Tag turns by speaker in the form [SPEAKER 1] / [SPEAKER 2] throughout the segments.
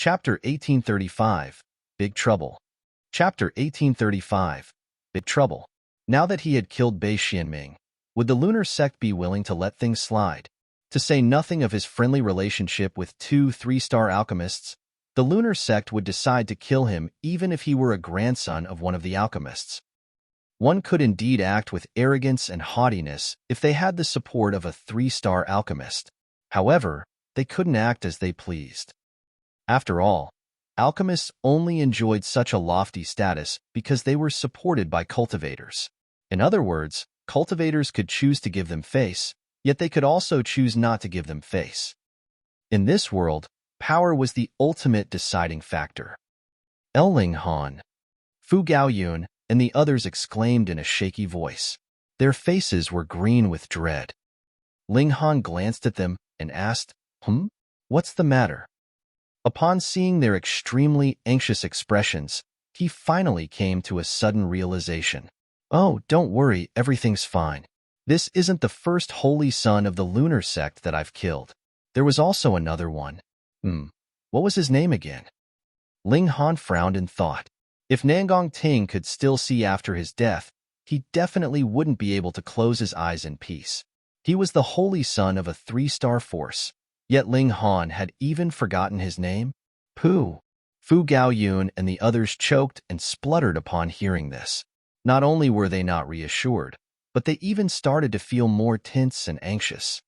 [SPEAKER 1] Chapter 1835, Big Trouble. Chapter 1835, Big Trouble. Now that he had killed Bei Xianming, would the lunar sect be willing to let things slide? To say nothing of his friendly relationship with two three-star alchemists, the lunar sect would decide to kill him even if he were a grandson of one of the alchemists. One could indeed act with arrogance and haughtiness if they had the support of a three-star alchemist. However, they couldn't act as they pleased. After all, alchemists only enjoyed such a lofty status because they were supported by cultivators. In other words, cultivators could choose to give them face, yet they could also choose not to give them face. In this world, power was the ultimate deciding factor. Ling Han, Fu Gaoyun, and the others exclaimed in a shaky voice. Their faces were green with dread. Ling Han glanced at them and asked, What's the matter? Upon seeing their extremely anxious expressions, he finally came to a sudden realization. Oh, don't worry, everything's fine. This isn't the first holy son of the lunar sect that I've killed. There was also another one. What was his name again? Ling Han frowned and thought. If Nangong Ting could still see after his death, he definitely wouldn't be able to close his eyes in peace. He was the holy son of a three-star force, yet Ling Han had even forgotten his name? Fu Gaoyun and the others choked and spluttered upon hearing this. Not only were they not reassured, but they even started to feel more tense and anxious.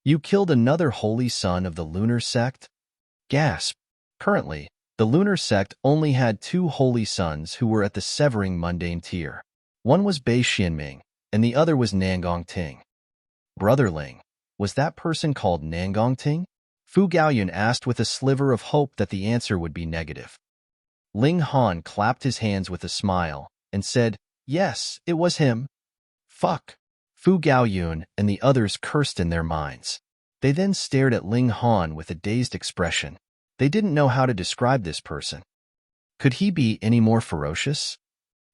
[SPEAKER 1] You killed another holy son of the lunar sect? Gasp. Currently, the lunar sect only had two holy sons who were at the severing mundane tier. One was Bei Xianming, and the other was Nangong Ting. Brother Ling, was that person called Nangong Ting? Fu Gaoyun asked with a sliver of hope that the answer would be negative. Ling Han clapped his hands with a smile and said, Yes, it was him. Fuck. Fu Gaoyun and the others cursed in their minds. They then stared at Ling Han with a dazed expression. They didn't know how to describe this person. Could he be any more ferocious?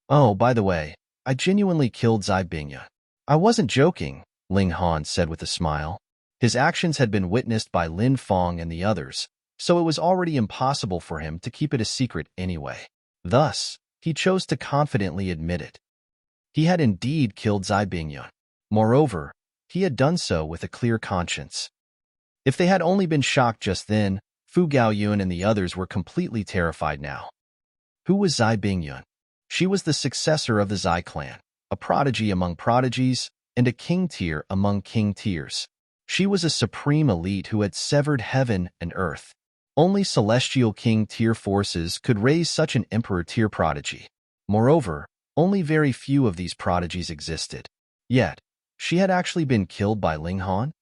[SPEAKER 1] Oh, by the way, I genuinely killed Zai Bingya. I wasn't joking, Ling Han said with a smile. His actions had been witnessed by Lin Fong and the others, so it was already impossible for him to keep it a secret anyway. Thus, he chose to confidently admit it. He had indeed killed Zai Bingya. Moreover, he had done so with a clear conscience. If they had only been shocked just then, Fu Gaoyun and the others were completely terrified now. Who was Zai Bingya? She was the successor of the Zai clan, a prodigy among prodigies, and a king tier among king tiers. She was a supreme elite who had severed heaven and earth. Only celestial king tier forces could raise such an emperor tier prodigy. Moreover, only very few of these prodigies existed. Yet, she had actually been killed by Ling Han?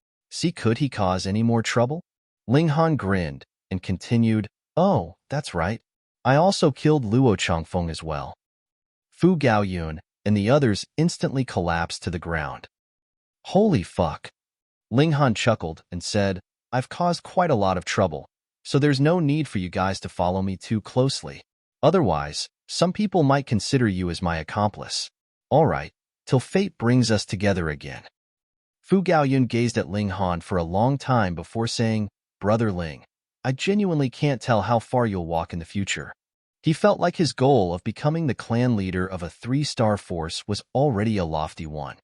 [SPEAKER 1] Could he cause any more trouble? Ling Han grinned and continued, Oh, that's right. I also killed Luo Changfeng as well. Fu Gaoyun and the others instantly collapsed to the ground. Holy fuck. Ling Han chuckled and said, I've caused quite a lot of trouble, so there's no need for you guys to follow me too closely. Otherwise, some people might consider you as my accomplice. All right, till fate brings us together again. Fu Gaoyun gazed at Ling Han for a long time before saying, Brother Ling, I genuinely can't tell how far you'll walk in the future. He felt like his goal of becoming the clan leader of a three-star force was already a lofty one.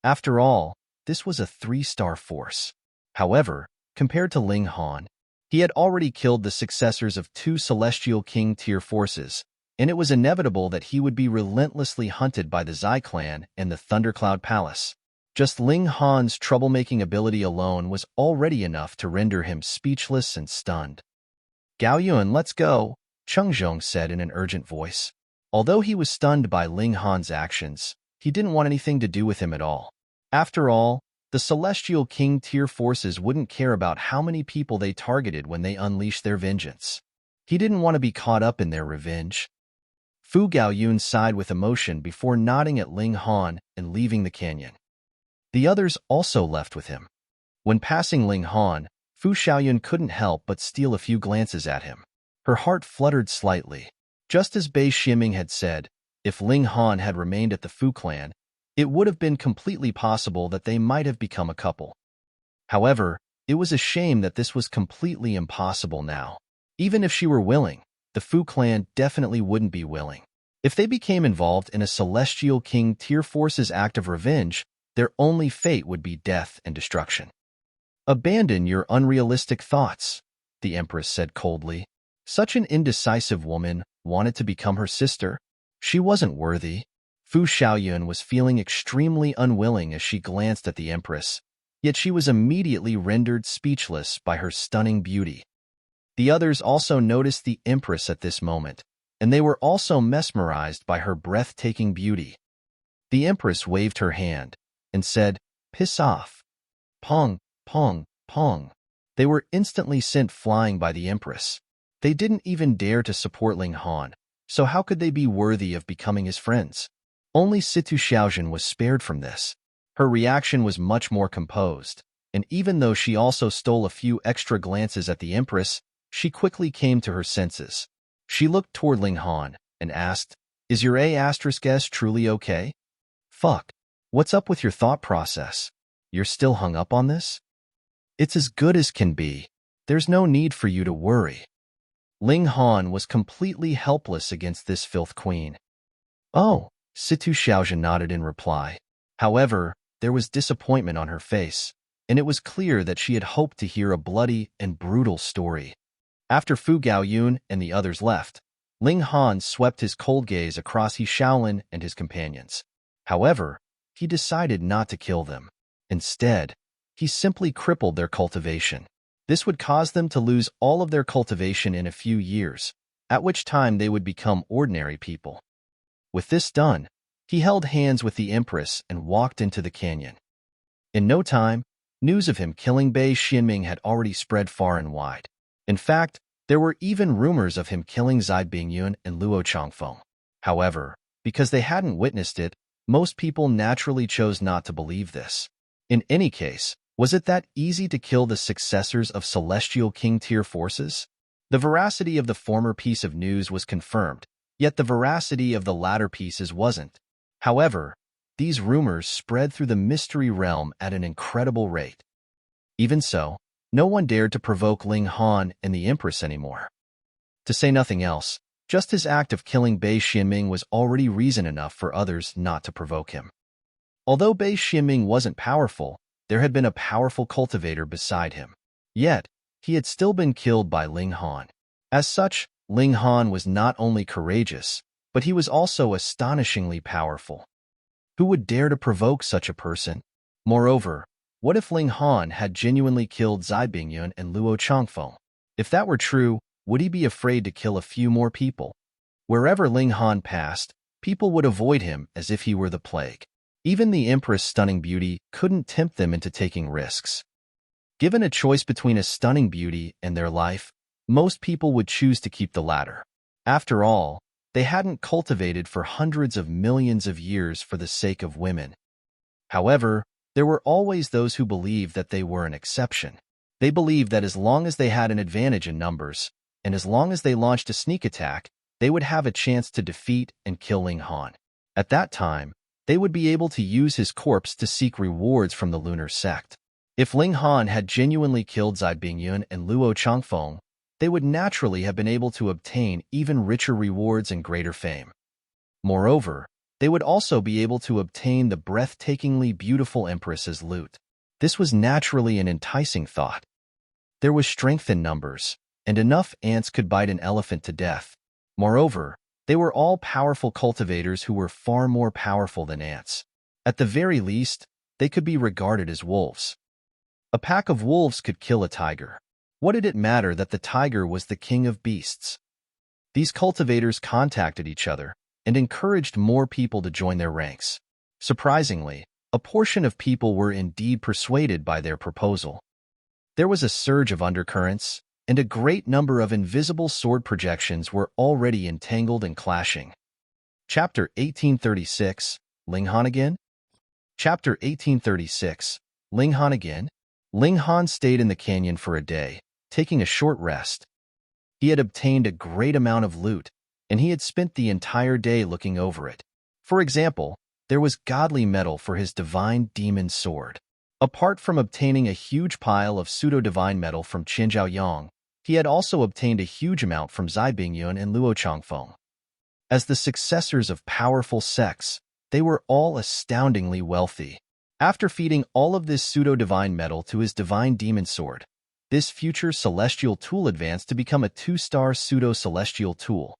[SPEAKER 1] After all, this was a three-star force. However, compared to Ling Han, he had already killed the successors of two celestial king tier forces, and it was inevitable that he would be relentlessly hunted by the Zai clan and the Thundercloud Palace. Just Ling Han's troublemaking ability alone was already enough to render him speechless and stunned. Gaoyun, let's go, Chengzhong said in an urgent voice. Although he was stunned by Ling Han's actions, he didn't want anything to do with him at all. After all, the Celestial King tier forces wouldn't care about how many people they targeted when they unleashed their vengeance. He didn't want to be caught up in their revenge. Fu Gaoyun sighed with emotion before nodding at Ling Han and leaving the canyon. The others also left with him. When passing Ling Han, Fu Xiaoyun couldn't help but steal a few glances at him. Her heart fluttered slightly. Just as Bei Xianming had said, if Ling Han had remained at the Fu clan, it would have been completely possible that they might have become a couple. However, it was a shame that this was completely impossible now. Even if she were willing, the Fu clan definitely wouldn't be willing. If they became involved in a Celestial King Tier Force's act of revenge, their only fate would be death and destruction. "Abandon your unrealistic thoughts," the Empress said coldly. Such an indecisive woman wanted to become her sister. She wasn't worthy. Fu Xiaoyun was feeling extremely unwilling as she glanced at the Empress, yet she was immediately rendered speechless by her stunning beauty. The others also noticed the Empress at this moment, and they were also mesmerized by her breathtaking beauty. The Empress waved her hand and said, "Piss off." Pong, pong, pong. They were instantly sent flying by the Empress. They didn't even dare to support Ling Han, so how could they be worthy of becoming his friends? Only Situ Xiaojun was spared from this. Her reaction was much more composed, and even though she also stole a few extra glances at the Empress, she quickly came to her senses. She looked toward Ling Han and asked, "Is your A*S truly okay?" "Fuck. What's up with your thought process? You're still hung up on this?" "It's as good as can be. There's no need for you to worry." Ling Han was completely helpless against this filth queen. "Oh," Situ Xiaojun nodded in reply. However, there was disappointment on her face, and it was clear that she had hoped to hear a bloody and brutal story. After Fu Gaoyun and the others left, Ling Han swept his cold gaze across He Shaolin and his companions. However, he decided not to kill them. Instead, he simply crippled their cultivation. This would cause them to lose all of their cultivation in a few years, at which time they would become ordinary people. With this done, he held hands with the Empress and walked into the canyon. In no time, news of him killing Bei Xianming had already spread far and wide. In fact, there were even rumors of him killing Zai Bingyun and Luo Changfeng. However, because they hadn't witnessed it, most people naturally chose not to believe this. In any case, was it that easy to kill the successors of Celestial King Tier forces? The veracity of the former piece of news was confirmed, yet the veracity of the latter pieces wasn't. However, these rumors spread through the mystery realm at an incredible rate. Even so, no one dared to provoke Ling Han and the Empress anymore. To say nothing else, just his act of killing Bei Xianming was already reason enough for others not to provoke him. Although Bei Xianming wasn't powerful, there had been a powerful cultivator beside him. Yet, he had still been killed by Ling Han. As such, Ling Han was not only courageous, but he was also astonishingly powerful. Who would dare to provoke such a person? Moreover, what if Ling Han had genuinely killed Zai Bingyun and Luo Changfeng? If that were true, would he be afraid to kill a few more people? Wherever Ling Han passed, people would avoid him as if he were the plague. Even the Empress' stunning beauty couldn't tempt them into taking risks. Given a choice between a stunning beauty and their life, most people would choose to keep the latter. After all, they hadn't cultivated for hundreds of millions of years for the sake of women. However, there were always those who believed that they were an exception. They believed that as long as they had an advantage in numbers, and as long as they launched a sneak attack, they would have a chance to defeat and kill Ling Han. At that time, they would be able to use his corpse to seek rewards from the lunar sect. If Ling Han had genuinely killed Zai Bingyun and Luo Changfeng, they would naturally have been able to obtain even richer rewards and greater fame. Moreover, they would also be able to obtain the breathtakingly beautiful Empress's loot. This was naturally an enticing thought. There was strength in numbers, and enough ants could bite an elephant to death. Moreover, they were all powerful cultivators who were far more powerful than ants. At the very least, they could be regarded as wolves. A pack of wolves could kill a tiger. What did it matter that the tiger was the king of beasts? These cultivators contacted each other and encouraged more people to join their ranks. Surprisingly, a portion of people were indeed persuaded by their proposal. There was a surge of undercurrents, and a great number of invisible sword projections were already entangled and clashing. Chapter 1836, Ling Han again? Chapter 1836, Ling Han again? Ling Han stayed in the canyon for a day, taking a short rest. He had obtained a great amount of loot, and he had spent the entire day looking over it. For example, there was godly metal for his divine demon sword. Apart from obtaining a huge pile of pseudo-divine metal from Qinzhao Yang, He had also obtained a huge amount from Zai Bingyun and Luo Changfeng. As the successors of powerful sects, they were all astoundingly wealthy. After feeding all of this pseudo-divine metal to his divine demon sword, this future celestial tool advanced to become a 2-star pseudo-celestial tool.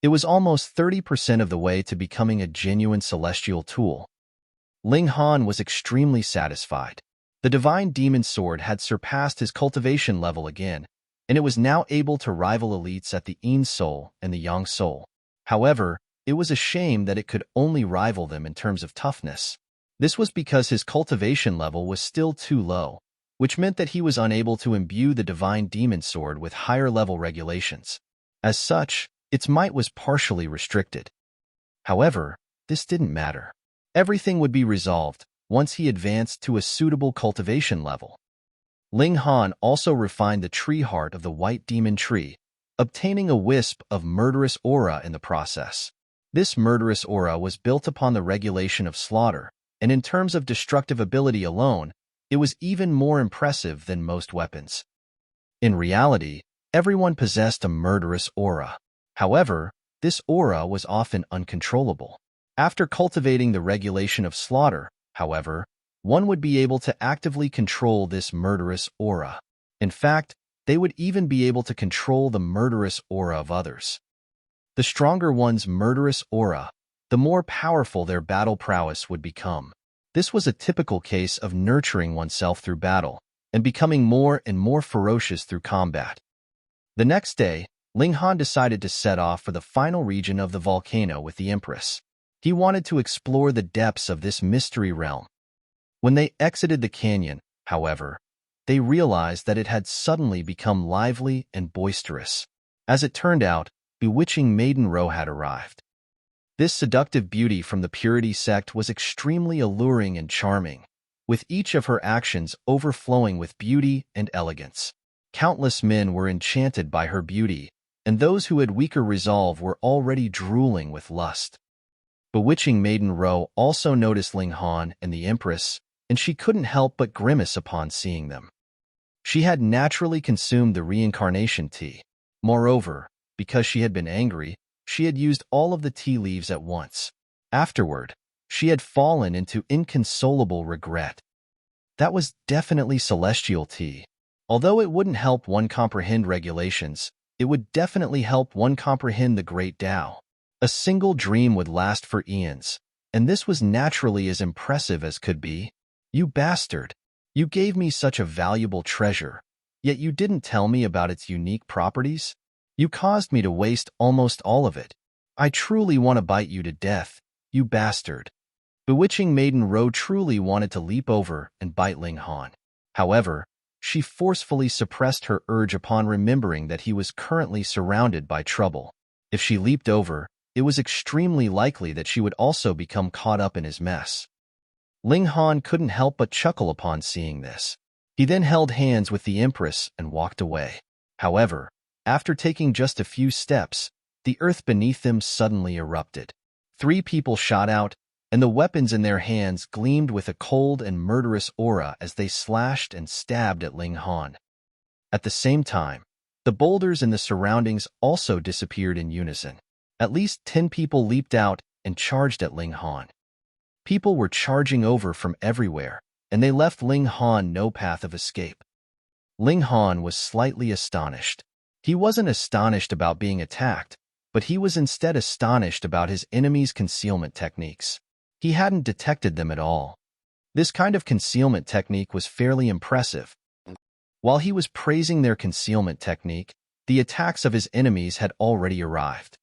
[SPEAKER 1] It was almost 30% of the way to becoming a genuine celestial tool. Ling Han was extremely satisfied. The divine demon sword had surpassed his cultivation level again, and it was now able to rival elites at the Yin Soul and the Yang Soul. However, it was a shame that it could only rival them in terms of toughness. This was because his cultivation level was still too low, which meant that he was unable to imbue the divine demon sword with higher-level regulations. As such, its might was partially restricted. However, this didn't matter. Everything would be resolved once he advanced to a suitable cultivation level. Ling Han also refined the tree heart of the white demon tree, obtaining a wisp of murderous aura in the process. This murderous aura was built upon the regulation of slaughter, and in terms of destructive ability alone, it was even more impressive than most weapons. In reality, everyone possessed a murderous aura. However, this aura was often uncontrollable. After cultivating the regulation of slaughter, however, one would be able to actively control this murderous aura. In fact, they would even be able to control the murderous aura of others. The stronger one's murderous aura, the more powerful their battle prowess would become. This was a typical case of nurturing oneself through battle and becoming more and more ferocious through combat. The next day, Ling Han decided to set off for the final region of the volcano with the Empress. He wanted to explore the depths of this mystery realm. When they exited the canyon, however, they realized that it had suddenly become lively and boisterous. As it turned out, bewitching Maiden Ro had arrived. This seductive beauty from the Purity sect was extremely alluring and charming, with each of her actions overflowing with beauty and elegance. Countless men were enchanted by her beauty, and those who had weaker resolve were already drooling with lust. Bewitching Maiden Ro also noticed Ling Han and the Empress, and she couldn't help but grimace upon seeing them. She had naturally consumed the reincarnation tea. Moreover, because she had been angry, she had used all of the tea leaves at once. Afterward, she had fallen into inconsolable regret. That was definitely celestial tea. Although it wouldn't help one comprehend regulations, it would definitely help one comprehend the great Tao. A single dream would last for eons, and this was naturally as impressive as could be. You bastard! You gave me such a valuable treasure, yet you didn't tell me about its unique properties? You caused me to waste almost all of it. I truly want to bite you to death, you bastard. Bewitching Maiden Ro truly wanted to leap over and bite Ling Han. However, she forcefully suppressed her urge upon remembering that he was currently surrounded by trouble. If she leaped over, it was extremely likely that she would also become caught up in his mess. Ling Han couldn't help but chuckle upon seeing this. He then held hands with the Empress and walked away. However, after taking just a few steps, the earth beneath them suddenly erupted. 3 people shot out, and the weapons in their hands gleamed with a cold and murderous aura as they slashed and stabbed at Ling Han. At the same time, the boulders in the surroundings also disappeared in unison. At least 10 people leaped out and charged at Ling Han. People were charging over from everywhere, and they left Ling Han no path of escape. Ling Han was slightly astonished. He wasn't astonished about being attacked, but he was instead astonished about his enemies' concealment techniques. He hadn't detected them at all. This kind of concealment technique was fairly impressive. While he was praising their concealment technique, the attacks of his enemies had already arrived.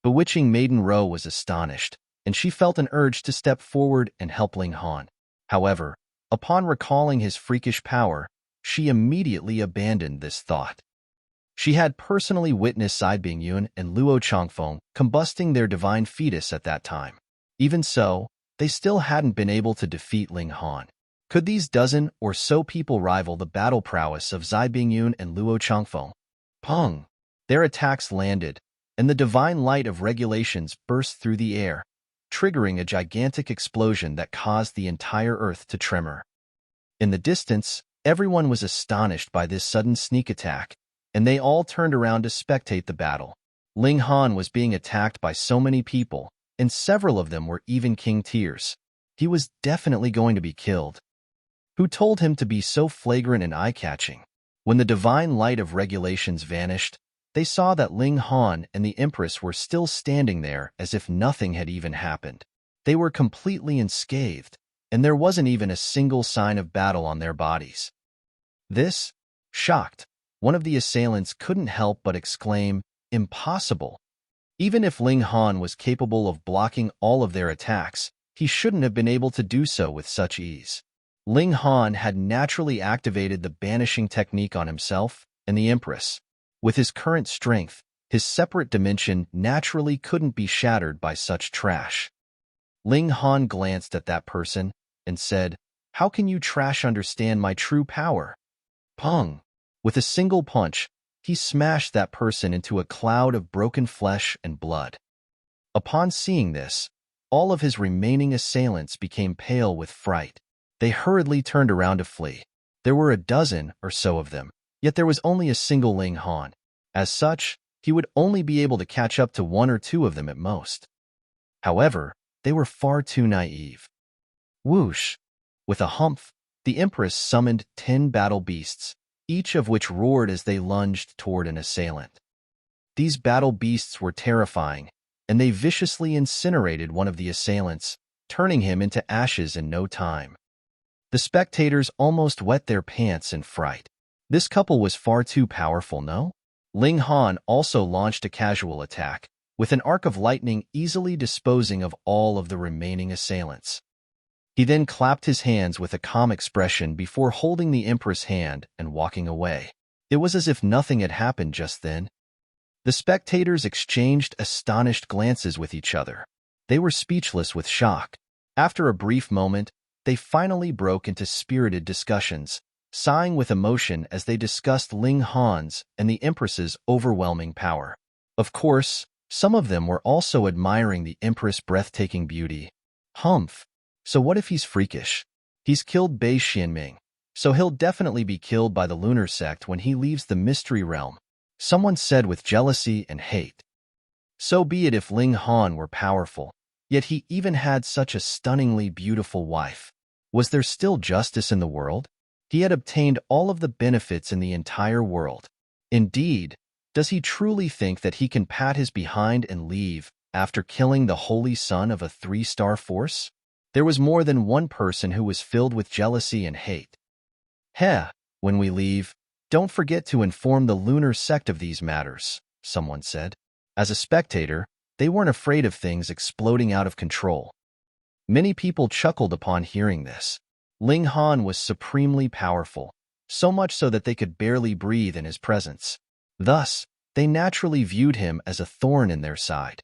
[SPEAKER 1] Bewitching Maiden Ro was astonished, and she felt an urge to step forward and help Ling Han. However, upon recalling his freakish power, she immediately abandoned this thought. She had personally witnessed Zai Bingyun and Luo Changfeng combusting their divine fetus at that time. Even so, they still hadn't been able to defeat Ling Han. Could these dozen or so people rival the battle prowess of Zai Bingyun and Luo Changfeng? Pong! Their attacks landed, and the divine light of regulations burst through the air, triggering a gigantic explosion that caused the entire earth to tremor. In the distance, everyone was astonished by this sudden sneak attack, and they all turned around to spectate the battle. Ling Han was being attacked by so many people, and several of them were even king tiers. He was definitely going to be killed. Who told him to be so flagrant and eye-catching? When the divine light of regulations vanished, they saw that Ling Han and the Empress were still standing there as if nothing had even happened. They were completely unscathed, and there wasn't even a single sign of battle on their bodies. This, shocked, one of the assailants couldn't help but exclaim, "Impossible!" Even if Ling Han was capable of blocking all of their attacks, he shouldn't have been able to do so with such ease. Ling Han had naturally activated the banishing technique on himself and the Empress. With his current strength, his separate dimension naturally couldn't be shattered by such trash. Ling Han glanced at that person and said, "How can you trash understand my true power?" Pung! With a single punch, he smashed that person into a cloud of broken flesh and blood. Upon seeing this, all of his remaining assailants became pale with fright. They hurriedly turned around to flee. There were a dozen or so of them, yet there was only a single Ling Han. As such, he would only be able to catch up to one or two of them at most. However, they were far too naive. Whoosh! With a humph, the Empress summoned 10 battle beasts, each of which roared as they lunged toward an assailant. These battle beasts were terrifying, and they viciously incinerated one of the assailants, turning him into ashes in no time. The spectators almost wet their pants in fright. This couple was far too powerful, no? Ling Han also launched a casual attack, with an arc of lightning easily disposing of all of the remaining assailants. He then clapped his hands with a calm expression before holding the Empress' hand and walking away. It was as if nothing had happened just then. The spectators exchanged astonished glances with each other. They were speechless with shock. After a brief moment, they finally broke into spirited discussions, sighing with emotion as they discussed Ling Han's and the Empress's overwhelming power. Of course, some of them were also admiring the Empress' breathtaking beauty. Humph! So what if he's freakish? He's killed Bei Xianming, so he'll definitely be killed by the lunar sect when he leaves the mystery realm, someone said with jealousy and hate. So be it if Ling Han were powerful, yet he even had such a stunningly beautiful wife. Was there still justice in the world? He had obtained all of the benefits in the entire world. Indeed, does he truly think that he can pat his behind and leave after killing the holy son of a 3-star force? There was more than one person who was filled with jealousy and hate. "Heh, when we leave, don't forget to inform the lunar sect of these matters," someone said. As a spectator, they weren't afraid of things exploding out of control. Many people chuckled upon hearing this. Ling Han was supremely powerful, so much so that they could barely breathe in his presence. Thus, they naturally viewed him as a thorn in their side.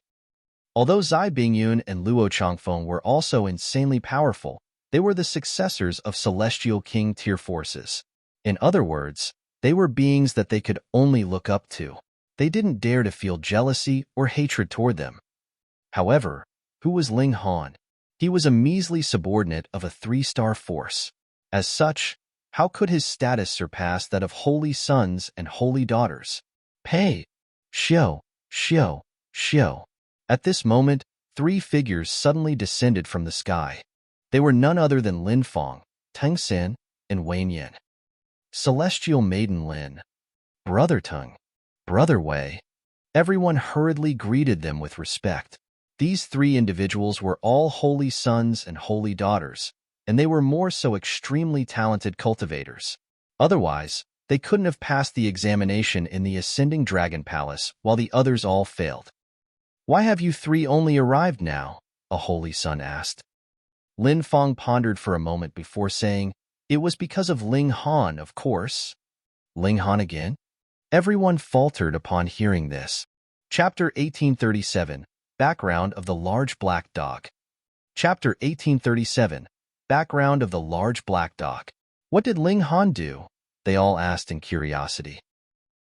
[SPEAKER 1] Although Zai Bingyun and Luo Changfeng were also insanely powerful, they were the successors of celestial king tier forces. In other words, they were beings that they could only look up to. They didn't dare to feel jealousy or hatred toward them. However, who was Ling Han? He was a measly subordinate of a 3-star force. As such, how could his status surpass that of holy sons and holy daughters? Pei! Xiao! Xiao! Xiao! At this moment, 3 figures suddenly descended from the sky. They were none other than Lin Feng, Teng Xin, and Wei Yan. Celestial Maiden Lin. Brother Teng. Brother Wei. Everyone hurriedly greeted them with respect. These 3 individuals were all holy sons and holy daughters, and they were more so extremely talented cultivators. Otherwise, they couldn't have passed the examination in the Ascending Dragon Palace while the others all failed. "Why have you 3 only arrived now?" a holy son asked. Lin Feng pondered for a moment before saying, "It was because of Ling Han, of course." Ling Han again? Everyone faltered upon hearing this. Chapter 1837, Background of the Large Black Dog. Chapter 1837, Background of the Large Black Dog. What did Ling Han do? They all asked in curiosity.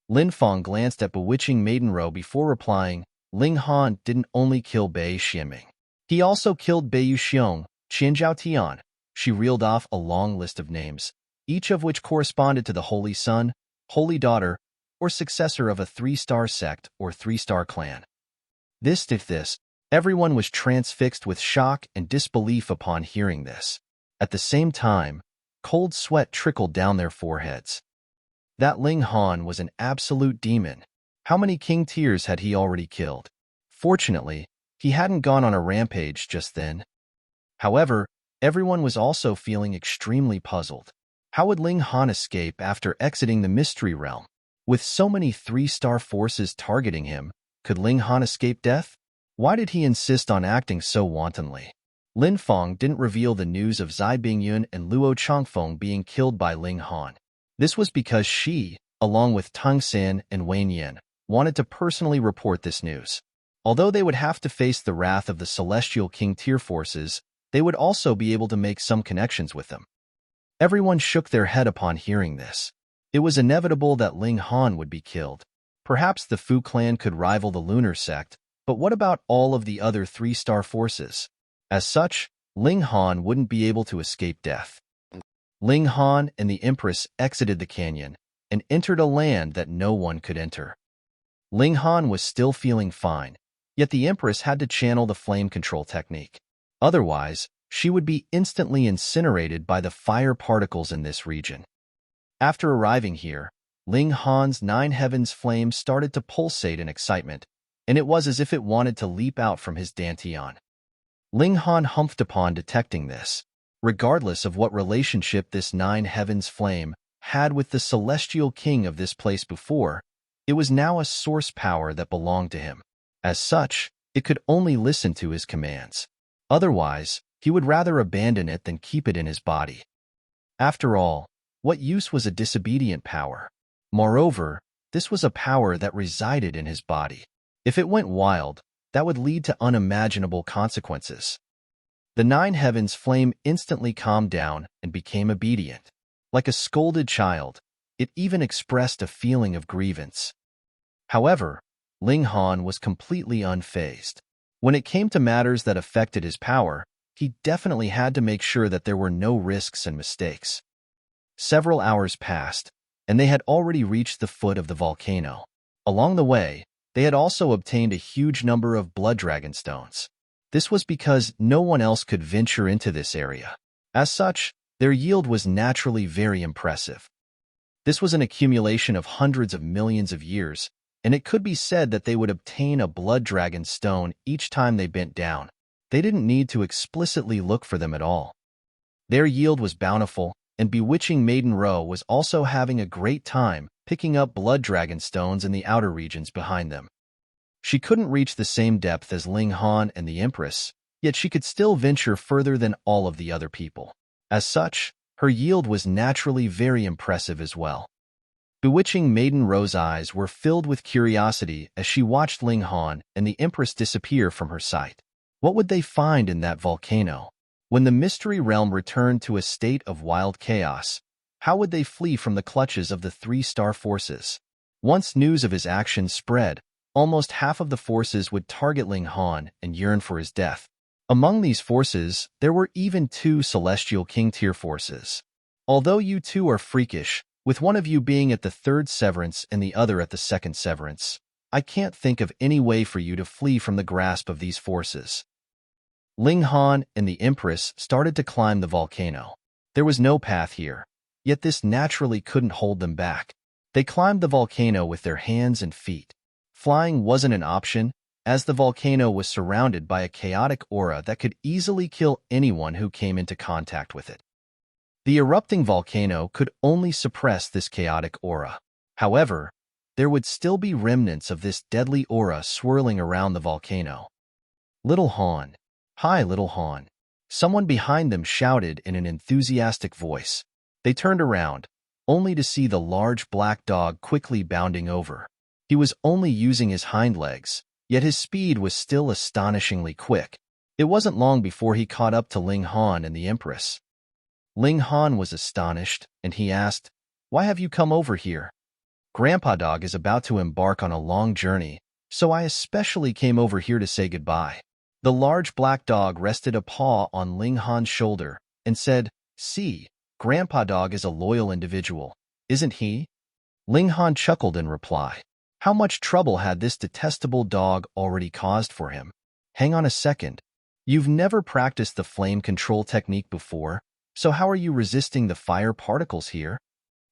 [SPEAKER 1] Lin Feng glanced at bewitching Maidenrow before replying, "Ling Han didn't only kill Bei Xianming. He also killed Bei Yuxiong, Qianzhao Tian." She reeled off a long list of names, each of which corresponded to the Holy Son, Holy Daughter, or successor of a 3-star sect or 3-star clan. This, everyone was transfixed with shock and disbelief upon hearing this. At the same time, cold sweat trickled down their foreheads. That Ling Han was an absolute demon. How many king tiers had he already killed? Fortunately, he hadn't gone on a rampage just then. However, everyone was also feeling extremely puzzled. How would Ling Han escape after exiting the Mystery Realm? With so many 3-star forces targeting him, could Ling Han escape death? Why did he insist on acting so wantonly? Lin Feng didn't reveal the news of Zai Bingyun and Luo Changfeng being killed by Ling Han. This was because she, along with Tang Xin and Wei Yan, wanted to personally report this news. Although they would have to face the wrath of the Celestial King tier forces, they would also be able to make some connections with them. Everyone shook their head upon hearing this. It was inevitable that Ling Han would be killed. Perhaps the Fu clan could rival the Lunar sect, but what about all of the other 3-star forces? As such, Ling Han wouldn't be able to escape death. Ling Han and the Empress exited the canyon and entered a land that no one could enter. Ling Han was still feeling fine, yet the Empress had to channel the flame control technique. Otherwise, she would be instantly incinerated by the fire particles in this region. After arriving here, Ling Han's 9 heavens flame started to pulsate in excitement, and it was as if it wanted to leap out from his dantian. Ling Han humphed upon detecting this. Regardless of what relationship this 9 heavens flame had with the celestial king of this place before, it was now a source power that belonged to him. As such, it could only listen to his commands. Otherwise, he would rather abandon it than keep it in his body. After all, what use was a disobedient power? Moreover, this was a power that resided in his body. If it went wild, that would lead to unimaginable consequences. The 9 heavens flame instantly calmed down and became obedient. Like a scolded child, it even expressed a feeling of grievance. However, Ling Han was completely unfazed. When it came to matters that affected his power, he definitely had to make sure that there were no risks and mistakes. Several hours passed, and they had already reached the foot of the volcano. Along the way, they had also obtained a huge number of blood dragon stones. This was because no one else could venture into this area. As such, their yield was naturally very impressive. This was an accumulation of hundreds of millions of years, and it could be said that they would obtain a blood dragon stone each time they bent down. They didn't need to explicitly look for them at all. Their yield was bountiful, and bewitching Maiden Ro was also having a great time picking up blood dragon stones in the outer regions behind them. She couldn't reach the same depth as Ling Han and the Empress, yet she could still venture further than all of the other people. As such, her yield was naturally very impressive as well. Bewitching Maiden Ro's eyes were filled with curiosity as she watched Ling Han and the Empress disappear from her sight. What would they find in that volcano? When the Mystery Realm returned to a state of wild chaos, how would they flee from the clutches of the 3-star forces? Once news of his actions spread, almost half of the forces would target Ling Han and yearn for his death. Among these forces, there were even 2 Celestial King tier forces. Although you two are freakish, with one of you being at the 3rd severance and the other at the 2nd severance, I can't think of any way for you to flee from the grasp of these forces. Ling Han and the Empress started to climb the volcano. There was no path here, yet this naturally couldn't hold them back. They climbed the volcano with their hands and feet. Flying wasn't an option, as the volcano was surrounded by a chaotic aura that could easily kill anyone who came into contact with it. The erupting volcano could only suppress this chaotic aura. However, there would still be remnants of this deadly aura swirling around the volcano. Little Han. Hi, Little Han. Someone behind them shouted in an enthusiastic voice. They turned around, only to see the large black dog quickly bounding over. He was only using his hind legs, yet his speed was still astonishingly quick. It wasn't long before he caught up to Ling Han and the Empress. Ling Han was astonished, and he asked, "Why have you come over here?" "Grandpa Dog is about to embark on a long journey, so I especially came over here to say goodbye." The large black dog rested a paw on Ling Han's shoulder and said, "See, Grandpa Dog is a loyal individual, isn't he?" Ling Han chuckled in reply. How much trouble had this detestable dog already caused for him? Hang on a second. You've never practiced the flame control technique before, so how are you resisting the fire particles here?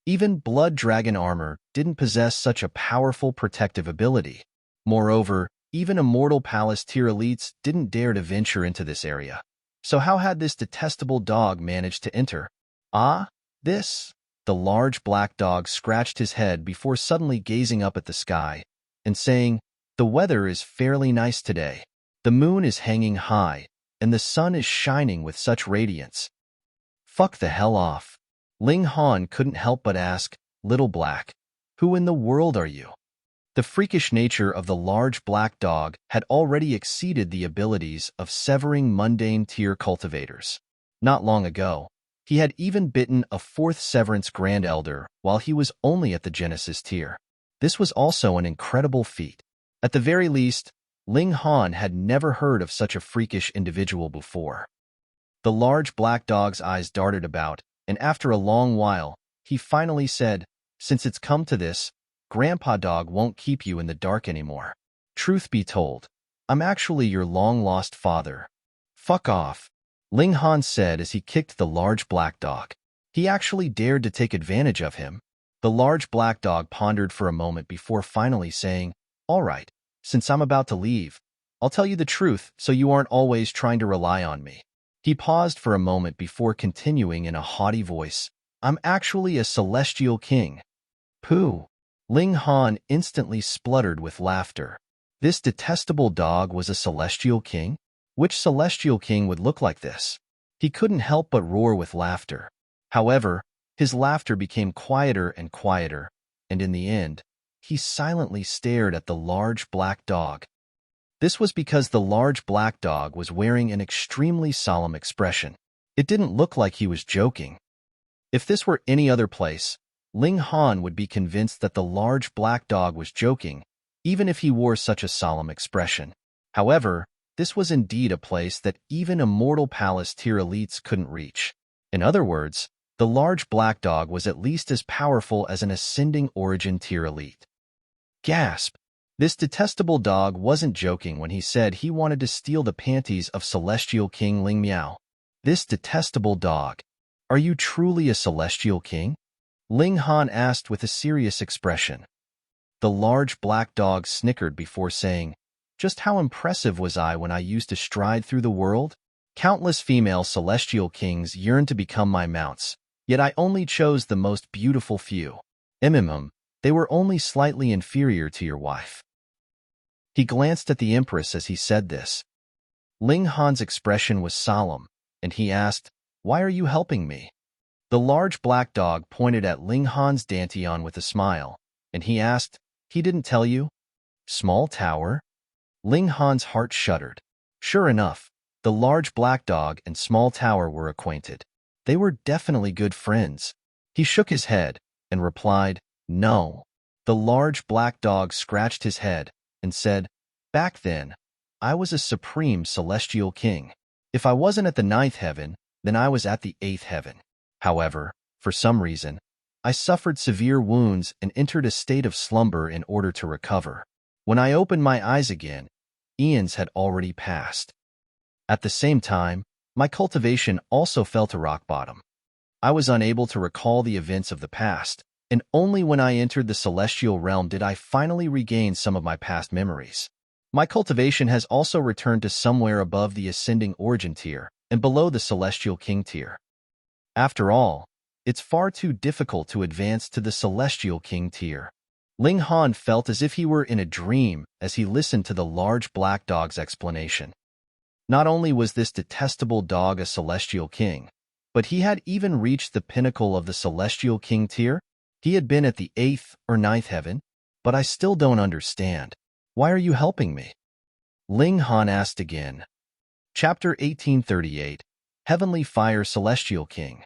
[SPEAKER 1] Even Blood Dragon armor didn't possess such a powerful protective ability. Moreover, even Immortal Palace tier elites didn't dare to venture into this area. So how had this detestable dog managed to enter? Ah, this? The large black dog scratched his head before suddenly gazing up at the sky and saying, "The weather is fairly nice today. The moon is hanging high, and the sun is shining with such radiance." Fuck the hell off. Ling Han couldn't help but ask, "Little Black, who in the world are you?" The freakish nature of the large black dog had already exceeded the abilities of severing mundane tier cultivators. Not long ago, he had even bitten a 4th Severance Grand Elder while he was only at the Genesis tier. This was also an incredible feat. At the very least, Ling Han had never heard of such a freakish individual before. The large black dog's eyes darted about, and after a long while, he finally said, "Since it's come to this, Grandpa Dog won't keep you in the dark anymore. Truth be told, I'm actually your long-lost father." "Fuck off," Ling Han said as he kicked the large black dog. He actually dared to take advantage of him. The large black dog pondered for a moment before finally saying, "All right, since I'm about to leave, I'll tell you the truth so you aren't always trying to rely on me." He paused for a moment before continuing in a haughty voice, "I'm actually a celestial king." Pooh! Ling Han instantly spluttered with laughter. This detestable dog was a celestial king? Which celestial king would look like this? He couldn't help but roar with laughter. However, his laughter became quieter and quieter, and in the end, he silently stared at the large black dog. This was because the large black dog was wearing an extremely solemn expression. It didn't look like he was joking. If this were any other place, Ling Han would be convinced that the large black dog was joking, even if he wore such a solemn expression. However, this was indeed a place that even Immortal Palace tier elites couldn't reach. In other words, the large black dog was at least as powerful as an ascending origin tier elite. Gasp! This detestable dog wasn't joking when he said he wanted to steal the panties of Celestial King Ling Miao. This detestable dog. Are you truly a Celestial King? Ling Han asked with a serious expression. The large black dog snickered before saying, "Just how impressive was I when I used to stride through the world? Countless female celestial kings yearned to become my mounts, yet I only chose the most beautiful few. They were only slightly inferior to your wife." He glanced at the Empress as he said this. Ling Han's expression was solemn, and he asked, "Why are you helping me?" The large black dog pointed at Ling Han's Dantian with a smile, and he asked, "He didn't tell you?" "Small tower?" Ling Han's heart shuddered. Sure enough, the large black dog and Small Tower were acquainted. They were definitely good friends. He shook his head and replied, "No." The large black dog scratched his head and said, "Back then, I was a supreme celestial king. If I wasn't at the 9th heaven, then I was at the 8th heaven. However, for some reason, I suffered severe wounds and entered a state of slumber in order to recover. When I opened my eyes again, eons had already passed. At the same time, my cultivation also fell to rock bottom. I was unable to recall the events of the past, and only when I entered the celestial realm did I finally regain some of my past memories. My cultivation has also returned to somewhere above the ascending origin tier and below the celestial king tier. After all, it's far too difficult to advance to the celestial king tier." Ling Han felt as if he were in a dream as he listened to the large black dog's explanation. Not only was this detestable dog a celestial king, but he had even reached the pinnacle of the celestial king tier. He had been at the 8th or 9th heaven, but I still don't understand. Why are you helping me? Ling Han asked again. Chapter 1838, Heavenly Fire Celestial King.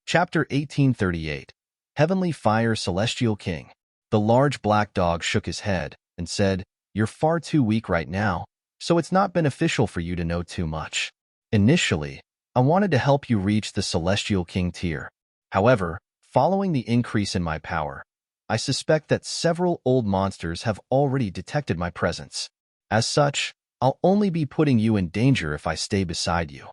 [SPEAKER 1] Chapter 1838, Heavenly Fire Celestial King. The large black dog shook his head and said, "You're far too weak right now, so it's not beneficial for you to know too much. Initially, I wanted to help you reach the Celestial King tier. However, following the increase in my power, I suspect that several old monsters have already detected my presence. As such, I'll only be putting you in danger if I stay beside you."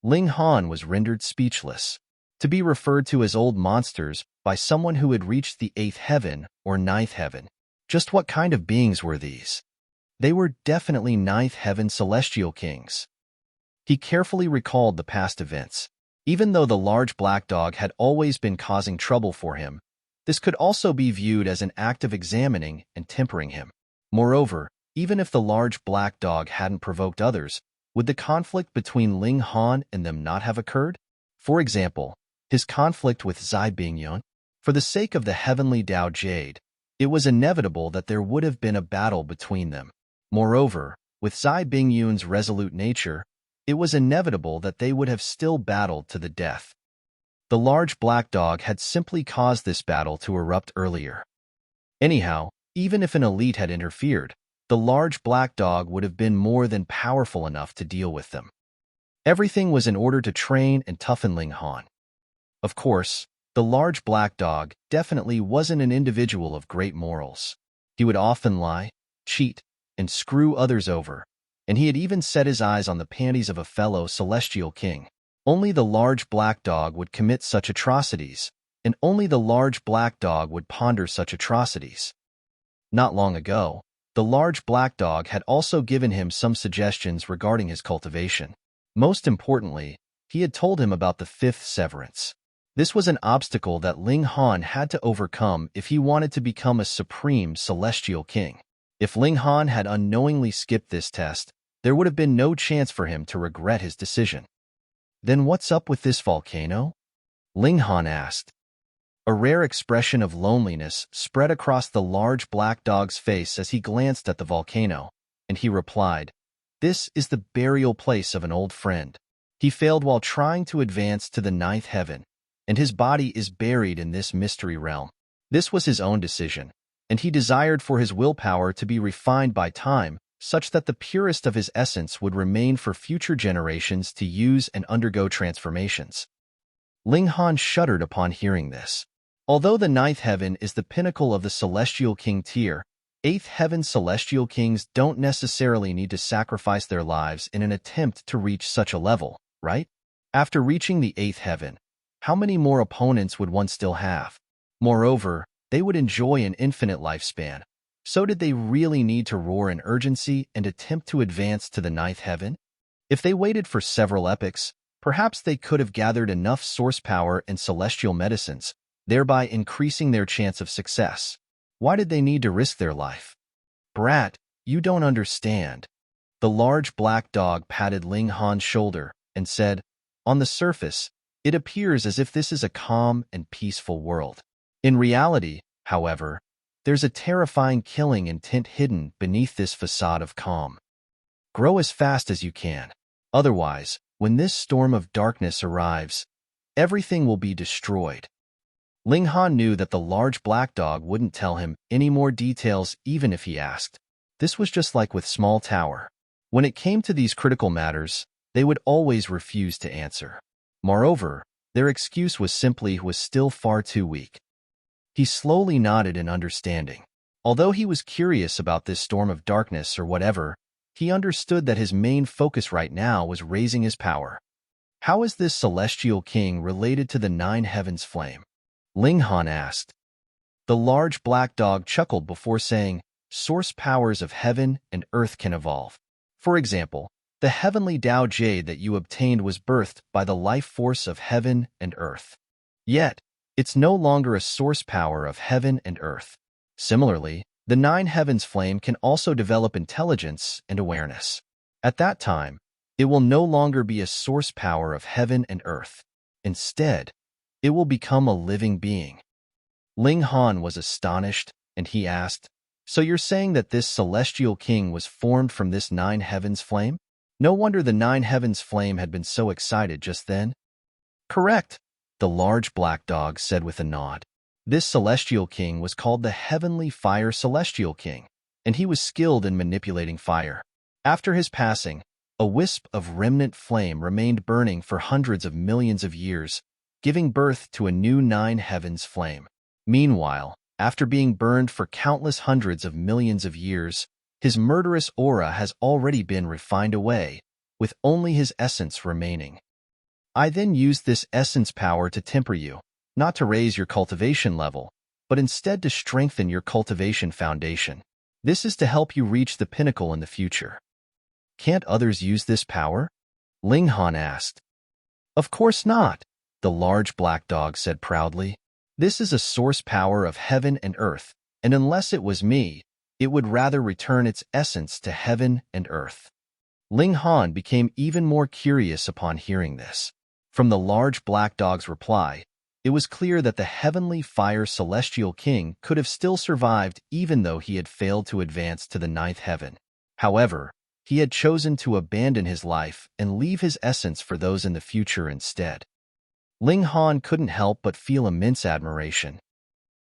[SPEAKER 1] Ling Han was rendered speechless. To be referred to as old monsters by someone who had reached the 8th heaven or 9th heaven. Just what kind of beings were these? They were definitely 9th heaven celestial kings. He carefully recalled the past events. Even though the large black dog had always been causing trouble for him, this could also be viewed as an act of examining and tempering him. Moreover, even if the large black dog hadn't provoked others, would the conflict between Ling Han and them not have occurred? For example, his conflict with Zai Bingyun. For the sake of the heavenly Tao Jade, it was inevitable that there would have been a battle between them. Moreover, with Zai Bingyun's resolute nature, it was inevitable that they would have still battled to the death. The large black dog had simply caused this battle to erupt earlier. Anyhow, even if an elite had interfered, the large black dog would have been more than powerful enough to deal with them. Everything was in order to train and toughen Ling Han. Of course, the large black dog definitely wasn't an individual of great morals. He would often lie, cheat, and screw others over, and he had even set his eyes on the panties of a fellow celestial king. Only the large black dog would commit such atrocities, and only the large black dog would ponder such atrocities. Not long ago, the large black dog had also given him some suggestions regarding his cultivation. Most importantly, he had told him about the 5th severance. This was an obstacle that Ling Han had to overcome if he wanted to become a supreme celestial king. If Ling Han had unknowingly skipped this test, there would have been no chance for him to regret his decision. "Then what's up with this volcano?" Ling Han asked. A rare expression of loneliness spread across the large black dog's face as he glanced at the volcano, and he replied, "This is the burial place of an old friend. He failed while trying to advance to the 9th heaven, and his body is buried in this mystery realm. This was his own decision, and he desired for his willpower to be refined by time, such that the purest of his essence would remain for future generations to use and undergo transformations." Ling Han shuddered upon hearing this. Although the 9th heaven is the pinnacle of the celestial king tier, 8th heaven celestial kings don't necessarily need to sacrifice their lives in an attempt to reach such a level, right? After reaching the 8th heaven, how many more opponents would one still have? Moreover, they would enjoy an infinite lifespan. So did they really need to roar in urgency and attempt to advance to the 9th heaven? If they waited for several epochs, perhaps they could have gathered enough source power and celestial medicines, thereby increasing their chance of success. Why did they need to risk their life? "Brat, you don't understand." The large black dog patted Ling Han's shoulder and said, "On the surface, it appears as if this is a calm and peaceful world. In reality, however, there's a terrifying killing intent hidden beneath this facade of calm. Grow as fast as you can. Otherwise, when this storm of darkness arrives, everything will be destroyed." Ling Han knew that the large black dog wouldn't tell him any more details even if he asked. This was just like with Small Tower. When it came to these critical matters, they would always refuse to answer. Moreover, their excuse was simply he was still far too weak. He slowly nodded in understanding. Although he was curious about this storm of darkness or whatever, he understood that his main focus right now was raising his power. How is this celestial king related to the 9 heavens flame? Ling Han asked. The large black dog chuckled before saying, "Source powers of heaven and earth can evolve. For example, the heavenly Tao Jade that you obtained was birthed by the life force of heaven and earth. Yet, it's no longer a source power of heaven and earth. Similarly, the 9 heavens flame can also develop intelligence and awareness. At that time, it will no longer be a source power of heaven and earth. Instead, it will become a living being." Ling Han was astonished, and he asked, "So you're saying that this celestial king was formed from this 9 heavens flame? No wonder the 9 heavens flame had been so excited just then." "Correct," the large black dog said with a nod. This celestial king was called the Heavenly Fire Celestial King, and he was skilled in manipulating fire. After his passing, a wisp of remnant flame remained burning for hundreds of millions of years, giving birth to a new 9 heavens flame. Meanwhile, After being burned for countless hundreds of millions of years, his murderous aura has already been refined away, with only his essence remaining. I then used this essence power to temper you, not to raise your cultivation level, but instead to strengthen your cultivation foundation. This is to help you reach the pinnacle in the future. Can't others use this power? Ling Han asked. Of course not, the large black dog said proudly. This is a source power of heaven and earth, and unless it was me, it would rather return its essence to heaven and earth. Ling Han became even more curious upon hearing this. From the large black dog's reply, it was clear that the heavenly fire celestial king could have still survived even though he had failed to advance to the ninth heaven. However, he had chosen to abandon his life and leave his essence for those in the future instead. Ling Han couldn't help but feel immense admiration.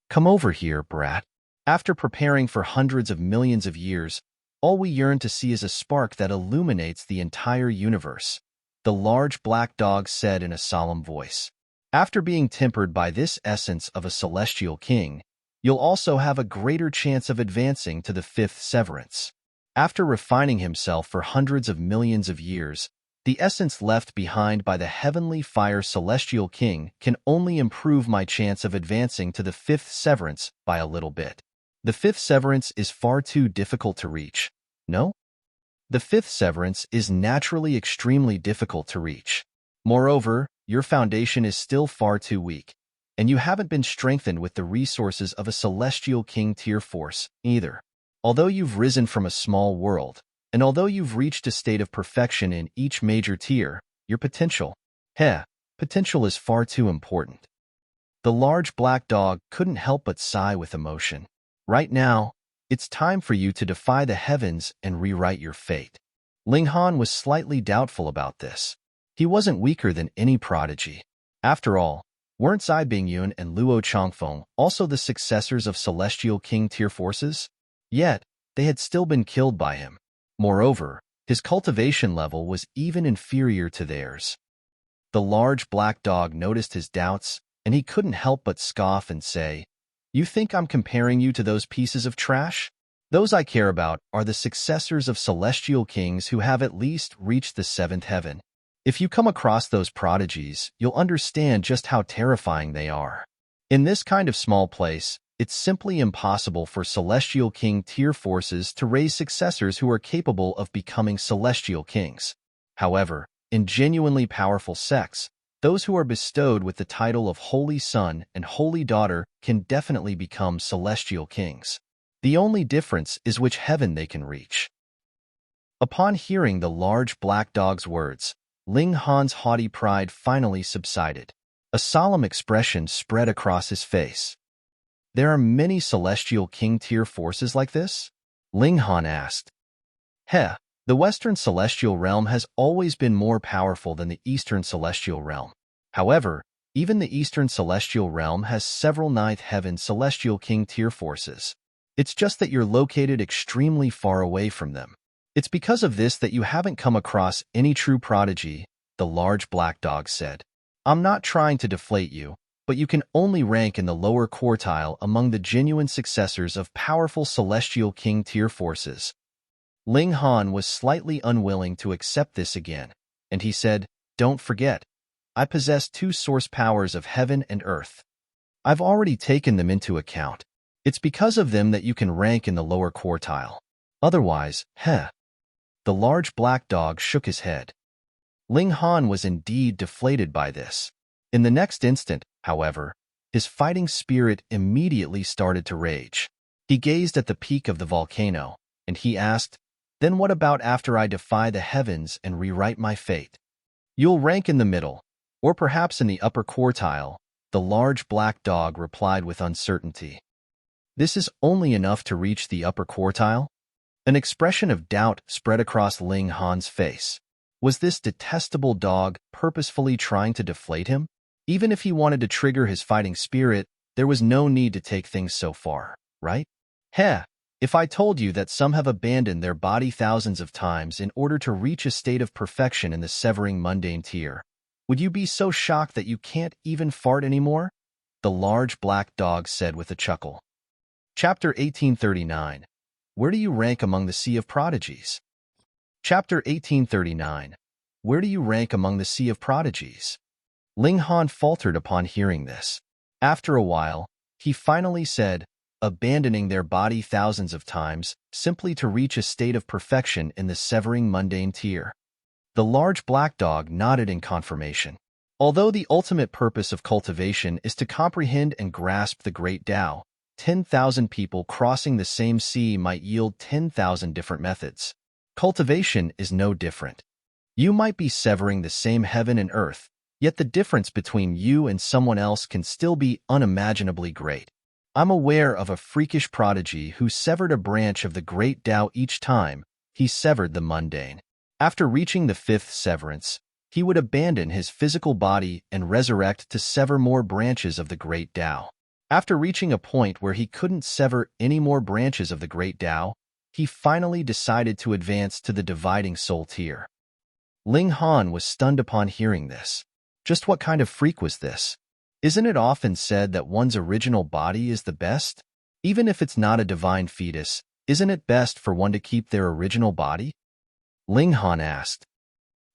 [SPEAKER 1] Come over here, brat. After preparing for hundreds of millions of years, all we yearn to see is a spark that illuminates the entire universe, the large black dog said in a solemn voice. After being tempered by this essence of a celestial king, you'll also have a greater chance of advancing to the fifth severance. After refining himself for hundreds of millions of years, the essence left behind by the heavenly fire celestial king can only improve my chance of advancing to the fifth severance by a little bit. The fifth severance is far too difficult to reach, no? The fifth severance is naturally extremely difficult to reach. Moreover, your foundation is still far too weak, and you haven't been strengthened with the resources of a celestial king tier force either. Although you've risen from a small world, and although you've reached a state of perfection in each major tier, your potential is far too important. The large black dog couldn't help but sigh with emotion. Right now, it's time for you to defy the heavens and rewrite your fate. Ling Han was slightly doubtful about this. He wasn't weaker than any prodigy. After all, weren't Zai Bingyun and Luo Chongfeng also the successors of Celestial King tier forces? Yet, they had still been killed by him. Moreover, his cultivation level was even inferior to theirs. The large black dog noticed his doubts, and he couldn't help but scoff and say, "You think I'm comparing you to those pieces of trash? Those I care about are the successors of celestial kings who have at least reached the seventh heaven. If you come across those prodigies, you'll understand just how terrifying they are. In this kind of small place, it's simply impossible for celestial king tier forces to raise successors who are capable of becoming celestial kings. However, in genuinely powerful sects, those who are bestowed with the title of Holy Son and Holy Daughter can definitely become celestial kings. The only difference is which heaven they can reach." Upon hearing the large black dog's words, Ling Han's haughty pride finally subsided. A solemn expression spread across his face. "There are many celestial king tier forces like this?" Ling Han asked. The Western Celestial Realm has always been more powerful than the Eastern Celestial Realm. However, even the Eastern Celestial Realm has several ninth heaven Celestial King tier forces. It's just that you're located extremely far away from them. It's because of this that you haven't come across any true prodigy, the large black dog said. I'm not trying to deflate you, but you can only rank in the lower quartile among the genuine successors of powerful Celestial King tier forces. Ling Han was slightly unwilling to accept this again, and he said, "Don't forget, I possess two source powers of heaven and earth. I've already taken them into account. It's because of them that you can rank in the lower quartile. Otherwise, The large black dog shook his head. Ling Han was indeed deflated by this. In the next instant, however, his fighting spirit immediately started to rage. He gazed at the peak of the volcano, and he asked, "Then what about after I defy the heavens and rewrite my fate?" "You'll rank in the middle, or perhaps in the upper quartile," the large black dog replied with uncertainty. "This is only enough to reach the upper quartile?" An expression of doubt spread across Ling Han's face. Was this detestable dog purposefully trying to deflate him? Even if he wanted to trigger his fighting spirit, there was no need to take things so far, right? If I told you that some have abandoned their body thousands of times in order to reach a state of perfection in the severing mundane tier, would you be so shocked that you can't even fart anymore? The large black dog said with a chuckle. Chapter 1839. Where do you rank among the sea of prodigies? Chapter 1839. Where do you rank among the sea of prodigies? Ling Han faltered upon hearing this. After a while, he finally said, abandoning their body thousands of times, simply to reach a state of perfection in the severing mundane tier. The large black dog nodded in confirmation. Although the ultimate purpose of cultivation is to comprehend and grasp the great Tao, 10,000 people crossing the same sea might yield 10,000 different methods. Cultivation is no different. You might be severing the same heaven and earth, yet the difference between you and someone else can still be unimaginably great. I'm aware of a freakish prodigy who severed a branch of the great Tao each time he severed the mundane. After reaching the fifth severance, he would abandon his physical body and resurrect to sever more branches of the great Tao. After reaching a point where he couldn't sever any more branches of the great Tao, he finally decided to advance to the dividing soul tier. Ling Han was stunned upon hearing this. Just what kind of freak was this? Isn't it often said that one's original body is the best? Even if it's not a divine fetus, isn't it best for one to keep their original body? Ling Han asked.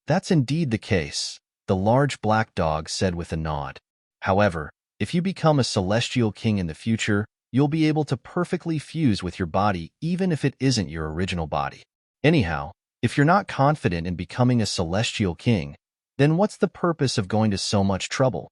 [SPEAKER 1] That's indeed the case, the large black dog said with a nod. However, if you become a celestial king in the future, you'll be able to perfectly fuse with your body even if it isn't your original body. Anyhow, if you're not confident in becoming a celestial king, then what's the purpose of going to so much trouble?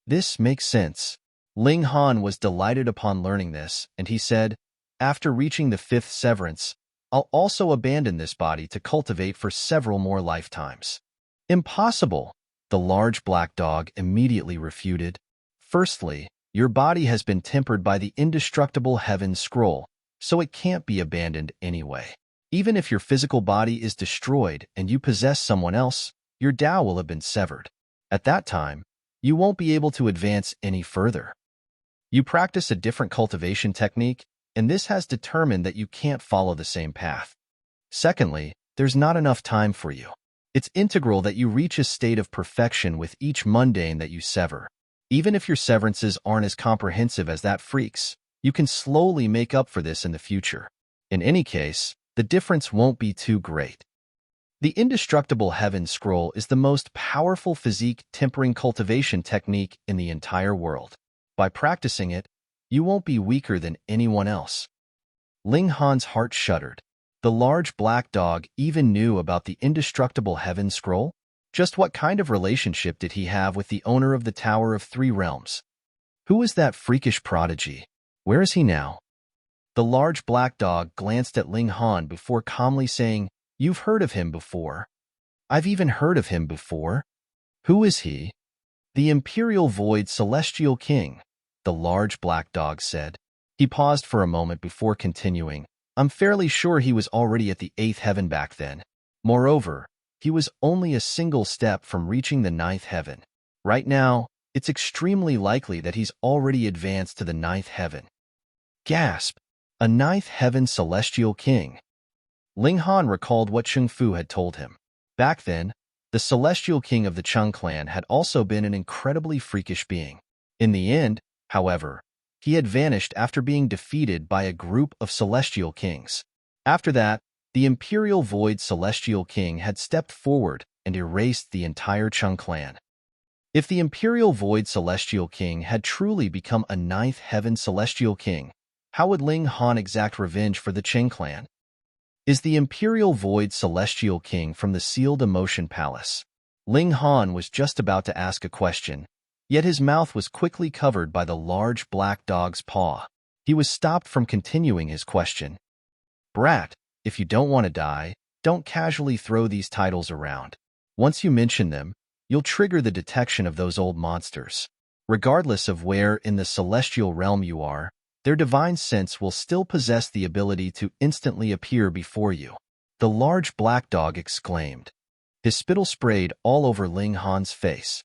[SPEAKER 1] This makes sense. Ling Han was delighted upon learning this, and he said, after reaching the fifth severance, I'll also abandon this body to cultivate for several more lifetimes. Impossible, the large black dog immediately refuted. Firstly, your body has been tempered by the indestructible heaven scroll, so it can't be abandoned anyway. Even if your physical body is destroyed and you possess someone else, your Tao will have been severed. At that time, you won't be able to advance any further. You practice a different cultivation technique, and this has determined that you can't follow the same path. Secondly, there's not enough time for you. It's integral that you reach a state of perfection with each mundane that you sever. Even if your severances aren't as comprehensive as that freak's, you can slowly make up for this in the future. In any case, the difference won't be too great. The indestructible heaven scroll is the most powerful physique tempering cultivation technique in the entire world. By practicing it, you won't be weaker than anyone else. Ling Han's heart shuddered. The large black dog even knew about the indestructible heaven scroll? Just what kind of relationship did he have with the owner of the Tower of Three Realms? Who is that freakish prodigy? Where is he now? The large black dog glanced at Ling Han before calmly saying, You've heard of him before. I've even heard of him before. Who is he? The Imperial Void Celestial King, the large black dog said. He paused for a moment before continuing. I'm fairly sure he was already at the 8th heaven back then. Moreover, he was only a single step from reaching the 9th heaven. Right now, it's extremely likely that he's already advanced to the 9th heaven. Gasp! A 9th heaven celestial king. Ling Han recalled what Chung Fu had told him. Back then, the celestial king of the Chung clan had also been an incredibly freakish being. In the end, however, he had vanished after being defeated by a group of celestial kings. After that, the Imperial Void Celestial King had stepped forward and erased the entire Chung clan. If the Imperial Void Celestial King had truly become a 9th heaven celestial king, how would Ling Han exact revenge for the Qing clan? Is the Imperial Void Celestial King from the Sealed Emotion Palace? Ling Han was just about to ask a question, yet his mouth was quickly covered by the large black dog's paw. He was stopped from continuing his question. Brat, if you don't want to die, don't casually throw these titles around. Once you mention them, you'll trigger the detection of those old monsters. Regardless of where in the celestial realm you are, their divine sense will still possess the ability to instantly appear before you. The large black dog exclaimed. His spittle sprayed all over Ling Han's face.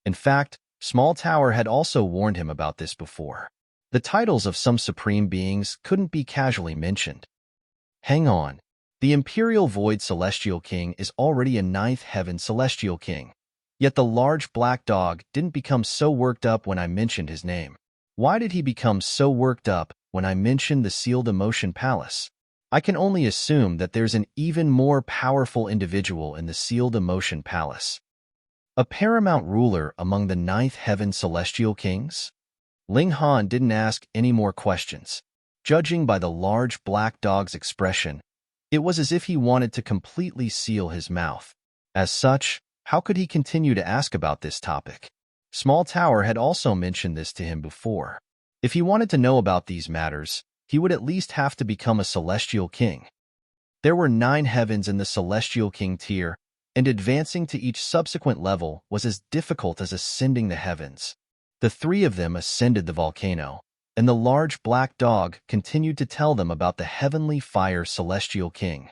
[SPEAKER 1] In fact, Small Tower had also warned him about this before. The titles of some supreme beings couldn't be casually mentioned. Hang on. The Imperial Void Celestial King is already a 9th heaven celestial king. Yet the large black dog didn't become so worked up when I mentioned his name. Why did he become so worked up when I mentioned the sealed emotion palace? I can only assume that there's an even more powerful individual in the sealed emotion palace. A paramount ruler among the ninth heaven celestial kings? Ling Han didn't ask any more questions. Judging by the large black dog's expression, it was as if he wanted to completely seal his mouth. As such, how could he continue to ask about this topic? Small Tower had also mentioned this to him before. If he wanted to know about these matters, he would at least have to become a celestial king. There were 9 heavens in the celestial king tier, and advancing to each subsequent level was as difficult as ascending the heavens. The 3 of them ascended the volcano, and the large black dog continued to tell them about the heavenly fire celestial king.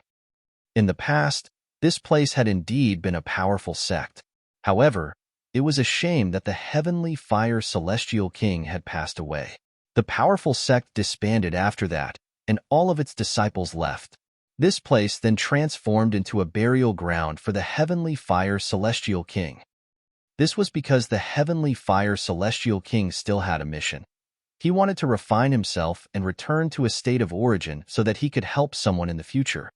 [SPEAKER 1] In the past, this place had indeed been a powerful sect. However, it was a shame that the heavenly fire celestial king had passed away. The powerful sect disbanded after that, and all of its disciples left. This place then transformed into a burial ground for the heavenly fire celestial king. This was because the heavenly fire celestial king still had a mission. He wanted to refine himself and return to a state of origin so that he could help someone in the future.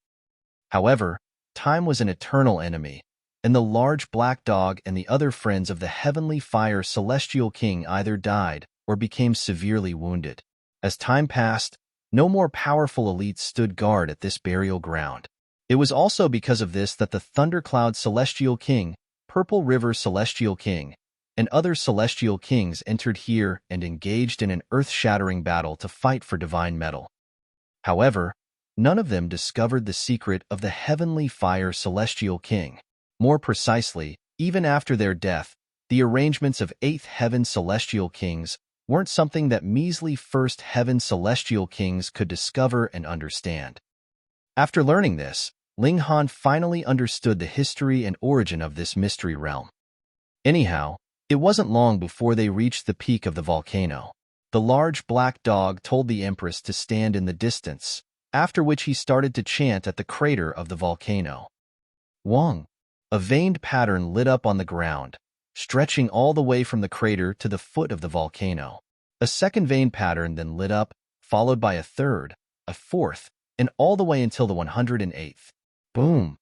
[SPEAKER 1] However, time was an eternal enemy, and the large black dog and the other friends of the heavenly fire celestial king either died or became severely wounded. As time passed, no more powerful elites stood guard at this burial ground. It was also because of this that the Thundercloud celestial king, Purple River celestial king, and other celestial kings entered here and engaged in an earth-shattering battle to fight for divine metal. However, none of them discovered the secret of the heavenly fire celestial king. More precisely, even after their death, the arrangements of 8th heaven celestial kings weren't something that measly 1st heaven celestial kings could discover and understand. After learning this, Ling Han finally understood the history and origin of this mystery realm. Anyhow, it wasn't long before they reached the peak of the volcano. The large black dog told the Empress to stand in the distance, after which he started to chant at the crater of the volcano. Wong! A veined pattern lit up on the ground, stretching all the way from the crater to the foot of the volcano. A second vein pattern then lit up, followed by a third, a fourth, and all the way until the 108th. Boom!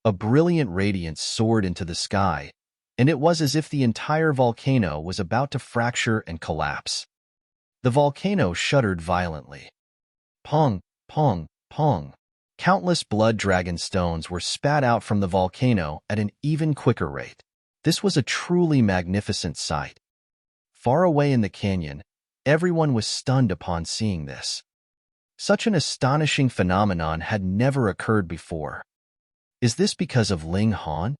[SPEAKER 1] A brilliant radiance soared into the sky, and it was as if the entire volcano was about to fracture and collapse. The volcano shuddered violently. Pong, pong, pong. Countless blood dragon stones were spat out from the volcano at an even quicker rate. This was a truly magnificent sight. Far away in the canyon, everyone was stunned upon seeing this. Such an astonishing phenomenon had never occurred before. Is this because of Ling Han?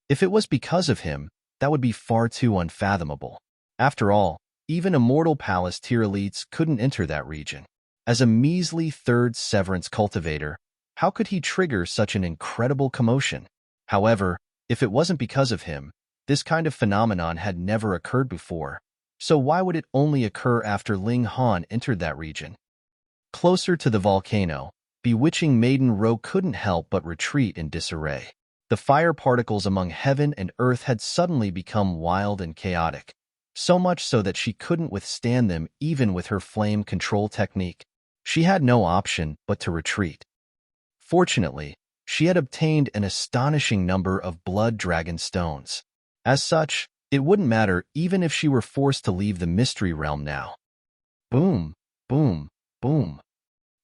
[SPEAKER 1] If it was because of him, that would be far too unfathomable. After all, even Immortal Palace tier elites couldn't enter that region. As a measly 3rd Severance cultivator, how could he trigger such an incredible commotion? However, if it wasn't because of him, this kind of phenomenon had never occurred before. So why would it only occur after Ling Han entered that region? Closer to the volcano, bewitching Maiden Ro couldn't help but retreat in disarray. The fire particles among heaven and earth had suddenly become wild and chaotic, so much so that she couldn't withstand them even with her flame control technique. She had no option but to retreat. Fortunately, she had obtained an astonishing number of blood dragon stones. As such, it wouldn't matter even if she were forced to leave the mystery realm now. Boom, boom, boom.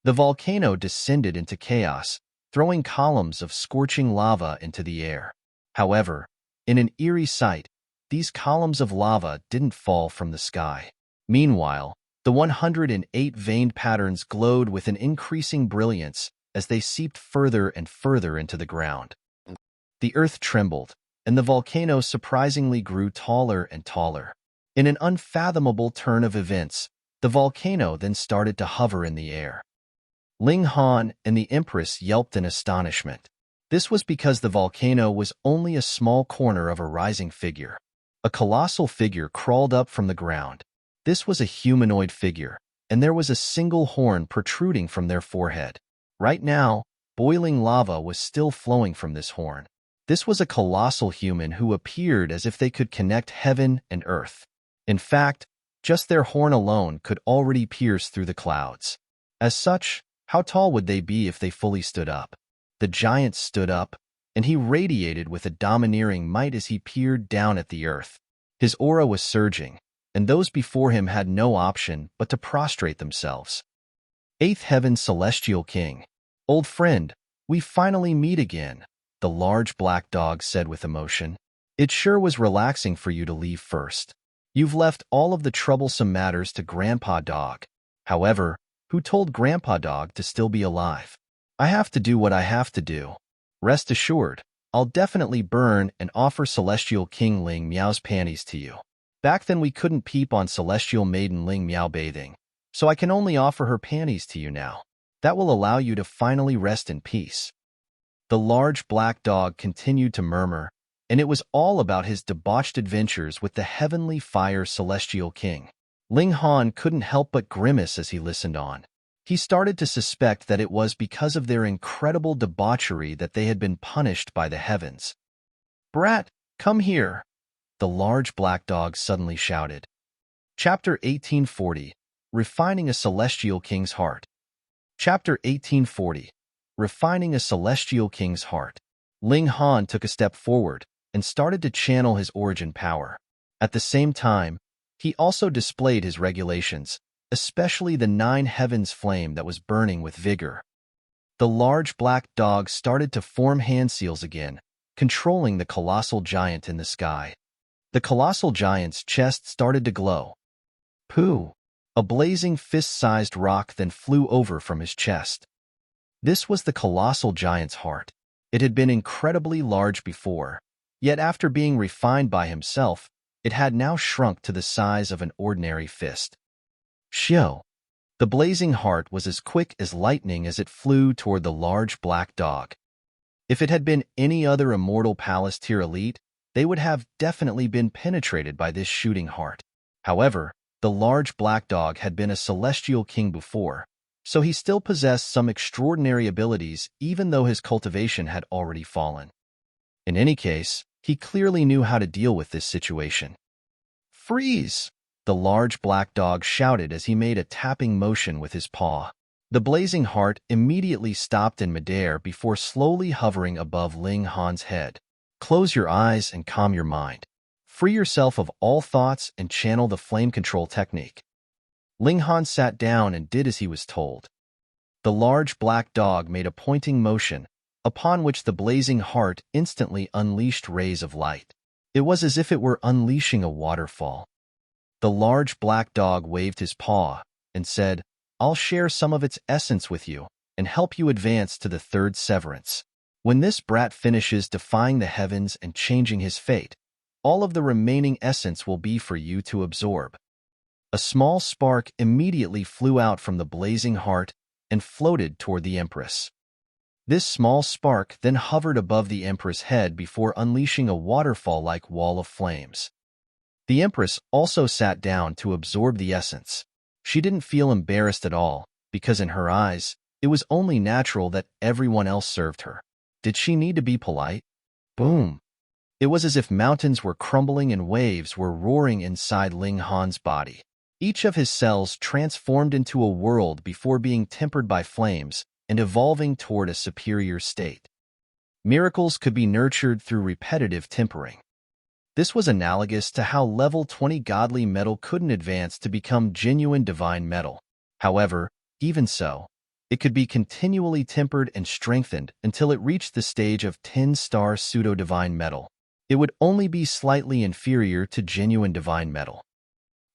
[SPEAKER 1] The volcano descended into chaos, throwing columns of scorching lava into the air. However, in an eerie sight, these columns of lava didn't fall from the sky. Meanwhile, the 108 veined patterns glowed with an increasing brilliance as they seeped further and further into the ground. The earth trembled, and the volcano surprisingly grew taller and taller. In an unfathomable turn of events, the volcano then started to hover in the air. Ling Han and the Empress yelped in astonishment. This was because the volcano was only a small corner of a rising figure. A colossal figure crawled up from the ground. This was a humanoid figure, and there was a single horn protruding from their forehead. Right now, boiling lava was still flowing from this horn. This was a colossal human who appeared as if they could connect heaven and earth. In fact, Just their horn alone could already pierce through the clouds. As such, how tall would they be if they fully stood up? The giant stood up, and he radiated with a domineering might as he peered down at the earth. His aura was surging, and those before him had no option but to prostrate themselves. Eighth Heaven Celestial King. Old friend, we finally meet again, the large black dog said with emotion. It sure was relaxing for you to leave first. You've left all of the troublesome matters to Grandpa Dog. However, who told Grandpa Dog to still be alive? I have to do what I have to do. Rest assured, I'll definitely burn and offer Celestial King Ling Meow's panties to you. Back then we couldn't peep on Celestial Maiden Ling Meow bathing, so I can only offer her panties to you now. That will allow you to finally rest in peace. The large black dog continued to murmur, and it was all about his debauched adventures with the heavenly fire Celestial King. Ling Han couldn't help but grimace as he listened on. He started to suspect that it was because of their incredible debauchery that they had been punished by the heavens. Brat, come here, the large black dog suddenly shouted. Chapter 1840, Refining a Celestial King's Heart. Chapter 1840, Refining a Celestial King's Heart. Ling Han took a step forward and started to channel his origin power. At the same time, he also displayed his regulations, especially the 9 heavens flame that was burning with vigor. The large black dog started to form hand seals again, controlling the colossal giant in the sky. The colossal giant's chest started to glow. Pooh! A blazing fist-sized rock then flew over from his chest. This was the colossal giant's heart. It had been incredibly large before, yet after being refined by himself, it had now shrunk to the size of an ordinary fist. Shio! The blazing heart was as quick as lightning as it flew toward the large black dog. If it had been any other immortal palace tier elite, they would have definitely been penetrated by this shooting heart. However, the large black dog had been a celestial king before, so he still possessed some extraordinary abilities even though his cultivation had already fallen. In any case, he clearly knew how to deal with this situation. Freeze! The large black dog shouted as he made a tapping motion with his paw. The blazing heart immediately stopped in midair before slowly hovering above Ling Han's head. Close your eyes and calm your mind. Free yourself of all thoughts and channel the flame control technique. Ling Han sat down and did as he was told. The large black dog made a pointing motion, upon which the blazing heart instantly unleashed rays of light. It was as if it were unleashing a waterfall. The large black dog waved his paw and said, I'll share some of its essence with you and help you advance to the 3rd severance. When this brat finishes defying the heavens and changing his fate, all of the remaining essence will be for you to absorb. A small spark immediately flew out from the blazing heart and floated toward the Empress. This small spark then hovered above the Empress' head before unleashing a waterfall-like wall of flames. The Empress also sat down to absorb the essence. She didn't feel embarrassed at all, because in her eyes, it was only natural that everyone else served her. Did she need to be polite? Boom! It was as if mountains were crumbling and waves were roaring inside Ling Han's body. Each of his cells transformed into a world before being tempered by flames and evolving toward a superior state. Miracles could be nurtured through repetitive tempering. This was analogous to how level 20 godly metal couldn't advance to become genuine divine metal. However, even so, it could be continually tempered and strengthened until it reached the stage of 10-star pseudo-divine metal. It would only be slightly inferior to genuine divine metal.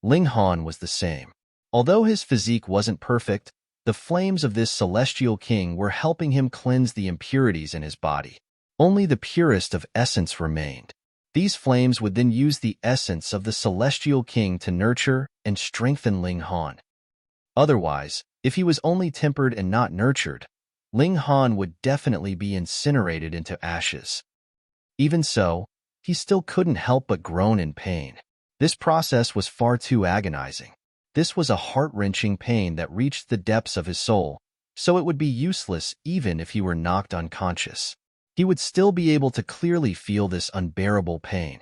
[SPEAKER 1] Ling Han was the same. Although his physique wasn't perfect, the flames of this celestial king were helping him cleanse the impurities in his body. Only the purest of essence remained. These flames would then use the essence of the celestial king to nurture and strengthen Ling Han. Otherwise, if he was only tempered and not nurtured, Ling Han would definitely be incinerated into ashes. Even so, he still couldn't help but groan in pain. This process was far too agonizing. This was a heart-wrenching pain that reached the depths of his soul, so it would be useless even if he were knocked unconscious. He would still be able to clearly feel this unbearable pain.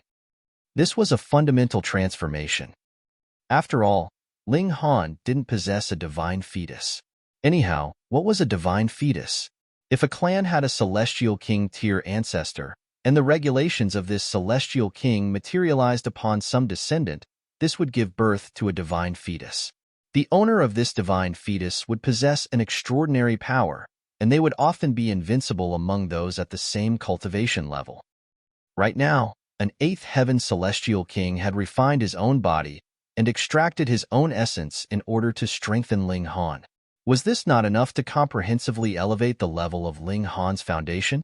[SPEAKER 1] This was a fundamental transformation. After all, Ling Han didn't possess a divine fetus. Anyhow, what was a divine fetus? If a clan had a celestial king tier ancestor, and the regulations of this celestial king materialized upon some descendant, this would give birth to a divine fetus. The owner of this divine fetus would possess an extraordinary power, and they would often be invincible among those at the same cultivation level. Right now, an eighth heaven celestial king had refined his own body and extracted his own essence in order to strengthen Ling Han. Was this not enough to comprehensively elevate the level of Ling Han's foundation?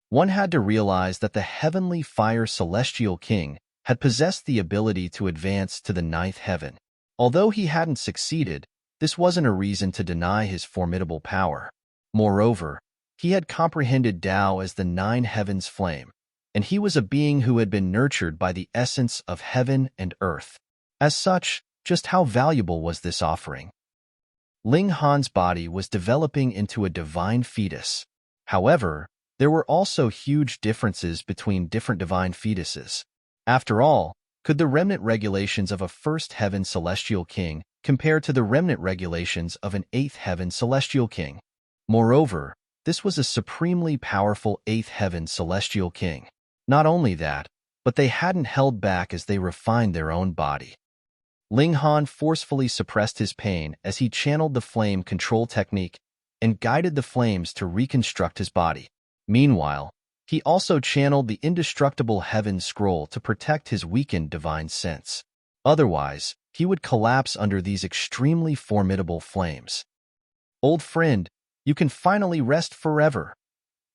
[SPEAKER 1] One had to realize that the heavenly fire celestial king had possessed the ability to advance to the ninth heaven. Although he hadn't succeeded, this wasn't a reason to deny his formidable power. Moreover, he had comprehended Tao as the nine heavens flame, and he was a being who had been nurtured by the essence of heaven and earth. As such, just how valuable was this offering? Ling Han's body was developing into a divine fetus. However, there were also huge differences between different divine fetuses. After all, could the remnant regulations of a first heaven celestial king compare to the remnant regulations of an eighth heaven celestial king? Moreover, this was a supremely powerful eighth heaven celestial king. Not only that, but they hadn't held back as they refined their own body. Ling Han forcefully suppressed his pain as he channeled the flame control technique and guided the flames to reconstruct his body. Meanwhile, he also channeled the indestructible heaven scroll to protect his weakened divine sense. Otherwise, he would collapse under these extremely formidable flames. "Old friend, you can finally rest forever,"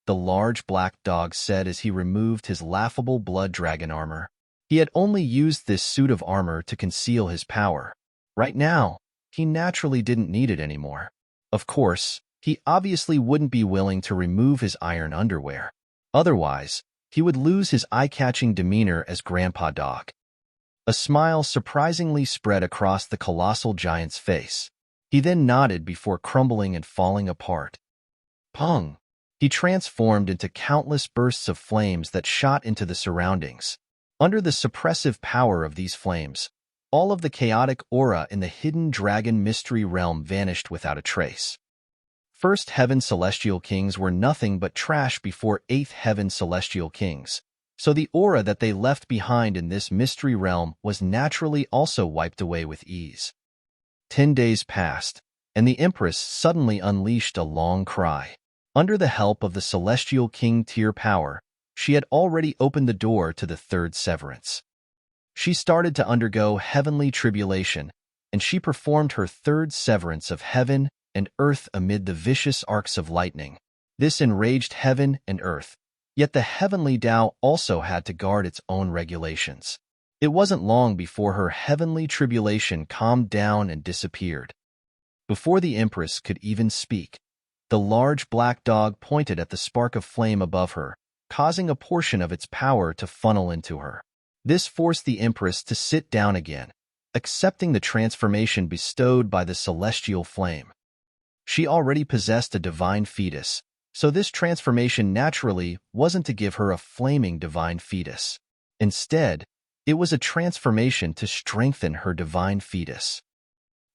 [SPEAKER 1] the large black dog said as he removed his laughable blood dragon armor. He had only used this suit of armor to conceal his power. Right now, he naturally didn't need it anymore. Of course, he obviously wouldn't be willing to remove his iron underwear. Otherwise, he would lose his eye-catching demeanor as Grandpa Dog. A smile surprisingly spread across the colossal giant's face. He then nodded before crumbling and falling apart. Pung! He transformed into countless bursts of flames that shot into the surroundings. Under the suppressive power of these flames, all of the chaotic aura in the hidden dragon mystery realm vanished without a trace. First heaven celestial kings were nothing but trash before eighth heaven celestial kings, so the aura that they left behind in this mystery realm was naturally also wiped away with ease. 10 days passed, and the Empress suddenly unleashed a long cry. Under the help of the celestial king tier power, she had already opened the door to the third severance. She started to undergo heavenly tribulation, and she performed her third severance of heaven and earth amid the vicious arcs of lightning. This enraged heaven and earth, yet the heavenly Tao also had to guard its own regulations. It wasn't long before her heavenly tribulation calmed down and disappeared. Before the Empress could even speak, the large black dog pointed at the spark of flame above her, causing a portion of its power to funnel into her. This forced the Empress to sit down again, accepting the transformation bestowed by the celestial flame. She already possessed a divine fetus, so this transformation naturally wasn't to give her a flaming divine fetus. Instead, it was a transformation to strengthen her divine fetus.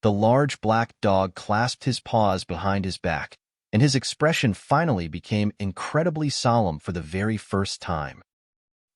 [SPEAKER 1] The large black dog clasped his paws behind his back, and his expression finally became incredibly solemn for the very first time.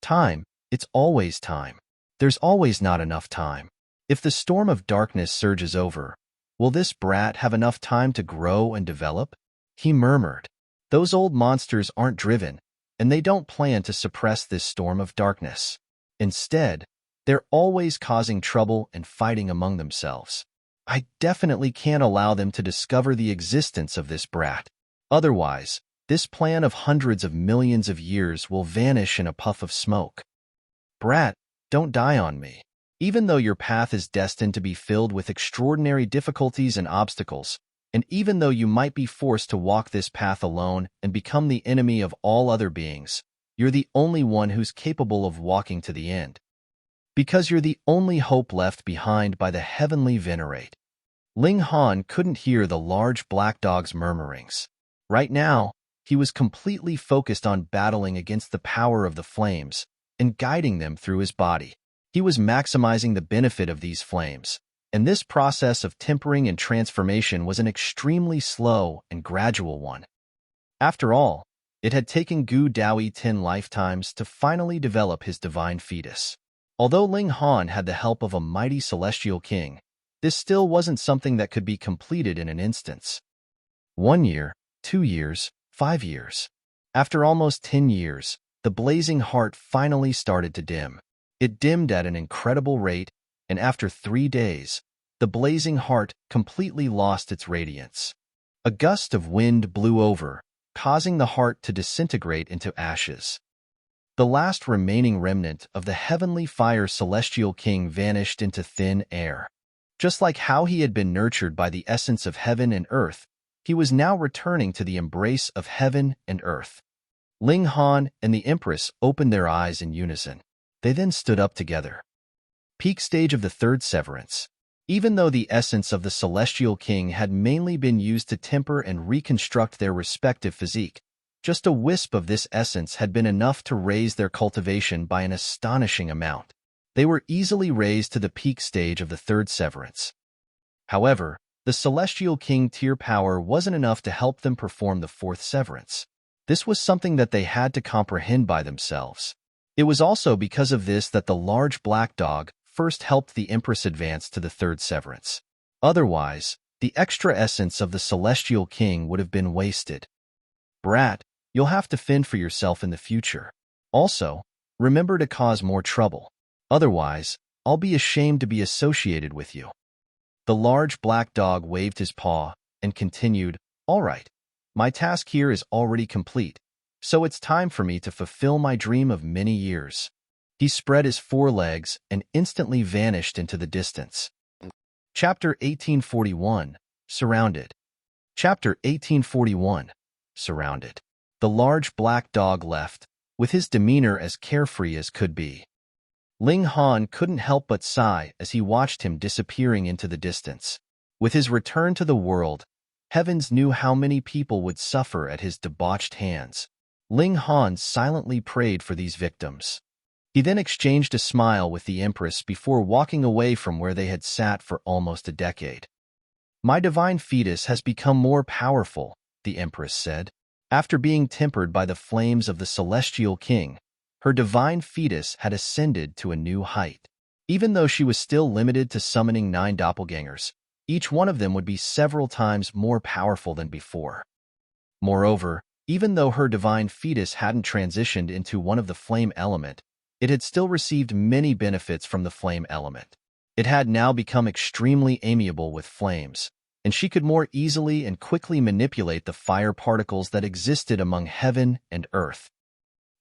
[SPEAKER 1] Time, it's always time. There's always not enough time. If the storm of darkness surges over, will this brat have enough time to grow and develop? He murmured. Those old monsters aren't driven, and they don't plan to suppress this storm of darkness. Instead, they're always causing trouble and fighting among themselves. I definitely can't allow them to discover the existence of this brat. Otherwise, this plan of hundreds of millions of years will vanish in a puff of smoke. Brat, don't die on me. Even though your path is destined to be filled with extraordinary difficulties and obstacles, and even though you might be forced to walk this path alone and become the enemy of all other beings, you're the only one who's capable of walking to the end. Because you're the only hope left behind by the heavenly venerate. Ling Han couldn't hear the large black dog's murmurings. Right now, he was completely focused on battling against the power of the flames and guiding them through his body. He was maximizing the benefit of these flames, and this process of tempering and transformation was an extremely slow and gradual one. After all, it had taken Gu Daoi 10 lifetimes to finally develop his divine fetus. Although Ling Han had the help of a mighty celestial king, this still wasn't something that could be completed in an instance. 1 year, 2 years, 5 years. After almost 10 years, the blazing heart finally started to dim. It dimmed at an incredible rate, and after 3 days, the blazing heart completely lost its radiance. A gust of wind blew over, causing the heart to disintegrate into ashes. The last remaining remnant of the heavenly fire celestial king vanished into thin air. Just like how he had been nurtured by the essence of heaven and earth, he was now returning to the embrace of heaven and earth. Ling Han and the Empress opened their eyes in unison. They then stood up together. Peak stage of the third severance. Even though the essence of the celestial king had mainly been used to temper and reconstruct their respective physique, just a wisp of this essence had been enough to raise their cultivation by an astonishing amount. They were easily raised to the peak stage of the third severance. However, the celestial king tier power wasn't enough to help them perform the fourth severance. This was something that they had to comprehend by themselves. It was also because of this that the large black dog first helped the Empress advance to the third severance. Otherwise, the extra essence of the celestial king would have been wasted. Brat, you'll have to fend for yourself in the future. Also, remember to cause more trouble. Otherwise, I'll be ashamed to be associated with you. The large black dog waved his paw and continued, "All right, my task here is already complete, so it's time for me to fulfill my dream of many years." He spread his 4 legs and instantly vanished into the distance. Chapter 1841, Surrounded. Chapter 1841, Surrounded. The large black dog left, with his demeanor as carefree as could be. Ling Han couldn't help but sigh as he watched him disappearing into the distance. With his return to the world, heavens knew how many people would suffer at his debauched hands. Ling Han silently prayed for these victims. He then exchanged a smile with the Empress before walking away from where they had sat for almost a decade. "My divine fetus has become more powerful," the Empress said. After being tempered by the flames of the celestial king, her divine fetus had ascended to a new height. Even though she was still limited to summoning 9 doppelgangers, each one of them would be several times more powerful than before. Moreover, even though her divine fetus hadn't transitioned into one of the flame element, it had still received many benefits from the flame element. It had now become extremely amiable with flames, and she could more easily and quickly manipulate the fire particles that existed among heaven and earth.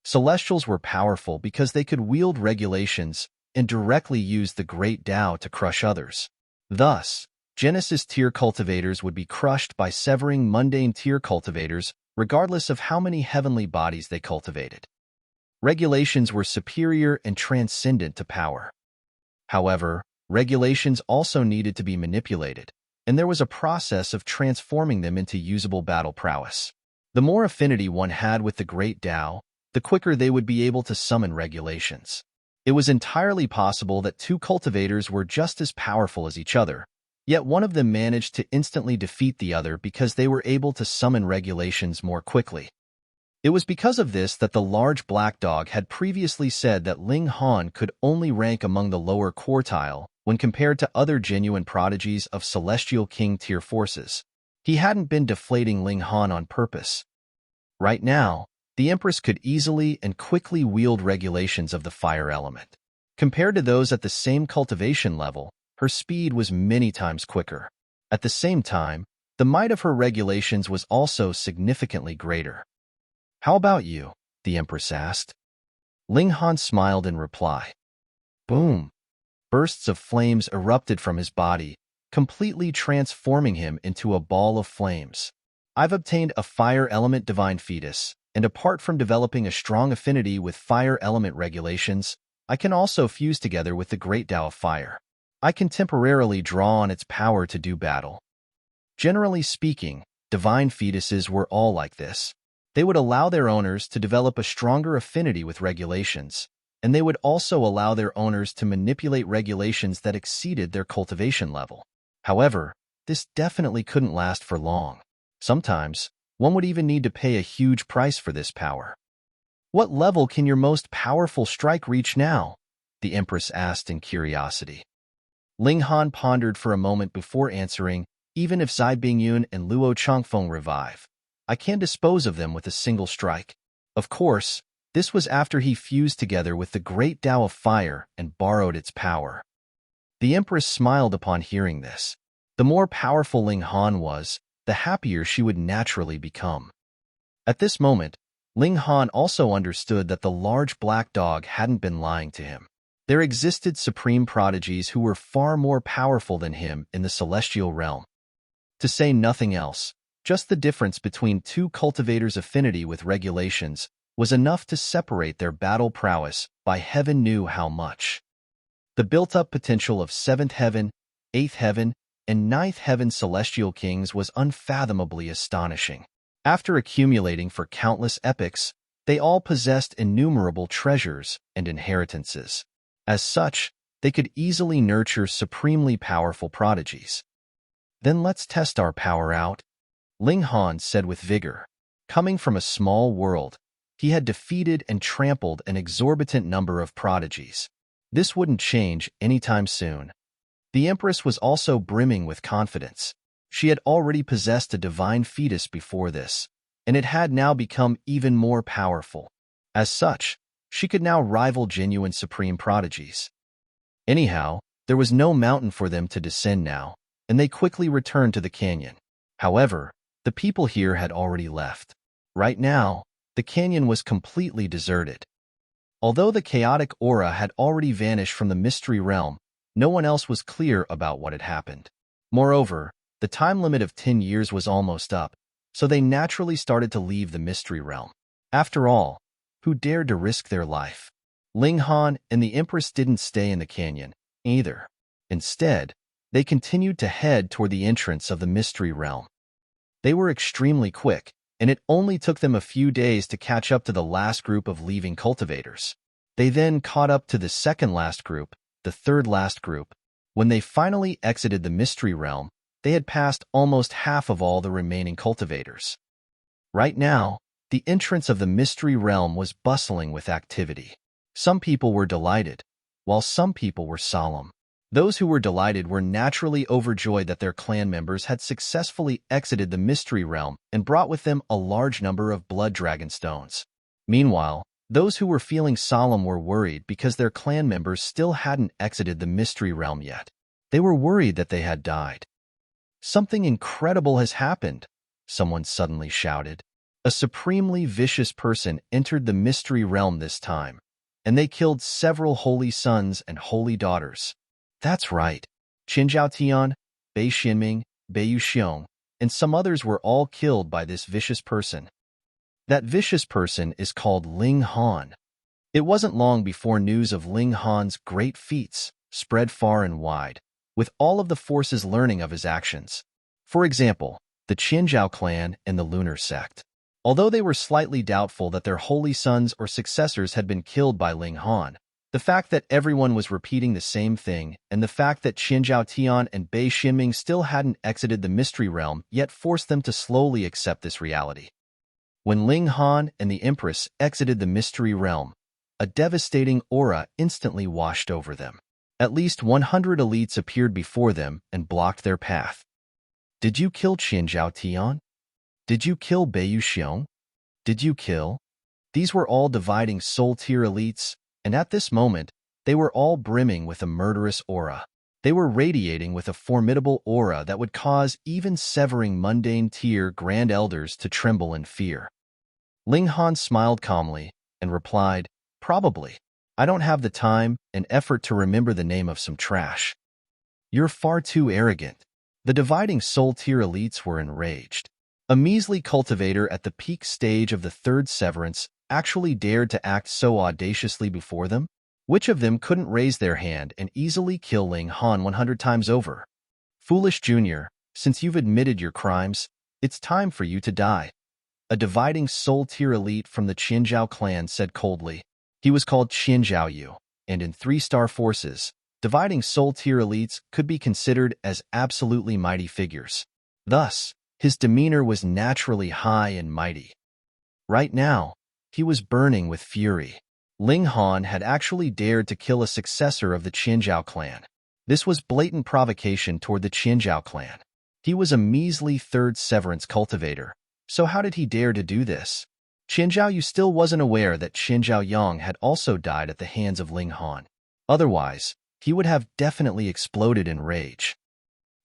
[SPEAKER 1] Celestials were powerful because they could wield regulations and directly use the great Tao to crush others. Thus, Genesis tier cultivators would be crushed by severing mundane tier cultivators regardless of how many heavenly bodies they cultivated. Regulations were superior and transcendent to power. However, regulations also needed to be manipulated, and there was a process of transforming them into usable battle prowess. The more affinity one had with the great Tao, the quicker they would be able to summon regulations. It was entirely possible that 2 cultivators were just as powerful as each other, yet one of them managed to instantly defeat the other because they were able to summon regulations more quickly. It was because of this that the large black dog had previously said that Ling Han could only rank among the lower quartile when compared to other genuine prodigies of Celestial King tier forces. He hadn't been deflating Ling Han on purpose. Right now, the Empress could easily and quickly wield regulations of the fire element. Compared to those at the same cultivation level, her speed was many times quicker. At the same time, the might of her regulations was also significantly greater. "How about you?" the Empress asked. Ling Han smiled in reply. Boom! Bursts of flames erupted from his body, completely transforming him into a ball of flames. "I've obtained a fire element divine fetus, and apart from developing a strong affinity with fire element regulations, I can also fuse together with the great Tao of fire. I can temporarily draw on its power to do battle." Generally speaking, divine fetuses were all like this. They would allow their owners to develop a stronger affinity with regulations, and they would also allow their owners to manipulate regulations that exceeded their cultivation level. However, this definitely couldn't last for long. Sometimes, one would even need to pay a huge price for this power. What level can your most powerful strike reach now? The Empress asked in curiosity. Ling Han pondered for a moment before answering, even if Zai Bingyun and Luo Changfeng revive, I can't dispose of them with a single strike. Of course, this was after he fused together with the great Tao of Fire and borrowed its power. The Empress smiled upon hearing this. The more powerful Ling Han was, the happier she would naturally become. At this moment, Ling Han also understood that the large black dog hadn't been lying to him. There existed supreme prodigies who were far more powerful than him in the celestial realm. To say nothing else, just the difference between two cultivators' affinity with regulations was enough to separate their battle prowess by heaven knew how much. The built-up potential of 7th heaven, 8th heaven, and 9th heaven celestial kings was unfathomably astonishing. After accumulating for countless epochs, they all possessed innumerable treasures and inheritances. As such, they could easily nurture supremely powerful prodigies. Then let's test our power out, Ling Han said with vigor. Coming from a small world, he had defeated and trampled an exorbitant number of prodigies. This wouldn't change anytime soon. The Empress was also brimming with confidence. She had already possessed a divine fetus before this, and it had now become even more powerful. As such, she could now rival genuine supreme prodigies. Anyhow, there was no mountain for them to descend now, and they quickly returned to the canyon. However, the people here had already left. Right now, the canyon was completely deserted. Although the chaotic aura had already vanished from the mystery realm, no one else was clear about what had happened. Moreover, the time limit of 10 years was almost up, so they naturally started to leave the mystery realm. After all, who dared to risk their life? Ling Han and the Empress didn't stay in the canyon, either. Instead, they continued to head toward the entrance of the mystery realm. They were extremely quick, and it only took them a few days to catch up to the last group of leaving cultivators. They then caught up to the second last group, the third last group. When they finally exited the mystery realm, they had passed almost half of all the remaining cultivators. Right now, the entrance of the mystery realm was bustling with activity. Some people were delighted, while some people were solemn. Those who were delighted were naturally overjoyed that their clan members had successfully exited the mystery realm and brought with them a large number of blood dragon stones. Meanwhile, those who were feeling solemn were worried because their clan members still hadn't exited the mystery realm yet. They were worried that they had died. Something incredible has happened, someone suddenly shouted. A supremely vicious person entered the mystery realm this time, and they killed several holy sons and holy daughters. That's right. Qin Zhaotian, Bei Xianming, Bei Yuxiong, and some others were all killed by this vicious person. That vicious person is called Ling Han. It wasn't long before news of Ling Han's great feats spread far and wide, with all of the forces learning of his actions. For example, the Qianzhao clan and the Lunar sect. Although they were slightly doubtful that their holy sons or successors had been killed by Ling Han, the fact that everyone was repeating the same thing and the fact that Qin Zhaotian and Bei Xianming still hadn't exited the mystery realm yet forced them to slowly accept this reality. When Ling Han and the Empress exited the mystery realm, a devastating aura instantly washed over them. At least 100 elites appeared before them and blocked their path. Did you kill Qin Zhaotian? Did you kill Bei Yuxiong? Did you kill? These were all dividing soul-tier elites, and at this moment, they were all brimming with a murderous aura. They were radiating with a formidable aura that would cause even severing mundane-tier grand elders to tremble in fear. Ling Han smiled calmly and replied, "Probably. I don't have the time and effort to remember the name of some trash." "You're far too arrogant." The dividing soul-tier elites were enraged. A measly cultivator at the peak stage of the third severance actually dared to act so audaciously before them? Which of them couldn't raise their hand and easily kill Ling Han 100 times over? "Foolish Junior, since you've admitted your crimes, it's time for you to die," a dividing soul-tier elite from the Qianzhao clan said coldly. He was called Qian Zhaoyu, and in 3-star forces, dividing soul tier elites could be considered as absolutely mighty figures. Thus, his demeanor was naturally high and mighty. Right now, he was burning with fury. Ling Han had actually dared to kill a successor of the Qianzhao clan. This was blatant provocation toward the Qianzhao clan. He was a measly third severance cultivator, so how did he dare to do this? Qianzhao still wasn't aware that Qianzhao Yang had also died at the hands of Ling Han. Otherwise, he would have definitely exploded in rage.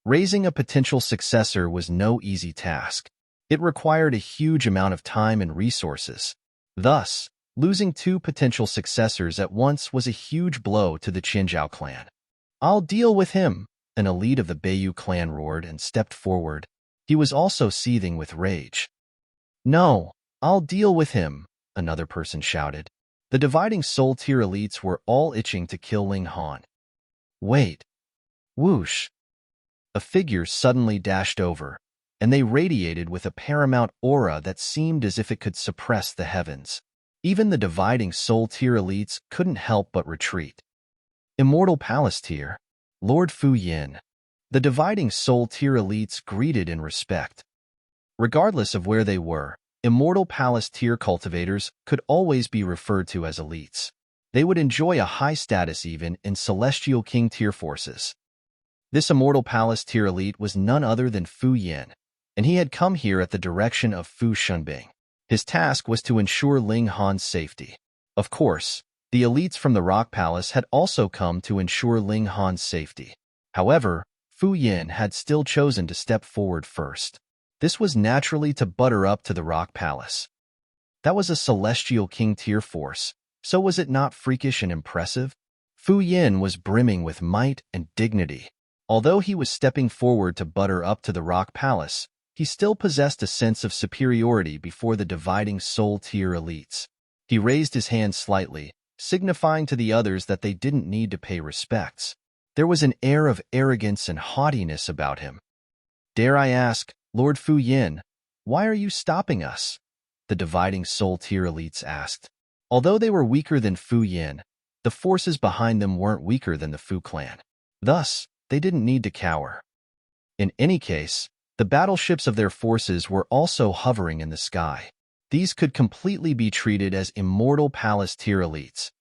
[SPEAKER 1] Raising a potential successor was no easy task. It required a huge amount of time and resources. Thus, losing 2 potential successors at once was a huge blow to the Qianzhao clan. "I'll deal with him," an elite of the Beiyu clan roared and stepped forward. He was also seething with rage. "No, I'll deal with him," another person shouted. The dividing soul tier elites were all itching to kill Ling Han. Wait. Whoosh. A figure suddenly dashed over, and they radiated with a paramount aura that seemed as if it could suppress the heavens. Even the dividing soul tier elites couldn't help but retreat. Immortal Palace tier, Lord Fu Yin. The dividing soul tier elites greeted in respect. Regardless of where they were, Immortal Palace tier cultivators could always be referred to as elites. They would enjoy a high status even in Celestial King tier forces. This Immortal Palace tier elite was none other than Fu Yin, and he had come here at the direction of Fu Shunbing. His task was to ensure Ling Han's safety. Of course, the elites from the Rock Palace had also come to ensure Ling Han's safety. However, Fu Yin had still chosen to step forward first. This was naturally to butter up to the Rock Palace. That was a Celestial King tier force, so was it not freakish and impressive? Fu Yin was brimming with might and dignity. Although he was stepping forward to butter up to the Rock Palace, he still possessed a sense of superiority before the dividing soul tier elites. He raised his hand slightly, signifying to the others that they didn't need to pay respects. There was an air of arrogance and haughtiness about him. "Dare I ask, Lord Fu Yin, why are you stopping us?" the dividing soul tier elites asked. Although they were weaker than Fu Yin, the forces behind them weren't weaker than the Fu clan. Thus, they didn't need to cower. In any case, the battleships of their forces were also hovering in the sky. These could completely be treated as Immortal Palace tier elites.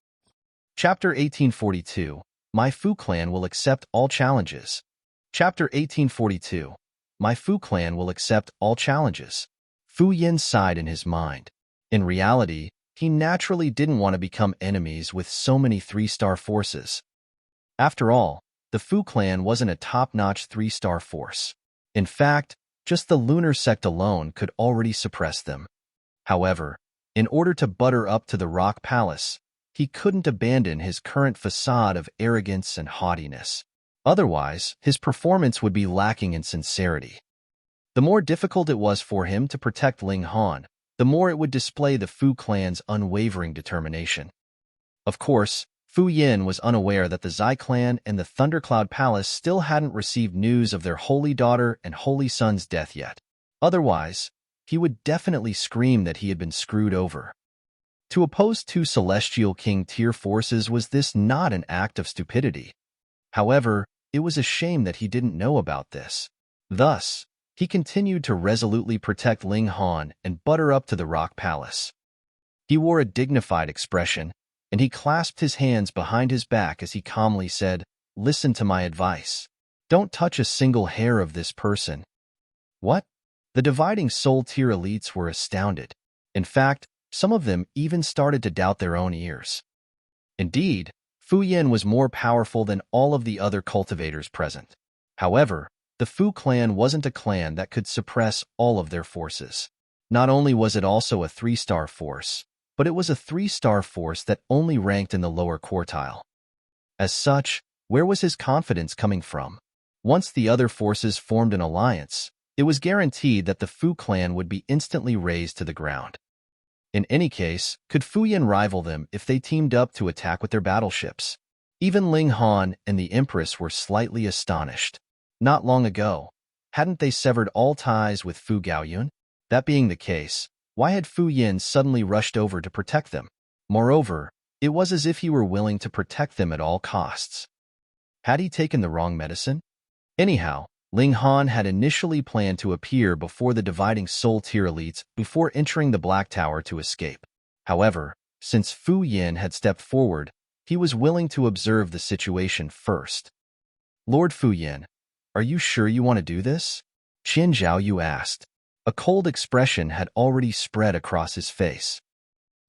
[SPEAKER 1] Chapter 1842, My Fu Clan Will Accept All Challenges. Chapter 1842, My Fu Clan Will Accept All Challenges. Fu Yin sighed in his mind. In reality, he naturally didn't want to become enemies with so many 3-star forces. After all, the Fu clan wasn't a top-notch 3-star force. In fact, just the lunar sect alone could already suppress them. However, in order to butter up to the Rock Palace, he couldn't abandon his current facade of arrogance and haughtiness. Otherwise, his performance would be lacking in sincerity. The more difficult it was for him to protect Ling Han, the more it would display the Fu clan's unwavering determination. Of course, Fu Yin was unaware that the Zai clan and the Thundercloud Palace still hadn't received news of their holy daughter and holy son's death yet. Otherwise, he would definitely scream that he had been screwed over. To oppose 2 Celestial King tier forces was this not an act of stupidity? However, it was a shame that he didn't know about this. Thus, he continued to resolutely protect Ling Han and butter up to the Rock Palace. He wore a dignified expression, and he clasped his hands behind his back as he calmly said, "Listen to my advice. Don't touch a single hair of this person." What? The dividing soul tier elites were astounded. In fact, some of them even started to doubt their own ears. Indeed, Fu Yin was more powerful than all of the other cultivators present. However, the Fu clan wasn't a clan that could suppress all of their forces. Not only was it also a 3-star force, but it was a 3-star force that only ranked in the lower quartile. As such, where was his confidence coming from? Once the other forces formed an alliance, it was guaranteed that the Fu clan would be instantly razed to the ground. In any case, could Fu Yin rival them if they teamed up to attack with their battleships? Even Ling Han and the Empress were slightly astonished. Not long ago, hadn't they severed all ties with Fu Gaoyun? That being the case, why had Fu Yin suddenly rushed over to protect them? Moreover, It was as if he were willing to protect them at all costs. Had he taken the wrong medicine? Anyhow, Ling Han had initially planned to appear before the dividing soul tier elites before entering the Black Tower to escape. However, since Fu Yin had stepped forward, he was willing to observe the situation first. Lord Fu Yin, are you sure you want to do this? Qin Zhaoyu asked. A cold expression had already spread across his face.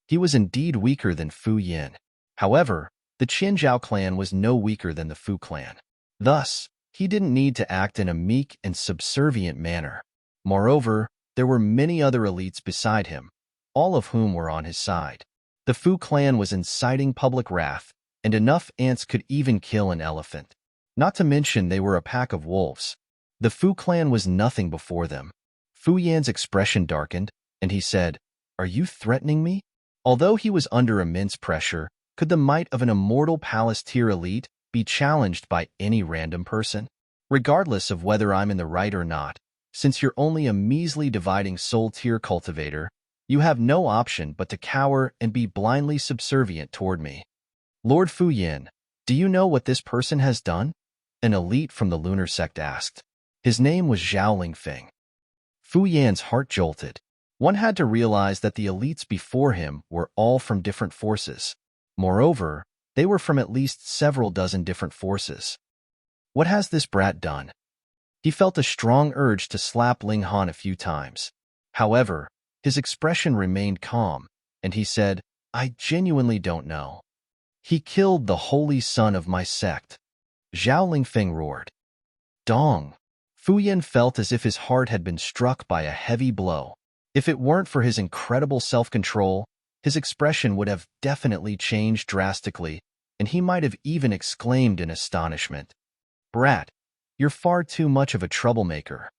[SPEAKER 1] He was indeed weaker than Fu Yin. However, the Qin Zhao clan was no weaker than the Fu clan. Thus, he didn't need to act in a meek and subservient manner. Moreover, there were many other elites beside him, all of whom were on his side. The Fu clan was inciting public wrath, and enough ants could even kill an elephant. Not to mention they were a pack of wolves. The Fu clan was nothing before them. Fu Yan's expression darkened, and he said, "Are you threatening me?" Although he was under immense pressure, could the might of an immortal palace tier elite be challenged by any random person? Regardless of whether I'm in the right or not, since you're only a measly dividing soul tier cultivator, you have no option but to cower and be blindly subservient toward me. Lord Fu Yin, do you know what this person has done? An elite from the lunar sect asked. His name was Zhao Lingfeng. Fu Yan's heart jolted. One had to realize that the elites before him were all from different forces. Moreover, they were from at least several dozen different forces. What has this brat done? He felt a strong urge to slap Ling Han a few times. However, his expression remained calm, and he said, "I genuinely don't know." He killed the holy son of my sect. Zhao Lingfeng roared. Dong! Fu Yin felt as if his heart had been struck by a heavy blow. If it weren't for his incredible self-control, his expression would have definitely changed drastically, and he might have even exclaimed in astonishment, "Brat, you're far too much of a troublemaker."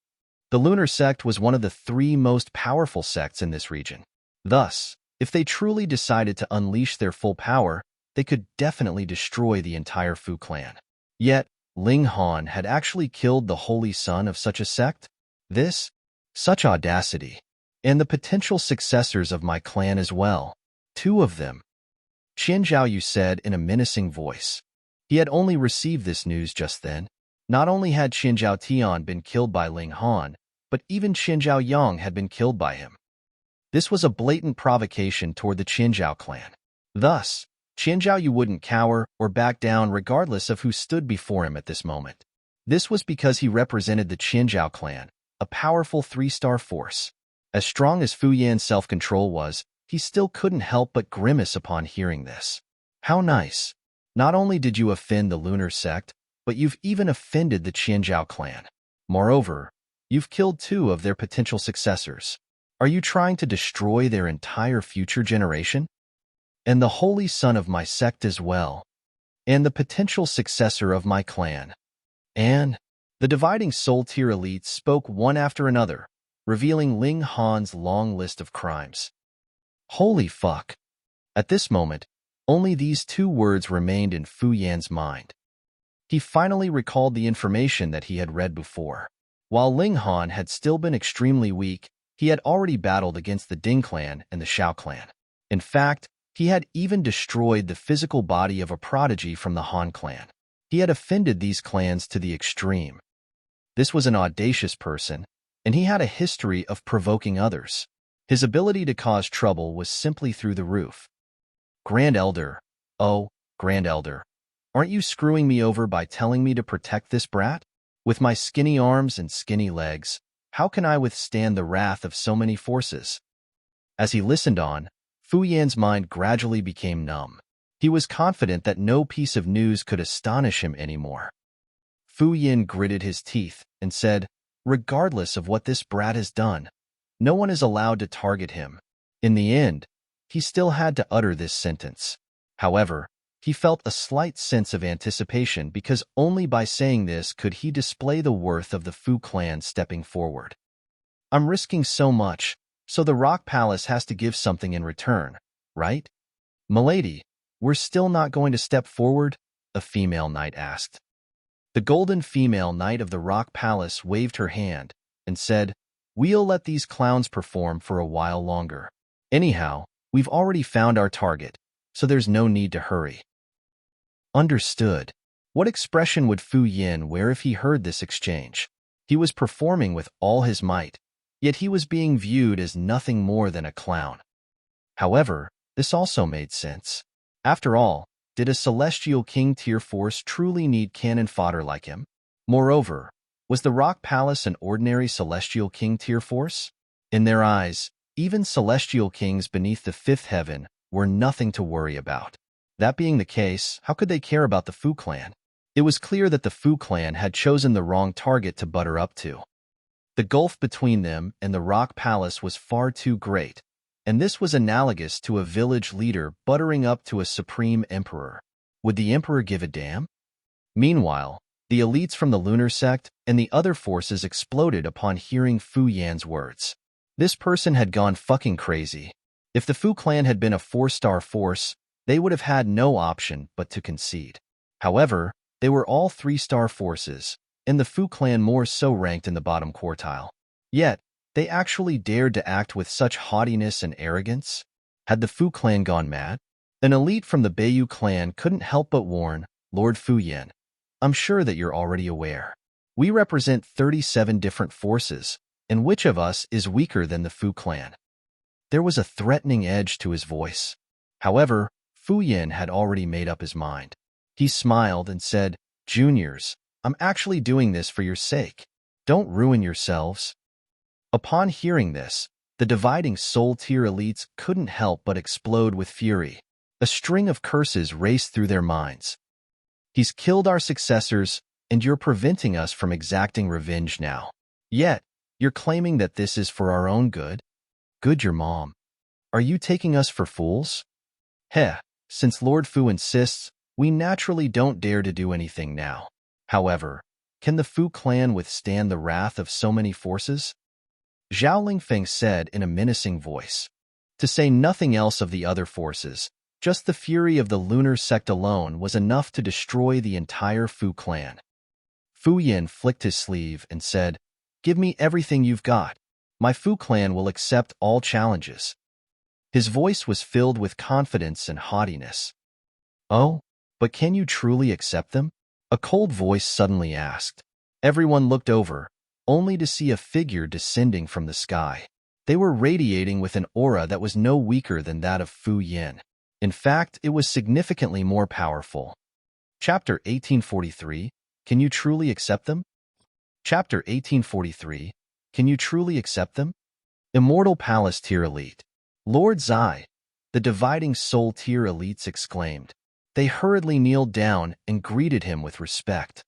[SPEAKER 1] The lunar sect was one of the 3 most powerful sects in this region. Thus, if they truly decided to unleash their full power, they could definitely destroy the entire Fu clan. Yet, Ling Han had actually killed the holy son of such a sect? Such audacity. And the potential successors of my clan as well. 2 of them. Qin Zhaoyu said in a menacing voice. He had only received this news just then. Not only had Qin Zhao Tian been killed by Ling Han, but even Qin Zhao Yang had been killed by him. This was a blatant provocation toward the Qin Zhao clan. Thus, Qin Zhaoyu wouldn't cower or back down regardless of who stood before him at this moment. This was because he represented the Qin Zhao clan, a powerful 3-star force. As strong as Fu Yan's self-control was, he still couldn't help but grimace upon hearing this. How nice. Not only did you offend the lunar sect, but you've even offended the Qin Zhao clan. Moreover, you've killed 2 of their potential successors. Are you trying to destroy their entire future generation? And the holy son of my sect as well. And the potential successor of my clan. And the dividing soul tier elites spoke one after another, revealing Ling Han's long list of crimes. Holy fuck. At this moment, only these 2 words remained in Fu Yan's mind. He finally recalled the information that he had read before. While Ling Han had still been extremely weak, he had already battled against the Ding clan and the Shao clan. In fact, he had even destroyed the physical body of a prodigy from the Han clan. He had offended these clans to the extreme. This was an audacious person, and he had a history of provoking others. His ability to cause trouble was simply through the roof. Grand Elder, oh, Grand Elder, aren't you screwing me over by telling me to protect this brat? With my skinny arms and skinny legs, how can I withstand the wrath of so many forces? As he listened on, Fu Yan's mind gradually became numb. He was confident that no piece of news could astonish him anymore. Fu Yan gritted his teeth and said, "Regardless of what this brat has done, no one is allowed to target him." In the end, he still had to utter this sentence. However, he felt a slight sense of anticipation because only by saying this could he display the worth of the Fu clan stepping forward. "I'm risking so much, so the Rock Palace has to give something in return, right? Milady, we're still not going to step forward?" a female knight asked. The golden female knight of the Rock Palace waved her hand and said, "We'll let these clowns perform for a while longer. Anyhow, we've already found our target, so there's no need to hurry. Understood. What expression would Fu Yin wear if he heard this exchange? He was performing with all his might, yet he was being viewed as nothing more than a clown. However, this also made sense. After all, did a Celestial King tier force truly need cannon fodder like him? Moreover, was the Rock Palace an ordinary Celestial King tier force? In their eyes, even Celestial Kings beneath the fifth heaven were nothing to worry about. That being the case, how could they care about the Fu clan? It was clear that the Fu clan had chosen the wrong target to butter up to. The gulf between them and the Rock Palace was far too great, and this was analogous to a village leader buttering up to a supreme emperor. Would the emperor give a damn? Meanwhile, the elites from the lunar sect and the other forces exploded upon hearing Fu Yan's words. This person had gone fucking crazy. If the Fu clan had been a 4-star force, they would have had no option but to concede. However, they were all 3-star forces, and the Fu clan more so ranked in the bottom quartile. Yet, they actually dared to act with such haughtiness and arrogance? Had the Fu clan gone mad? An elite from the Beiyu clan couldn't help but warn, Lord Fu Yin, I'm sure that you're already aware. We represent 37 different forces, and which of us is weaker than the Fu clan? There was a threatening edge to his voice. However, Fu Yin had already made up his mind. He smiled and said, Juniors, I'm actually doing this for your sake. Don't ruin yourselves. Upon hearing this, the dividing soul-tier elites couldn't help but explode with fury. A string of curses raced through their minds. He's killed our successors, and you're preventing us from exacting revenge now. Yet, you're claiming that this is for our own good? Good your mom. Are you taking us for fools? Heh, since Lord Fu insists, we naturally don't dare to do anything now. However, can the Fu clan withstand the wrath of so many forces? Zhao Lingfeng said in a menacing voice. To say nothing else of the other forces, just the fury of the lunar sect alone was enough to destroy the entire Fu clan. Fu Yin flicked his sleeve and said, Give me everything you've got. My Fu clan will accept all challenges. His voice was filled with confidence and haughtiness. Oh, but can you truly accept them? A cold voice suddenly asked. Everyone looked over, only to see a figure descending from the sky. They were radiating with an aura that was no weaker than that of Fu Yin. In fact, it was significantly more powerful. Chapter 1843, Can you truly accept them? Chapter 1843, Can you truly accept them? Immortal Palace Tier Elite. Lord Zai, the dividing soul tier elites exclaimed. They hurriedly kneeled down and greeted him with respect.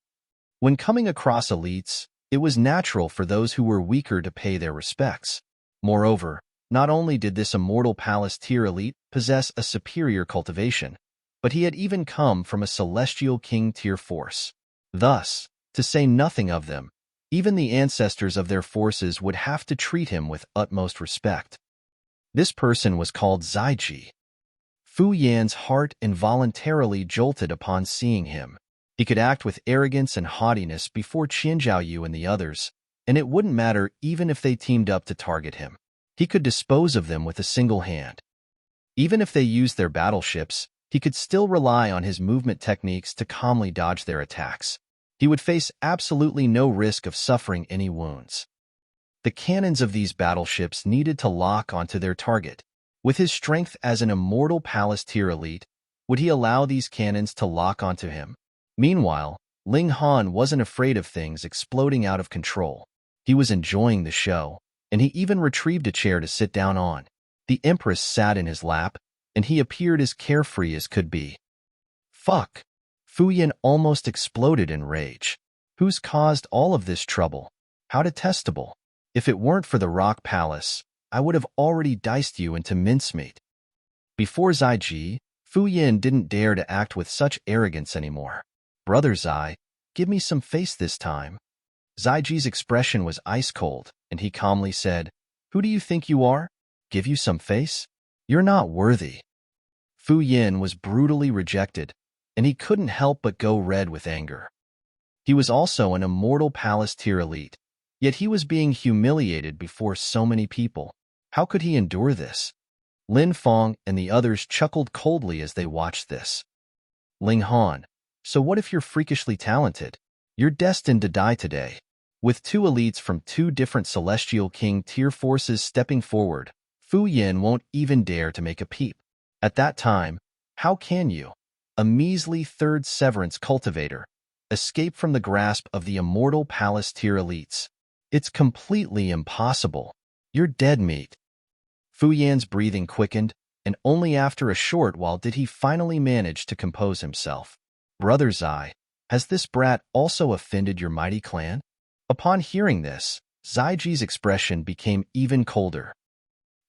[SPEAKER 1] When coming across elites, it was natural for those who were weaker to pay their respects. Moreover, not only did this Immortal Palace tier elite possess a superior cultivation, but he had even come from a Celestial King tier force. Thus, to say nothing of them, even the ancestors of their forces would have to treat him with utmost respect. This person was called Zaiji. Fu Yan's heart involuntarily jolted upon seeing him. He could act with arrogance and haughtiness before Qian Zhaoyu and the others, and it wouldn't matter even if they teamed up to target him. He could dispose of them with a single hand. Even if they used their battleships, he could still rely on his movement techniques to calmly dodge their attacks. He would face absolutely no risk of suffering any wounds. The cannons of these battleships needed to lock onto their target. With his strength as an Immortal Palace tier elite, would he allow these cannons to lock onto him? Meanwhile, Ling Han wasn't afraid of things exploding out of control. He was enjoying the show, and he even retrieved a chair to sit down on. The Empress sat in his lap, and he appeared as carefree as could be. Fuck! Fu Yin almost exploded in rage. Who's caused all of this trouble? How detestable! If it weren't for the Rock Palace, I would have already diced you into mincemeat. Before Zaiji, Fu Yin didn't dare to act with such arrogance anymore. Brother Zai, give me some face this time. Zaiji's expression was ice cold, and he calmly said, Who do you think you are? Give you some face? You're not worthy. Fu Yin was brutally rejected, and he couldn't help but go red with anger. He was also an Immortal Palace tier elite, yet he was being humiliated before so many people. How could he endure this? Lin Fong and the others chuckled coldly as they watched this. Ling Han, so what if you're freakishly talented? You're destined to die today. With two elites from two different Celestial King tier forces stepping forward, Fu Yin won't even dare to make a peep. At that time, how can you, a measly third Severance cultivator, escape from the grasp of the immortal palace tier elites? It's completely impossible. You're dead meat. Fu Yan's breathing quickened, and only after a short while did he finally manage to compose himself. Brother Zai, has this brat also offended your mighty clan? Upon hearing this, Zaiji's expression became even colder.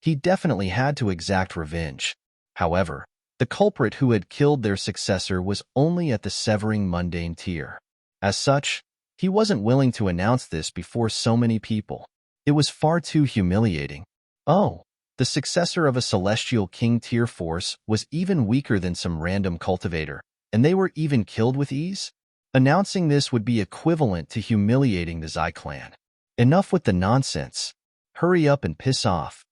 [SPEAKER 1] He definitely had to exact revenge. However, the culprit who had killed their successor was only at the severing mundane tier. As such, he wasn't willing to announce this before so many people. It was far too humiliating. Oh, the successor of a Celestial King tier force was even weaker than some random cultivator, and they were even killed with ease? Announcing this would be equivalent to humiliating the Zai clan. Enough with the nonsense. Hurry up and piss off.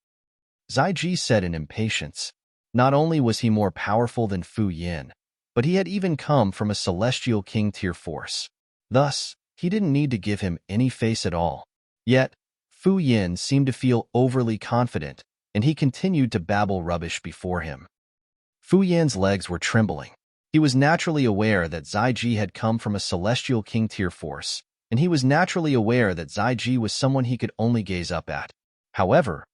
[SPEAKER 1] Zaiji said in impatience. Not only was he more powerful than Fu Yin, but he had even come from a Celestial King tier force. Thus, he didn't need to give him any face at all. Yet, Fu Yin seemed to feel overly confident, and he continued to babble rubbish before him. Fu Yan's legs were trembling. He was naturally aware that Zaiji had come from a Celestial King tier force, and he was naturally aware that Zaiji was someone he could only gaze up at. However,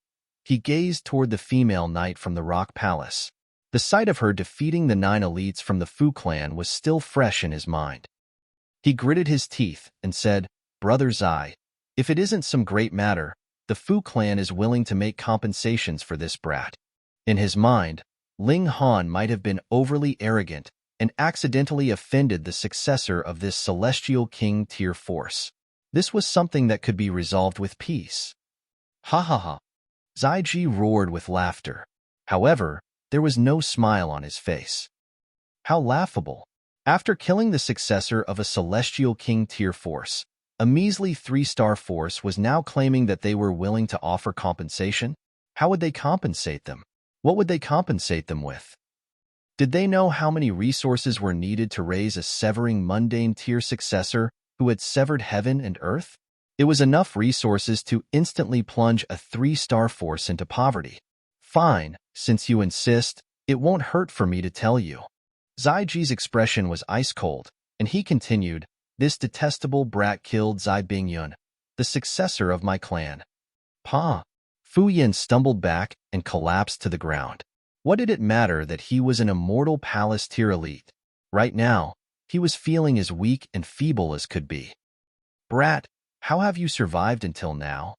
[SPEAKER 1] he gazed toward the female knight from the Rock Palace. The sight of her defeating the 9 elites from the Fu clan was still fresh in his mind. He gritted his teeth and said, Brother Zai, if it isn't some great matter, the Fu clan is willing to make compensations for this brat. In his mind, Ling Han might have been overly arrogant and accidentally offended the successor of this Celestial King tier force. This was something that could be resolved with peace. Ha ha ha. Zaiji roared with laughter. However, there was no smile on his face. How laughable. After killing the successor of a Celestial King tier force, a measly 3-star force was now claiming that they were willing to offer compensation? How would they compensate them? What would they compensate them with? Did they know how many resources were needed to raise a severing mundane tier successor who had severed heaven and earth? It was enough resources to instantly plunge a 3-star force into poverty. Fine, since you insist, it won't hurt for me to tell you. Zaiji's expression was ice-cold, and he continued, This detestable brat killed Zai Bingyun, the successor of my clan. Pa! Fu Yin stumbled back and collapsed to the ground. What did it matter that he was an immortal palace tier elite? Right now, he was feeling as weak and feeble as could be. Brat, how have you survived until now?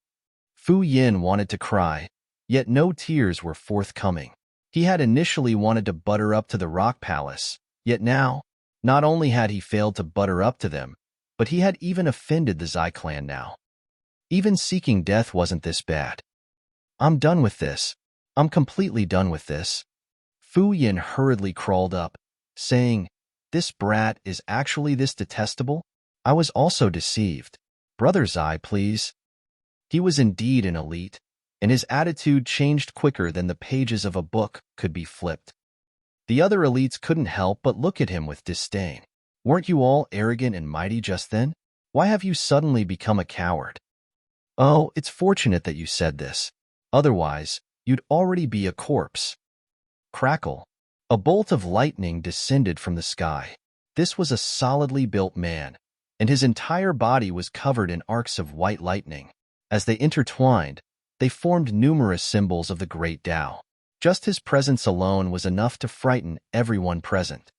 [SPEAKER 1] Fu Yin wanted to cry, yet no tears were forthcoming. He had initially wanted to butter up to the Rock Palace, yet now, not only had he failed to butter up to them, but he had even offended the Zai clan now. Even seeking death wasn't this bad. I'm done with this. I'm completely done with this. Fu Yin hurriedly crawled up, saying, This brat is actually this detestable? I was also deceived. Brother Zai, please. He was indeed an elite, and his attitude changed quicker than the pages of a book could be flipped. The other elites couldn't help but look at him with disdain. Weren't you all arrogant and mighty just then? Why have you suddenly become a coward? Oh, it's fortunate that you said this. Otherwise, you'd already be a corpse. Crackle. A bolt of lightning descended from the sky. This was a solidly built man, and his entire body was covered in arcs of white lightning. As they intertwined, they formed numerous symbols of the great Tao. Just his presence alone was enough to frighten everyone present.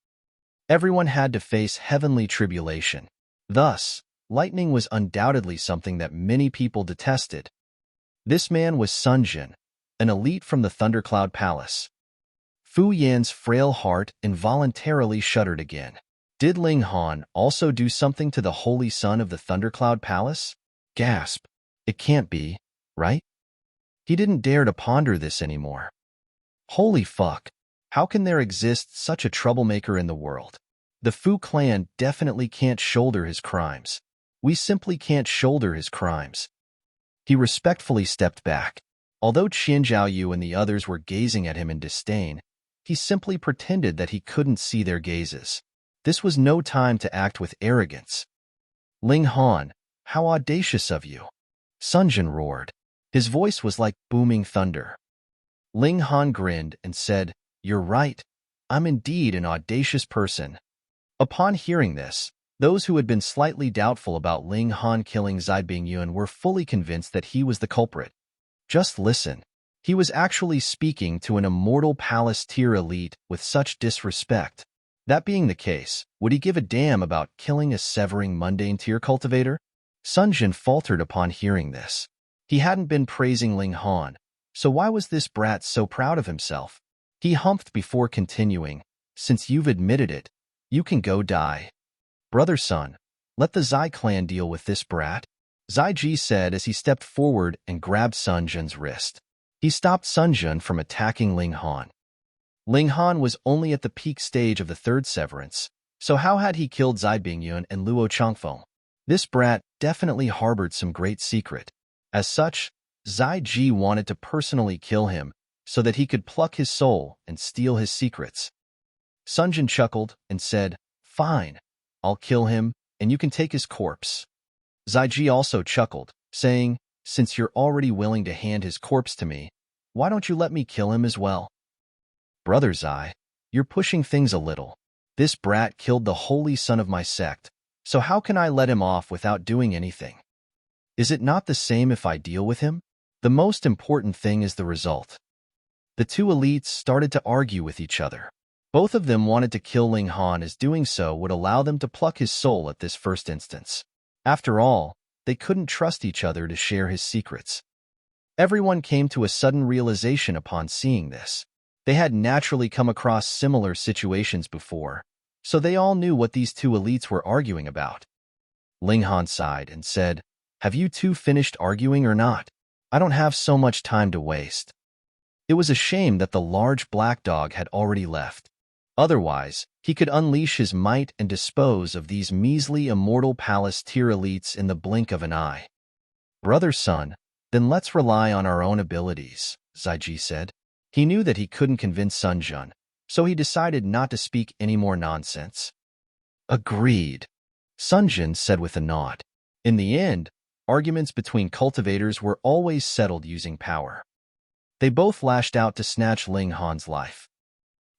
[SPEAKER 1] Everyone had to face heavenly tribulation. Thus, lightning was undoubtedly something that many people detested. This man was Sun Jin, an elite from the Thundercloud Palace. Fu Yan's frail heart involuntarily shuddered again. Did Ling Han also do something to the holy son of the Thundercloud Palace? Gasp. It can't be, right? He didn't dare to ponder this anymore. Holy fuck. How can there exist such a troublemaker in the world? The Fu clan definitely can't shoulder his crimes. We simply can't shoulder his crimes. He respectfully stepped back. Although Qian Zhaoyu and the others were gazing at him in disdain, he simply pretended that he couldn't see their gazes. This was no time to act with arrogance. Ling Han, how audacious of you! Sun Jian roared. His voice was like booming thunder. Ling Han grinned and said, "You're right. I'm indeed an audacious person." Upon hearing this, those who had been slightly doubtful about Ling Han killing Zai Bingyuan were fully convinced that he was the culprit. Just listen. He was actually speaking to an immortal palace tier elite with such disrespect. That being the case, would he give a damn about killing a severing mundane tier cultivator? Sun Jian faltered upon hearing this. He hadn't been praising Ling Han, so why was this brat so proud of himself? He humphed before continuing, "Since you've admitted it, you can go die. Brother Sun, let the Zai clan deal with this brat," Zai Ji said as he stepped forward and grabbed Sun Jian's wrist. He stopped Sun Jian from attacking Ling Han. Ling Han was only at the peak stage of the third severance, so how had he killed Zai Bingyuan and Luo Changfeng? This brat definitely harbored some great secret. As such, Zai Ji wanted to personally kill him so that he could pluck his soul and steal his secrets. Sun Jian chuckled and said, "Fine, I'll kill him, and you can take his corpse." Zai Ji also chuckled, saying, "Since you're already willing to hand his corpse to me, why don't you let me kill him as well?" "Brother Zai, you're pushing things a little. This brat killed the holy son of my sect, so how can I let him off without doing anything? Is it not the same if I deal with him? The most important thing is the result." The two elites started to argue with each other. Both of them wanted to kill Ling Han, as doing so would allow them to pluck his soul at this first instance. After all, they couldn't trust each other to share his secrets. Everyone came to a sudden realization upon seeing this. They had naturally come across similar situations before, so they all knew what these two elites were arguing about. Ling Han sighed and said, "Have you two finished arguing or not? I don't have so much time to waste." It was a shame that the large black dog had already left. Otherwise, he could unleash his might and dispose of these measly immortal palace tier elites in the blink of an eye. "Brother Sun, then let's rely on our own abilities," Zai Ji said. He knew that he couldn't convince Sun Jian, so he decided not to speak any more nonsense. "Agreed," Sun Jian said with a nod. In the end, arguments between cultivators were always settled using power. They both lashed out to snatch Ling Han's life.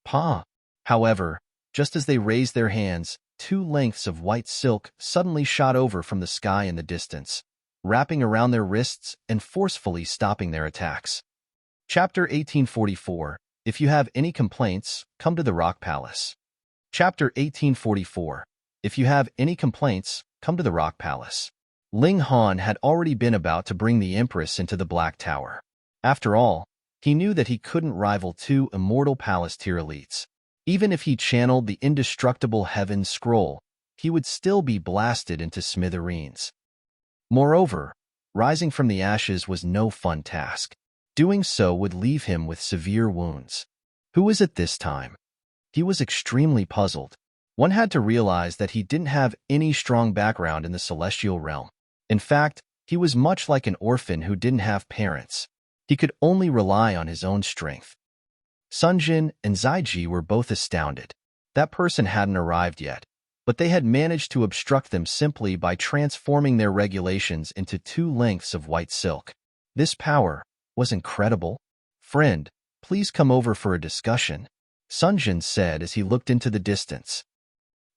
[SPEAKER 1] Pa! However, just as they raised their hands, two lengths of white silk suddenly shot over from the sky in the distance, wrapping around their wrists and forcefully stopping their attacks. Chapter 1844. If you have any complaints, come to the Rock Palace. Chapter 1844. If you have any complaints, come to the Rock Palace. Ling Han had already been about to bring the Empress into the Black Tower. After all, he knew that he couldn't rival two immortal palace tier elites. Even if he channeled the indestructible Heaven Scroll, he would still be blasted into smithereens. Moreover, rising from the ashes was no fun task. Doing so would leave him with severe wounds. Who was it this time? He was extremely puzzled. One had to realize that he didn't have any strong background in the celestial realm. In fact, he was much like an orphan who didn't have parents. He could only rely on his own strength. Sun Jian and Zai Ji were both astounded. That person hadn't arrived yet, but they had managed to obstruct them simply by transforming their regulations into two lengths of white silk. This power was incredible. "Friend, please come over for a discussion," Sun Jian said as he looked into the distance.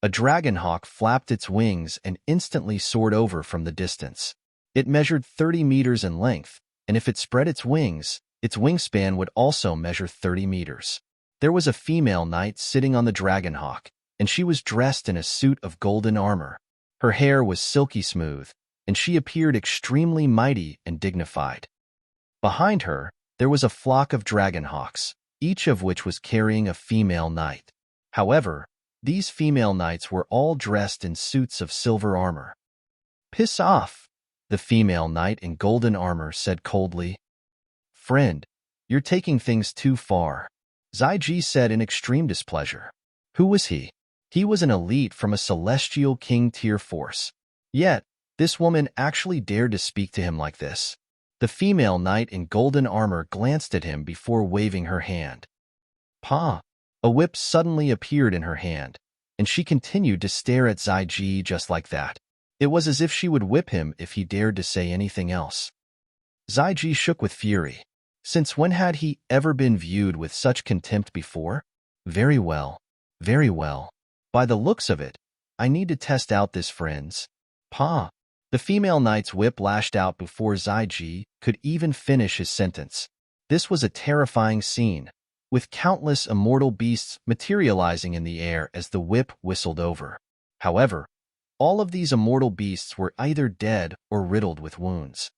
[SPEAKER 1] A dragon hawk flapped its wings and instantly soared over from the distance. It measured 30 meters in length, and if it spread its wings, its wingspan would also measure 30 meters. There was a female knight sitting on the dragon hawk, and she was dressed in a suit of golden armor. Her hair was silky smooth, and she appeared extremely mighty and dignified. Behind her, there was a flock of dragon hawks, each of which was carrying a female knight. However, these female knights were all dressed in suits of silver armor. "Piss off," the female knight in golden armor said coldly. "Friend, you're taking things too far," Zai Ji said in extreme displeasure. Who was he? He was an elite from a celestial king tier force. Yet, this woman actually dared to speak to him like this. The female knight in golden armor glanced at him before waving her hand. Pa! A whip suddenly appeared in her hand, and she continued to stare at Zaiji just like that. It was as if she would whip him if he dared to say anything else. Zaiji shook with fury. Since when had he ever been viewed with such contempt before? Very well. Very well. By the looks of it, I need to test out this friends. Pa! The female knight's whip lashed out before Zaiji could even finish his sentence. This was a terrifying scene, with countless immortal beasts materializing in the air as the whip whistled over. However, all of these immortal beasts were either dead or riddled with wounds.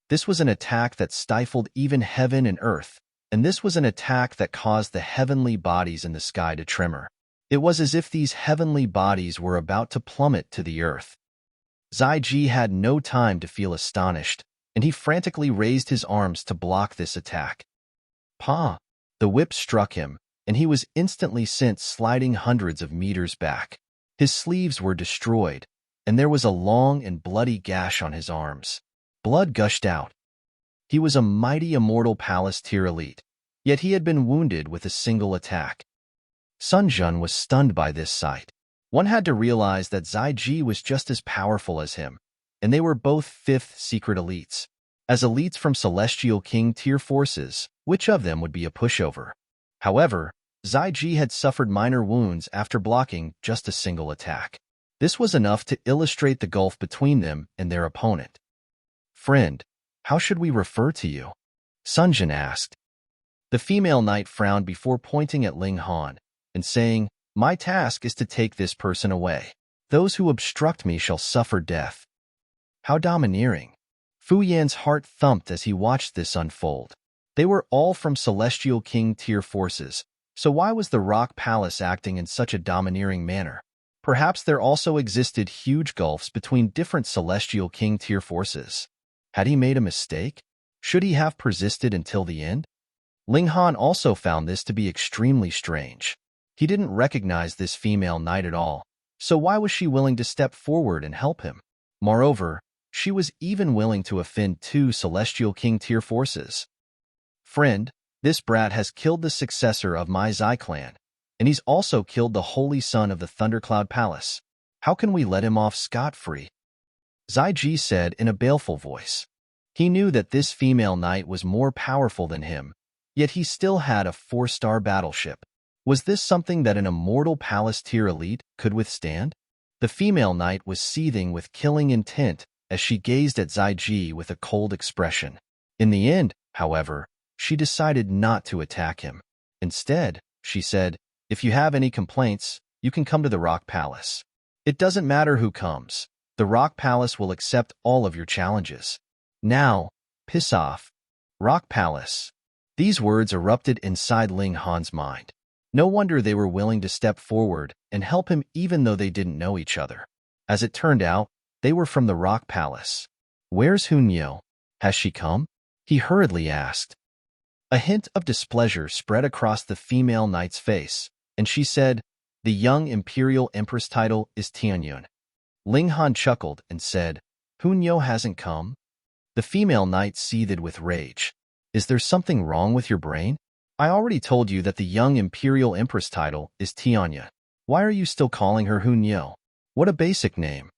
[SPEAKER 1] This was an attack that stifled even heaven and earth, and this was an attack that caused the heavenly bodies in the sky to tremor. It was as if these heavenly bodies were about to plummet to the earth. Zaiji had no time to feel astonished, and he frantically raised his arms to block this attack. Pa! The whip struck him, and he was instantly sent sliding hundreds of meters back. His sleeves were destroyed, and there was a long and bloody gash on his arms. Blood gushed out. He was a mighty immortal palace tier elite, yet he had been wounded with a single attack. Sunjun was stunned by this sight. One had to realize that Zaiji was just as powerful as him, and they were both 5th secret elites. As elites from Celestial King tier forces, which of them would be a pushover? However, Zaiji had suffered minor wounds after blocking just a single attack. This was enough to illustrate the gulf between them and their opponent. Friend, how should we refer to you? Sunjin asked. The female knight frowned before pointing at Ling Han and saying, My task is to take this person away. Those who obstruct me shall suffer death. How domineering. Fu Yan's heart thumped as he watched this unfold. They were all from Celestial King tier forces, so why was the Rock Palace acting in such a domineering manner? Perhaps there also existed huge gulfs between different Celestial King tier forces. Had he made a mistake? Should he have persisted until the end? Ling Han also found this to be extremely strange. He didn't recognize this female knight at all, so why was she willing to step forward and help him? Moreover, she was even willing to offend 2 Celestial King tier forces. Friend, this brat has killed the successor of my Zai clan, and he's also killed the holy son of the Thundercloud Palace. How can we let him off scot-free? Zaiji said in a baleful voice. He knew that this female knight was more powerful than him, yet he still had a 4-star battleship. Was this something that an immortal palace tier elite could withstand? The female knight was seething with killing intent as she gazed at Zaiji with a cold expression. In the end, however, she decided not to attack him. Instead, she said, If you have any complaints, you can come to the Rock Palace. It doesn't matter who comes. The Rock Palace will accept all of your challenges. Now, piss off. Rock Palace. These words erupted inside Ling Han's mind. No wonder they were willing to step forward and help him even though they didn't know each other. As it turned out, they were from the Rock Palace. Where's Hunyo? Has she come? He hurriedly asked. A hint of displeasure spread across the female knight's face, and she said, The young Imperial Empress title is Tianyun. Ling Han chuckled and said, Hunyo hasn't come? The female knight seethed with rage. Is there something wrong with your brain? I already told you that the young Imperial Empress title is Tianya. Why are you still calling her Hunyo? What a basic name.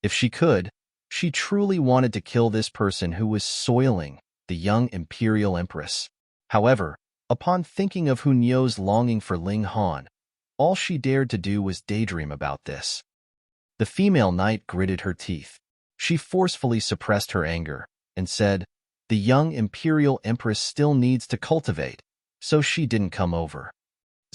[SPEAKER 1] If she could, she truly wanted to kill this person who was soiling the young Imperial Empress. However, upon thinking of Hunyo's longing for Ling Han, all she dared to do was daydream about this. The female knight gritted her teeth. She forcefully suppressed her anger and said, The young Imperial Empress still needs to cultivate, so she didn't come over.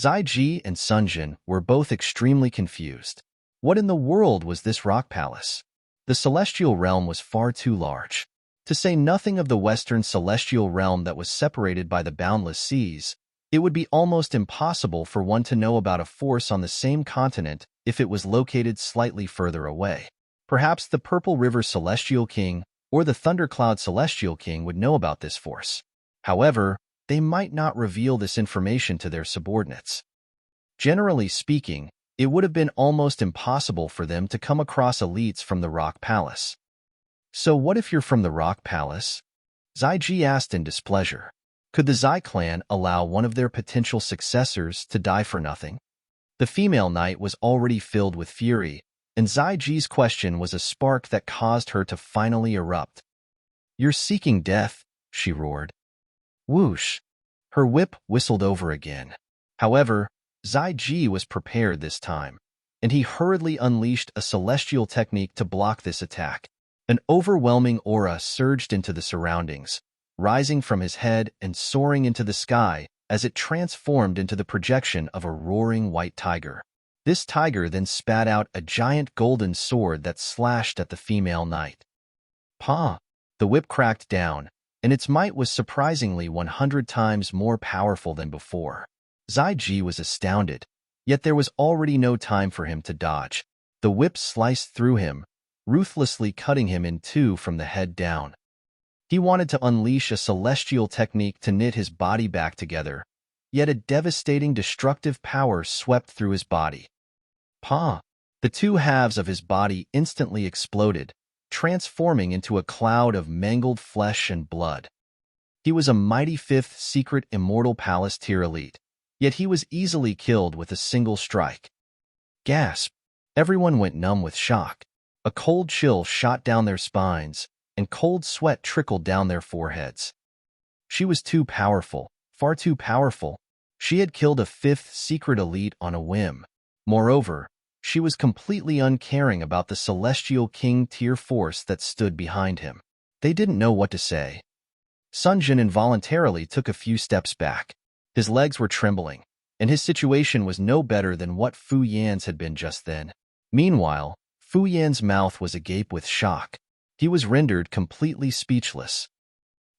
[SPEAKER 1] Zaiji and Sunjin were both extremely confused. What in the world was this rock palace? The celestial realm was far too large. To say nothing of the western celestial realm that was separated by the boundless seas, it would be almost impossible for one to know about a force on the same continent if it was located slightly further away. Perhaps the Purple River Celestial King or the Thundercloud Celestial King would know about this force. However, they might not reveal this information to their subordinates. Generally speaking, it would have been almost impossible for them to come across elites from the Rock Palace. So what if you're from the Rock Palace? Zai asked in displeasure. Could the Zai clan allow one of their potential successors to die for nothing? The female knight was already filled with fury, and Zai's question was a spark that caused her to finally erupt. "You're seeking death," she roared. Whoosh! Her whip whistled over again. However, Zai was prepared this time, and he hurriedly unleashed a celestial technique to block this attack. An overwhelming aura surged into the surroundings, rising from his head and soaring into the sky as it transformed into the projection of a roaring white tiger. This tiger then spat out a giant golden sword that slashed at the female knight. "Pah!" The whip cracked down, and its might was surprisingly 100 times more powerful than before. Zai was astounded, yet there was already no time for him to dodge. The whip sliced through him, ruthlessly cutting him in two from the head down. He wanted to unleash a celestial technique to knit his body back together, yet a devastating destructive power swept through his body. "Pah!" The two halves of his body instantly exploded, transforming into a cloud of mangled flesh and blood. He was a mighty 5th secret immortal palace tier elite, yet he was easily killed with a single strike. Gasp! Everyone went numb with shock. A cold chill shot down their spines, and cold sweat trickled down their foreheads. She was too powerful, far too powerful. She had killed a 5th secret elite on a whim. Moreover, she was completely uncaring about the Celestial King tier force that stood behind him. They didn't know what to say. Sun Jin involuntarily took a few steps back. His legs were trembling, and his situation was no better than what Fu Yan's had been just then. Meanwhile, Fu Yan's mouth was agape with shock. He was rendered completely speechless.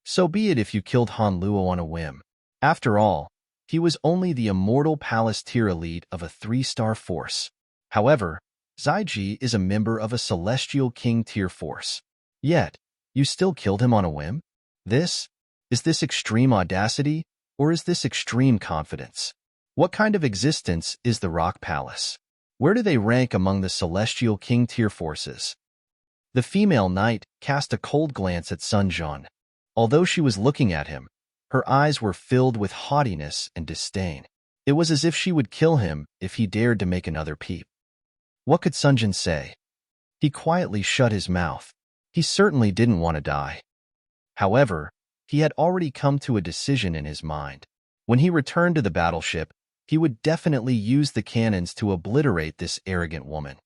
[SPEAKER 1] So be it if you killed Han Luo on a whim. After all, he was only the immortal palace tier elite of a 3-star force. However, Zai is a member of a Celestial King tier force. Yet, you still killed him on a whim? Is this extreme audacity, or is this extreme confidence? What kind of existence is the Rock Palace? Where do they rank among the Celestial King tier forces? The female knight cast a cold glance at Sun Jin. Although she was looking at him, her eyes were filled with haughtiness and disdain. It was as if she would kill him if he dared to make another peep. What could Sun Jin say? He quietly shut his mouth. He certainly didn't want to die. However, he had already come to a decision in his mind. When he returned to the battleship, he would definitely use the cannons to obliterate this arrogant woman.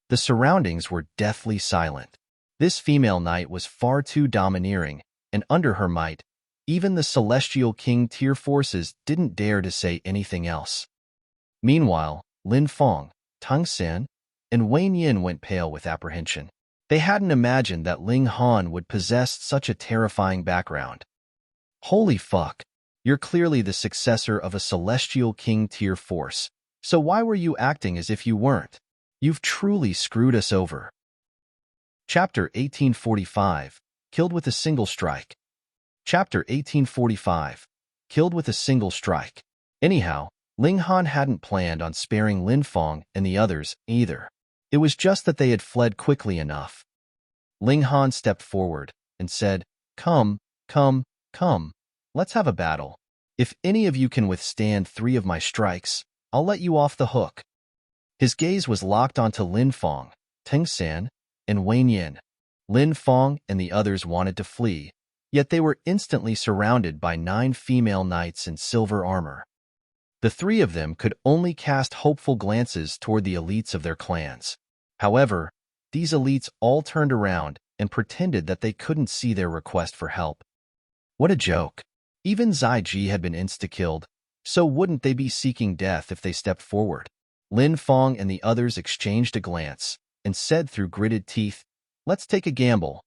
[SPEAKER 1] The surroundings were deathly silent. This female knight was far too domineering, and under her might, even the Celestial King tier forces didn't dare to say anything else. Meanwhile, Lin Feng, Tang San, and Wei Yin went pale with apprehension. They hadn't imagined that Ling Han would possess such a terrifying background. Holy fuck! You're clearly the successor of a Celestial King tier force, so why were you acting as if you weren't? You've truly screwed us over. Chapter 1845, Killed with a Single Strike. Chapter 1845, Killed with a Single Strike. Anyhow, Ling Han hadn't planned on sparing Lin Feng and the others either. It was just that they had fled quickly enough. Ling Han stepped forward and said, Come, let's have a battle. If any of you can withstand 3 of my strikes, I'll let you off the hook. His gaze was locked onto Lin Feng, Tang San, and Wei Yin. Lin Feng and the others wanted to flee, yet they were instantly surrounded by 9 female knights in silver armor. The 3 of them could only cast hopeful glances toward the elites of their clans. However, these elites all turned around and pretended that they couldn't see their request for help. What a joke. Even Zai had been insta-killed, so wouldn't they be seeking death if they stepped forward? Lin Feng and the others exchanged a glance and said through gritted teeth, Let's take a gamble.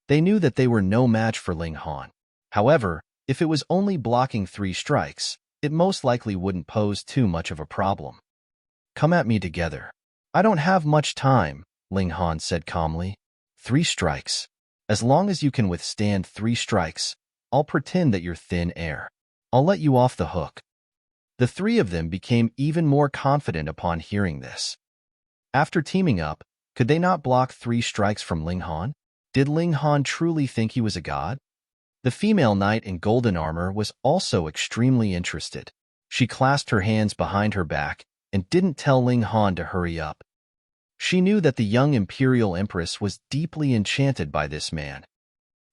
[SPEAKER 1] They knew that they were no match for Ling Han. However, if it was only blocking 3 strikes, it most likely wouldn't pose too much of a problem. Come at me together. I don't have much time, Ling Han said calmly. 3 strikes. As long as you can withstand 3 strikes, I'll pretend that you're thin air. I'll let you off the hook. The 3 of them became even more confident upon hearing this. After teaming up, could they not block 3 strikes from Ling Han? Did Ling Han truly think he was a god? The female knight in golden armor was also extremely interested. She clasped her hands behind her back and didn't tell Ling Han to hurry up. She knew that the young imperial empress was deeply enchanted by this man.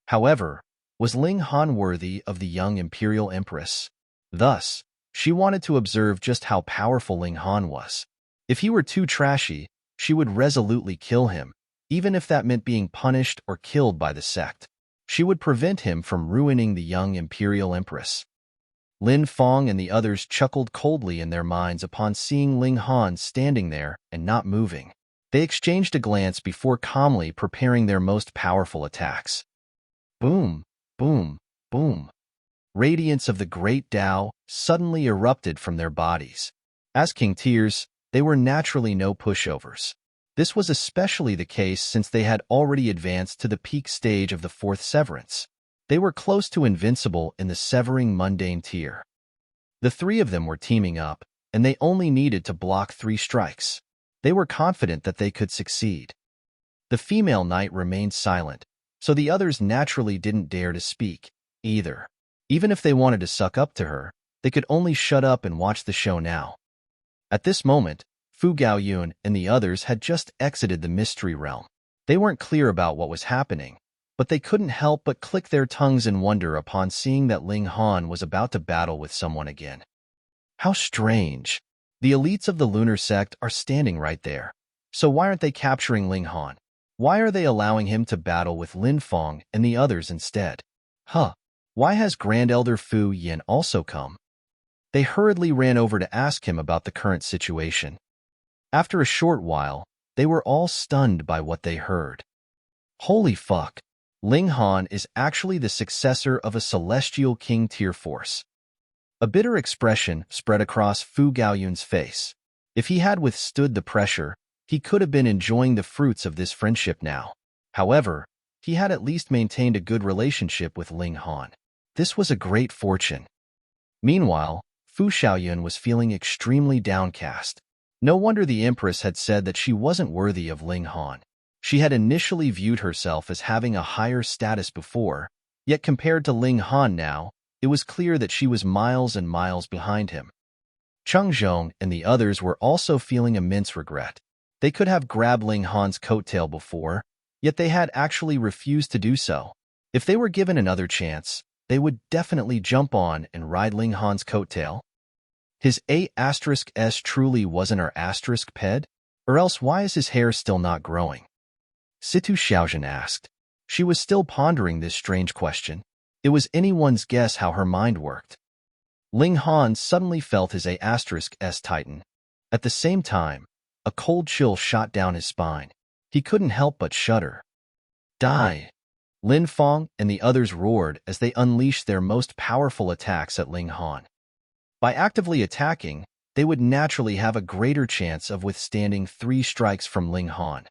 [SPEAKER 1] However, was Ling Han worthy of the young imperial empress? Thus, she wanted to observe just how powerful Ling Han was. If he were too trashy, she would resolutely kill him, even if that meant being punished or killed by the sect. She would prevent him from ruining the young imperial empress. Lin Fong and the others chuckled coldly in their minds upon seeing Ling Han standing there and not moving. They exchanged a glance before calmly preparing their most powerful attacks. Boom, boom, boom. Radiance of the great Tao suddenly erupted from their bodies. As King Tears, they were naturally no pushovers. This was especially the case since they had already advanced to the peak stage of the fourth severance. They were close to invincible in the severing mundane tier. The three of them were teaming up, and they only needed to block 3 strikes. They were confident that they could succeed. The female knight remained silent, so the others naturally didn't dare to speak, either. Even if they wanted to suck up to her, they could only shut up and watch the show now. At this moment, Fu Gaoyun and the others had just exited the mystery realm. They weren't clear about what was happening, but they couldn't help but click their tongues in wonder upon seeing that Ling Han was about to battle with someone again. How strange. The elites of the lunar sect are standing right there. So why aren't they capturing Ling Han? Why are they allowing him to battle with Lin Fong and the others instead? Why has Grand Elder Fu Yin also come? They hurriedly ran over to ask him about the current situation. After a short while, they were all stunned by what they heard. Holy fuck! Ling Han is actually the successor of a celestial king tier force. A bitter expression spread across Fu Gaoyun's face. If he had withstood the pressure, he could have been enjoying the fruits of this friendship now. However, he had at least maintained a good relationship with Ling Han. This was a great fortune. Meanwhile, Fu Xiaoyun was feeling extremely downcast. No wonder the Empress had said that she wasn't worthy of Ling Han. She had initially viewed herself as having a higher status before, yet compared to Ling Han now, it was clear that she was miles and miles behind him. Cheng Zhong and the others were also feeling immense regret. They could have grabbed Ling Han's coattail before, yet they had actually refused to do so. If they were given another chance, they would definitely jump on and ride Ling Han's coattail. His A*S truly wasn't our asterisk ped? Or else why is his hair still not growing? Situ Xiaozhen asked. She was still pondering this strange question. It was anyone's guess how her mind worked. Ling Han suddenly felt his A*S tighten. At the same time, a cold chill shot down his spine. He couldn't help but shudder. Die! Lin Fong and the others roared as they unleashed their most powerful attacks at Ling Han. By actively attacking, they would naturally have a greater chance of withstanding 3 strikes from Ling Han.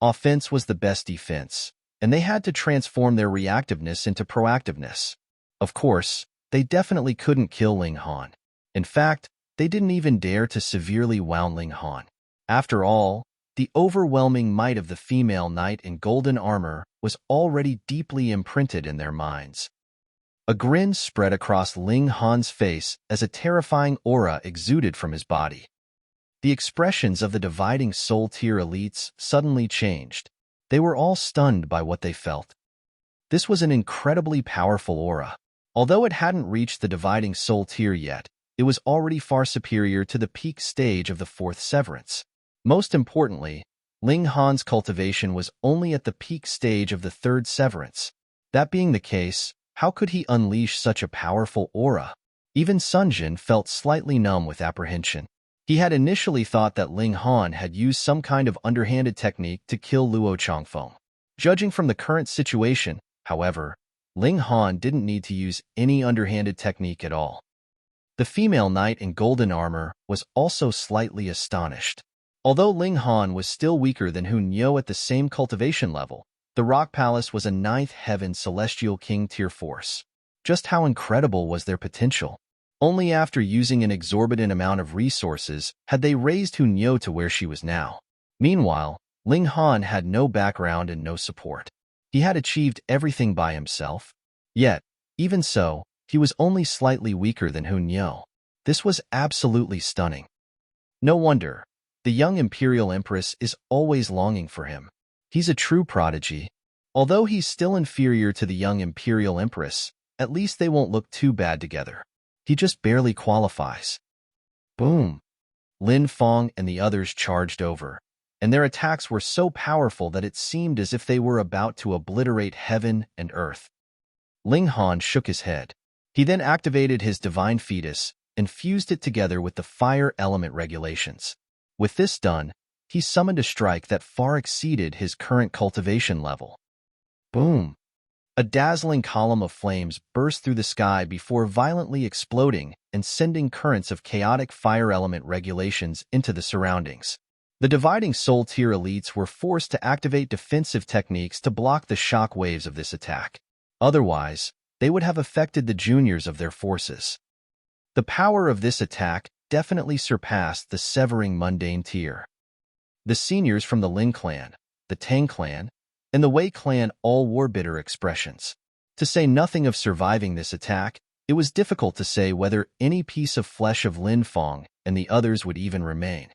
[SPEAKER 1] Offense was the best defense, and they had to transform their reactiveness into proactiveness. Of course, they definitely couldn't kill Ling Han. In fact, they didn't even dare to severely wound Ling Han. After all, the overwhelming might of the female knight in golden armor was already deeply imprinted in their minds. A grin spread across Ling Han's face as a terrifying aura exuded from his body. The expressions of the dividing soul tier elites suddenly changed. They were all stunned by what they felt. This was an incredibly powerful aura. Although it hadn't reached the dividing soul tier yet, it was already far superior to the peak stage of the fourth severance. Most importantly, Ling Han's cultivation was only at the peak stage of the third severance. That being the case, how could he unleash such a powerful aura? Even Sun Jin felt slightly numb with apprehension. He had initially thought that Ling Han had used some kind of underhanded technique to kill Luo Changfeng. Judging from the current situation, however, Ling Han didn't need to use any underhanded technique at all. The female knight in golden armor was also slightly astonished. Although Ling Han was still weaker than Hun Yo at the same cultivation level, the Rock Palace was a 9th heaven celestial king tier force. Just how incredible was their potential? Only after using an exorbitant amount of resources had they raised Hun Yo to where she was now. Meanwhile, Ling Han had no background and no support. He had achieved everything by himself. Yet, even so, he was only slightly weaker than Hun Yo. This was absolutely stunning. No wonder. The young Imperial Empress is always longing for him. He's a true prodigy. Although he's still inferior to the young Imperial Empress, at least they won't look too bad together. He just barely qualifies. Boom! Lin Fong and the others charged over, and their attacks were so powerful that it seemed as if they were about to obliterate heaven and earth. Ling Han shook his head. He then activated his divine fetus and fused it together with the fire element regulations. With this done, he summoned a strike that far exceeded his current cultivation level. Boom! A dazzling column of flames burst through the sky before violently exploding and sending currents of chaotic fire element regulations into the surroundings. The dividing Soul Tier elites were forced to activate defensive techniques to block the shock waves of this attack. Otherwise, they would have affected the juniors of their forces. The power of this attack definitely surpassed the Severing Mundane Tier. The seniors from the Ling clan, the Tang clan, and the Wei clan all wore bitter expressions. To say nothing of surviving this attack, it was difficult to say whether any piece of flesh of Lin Fong and the others would even remain.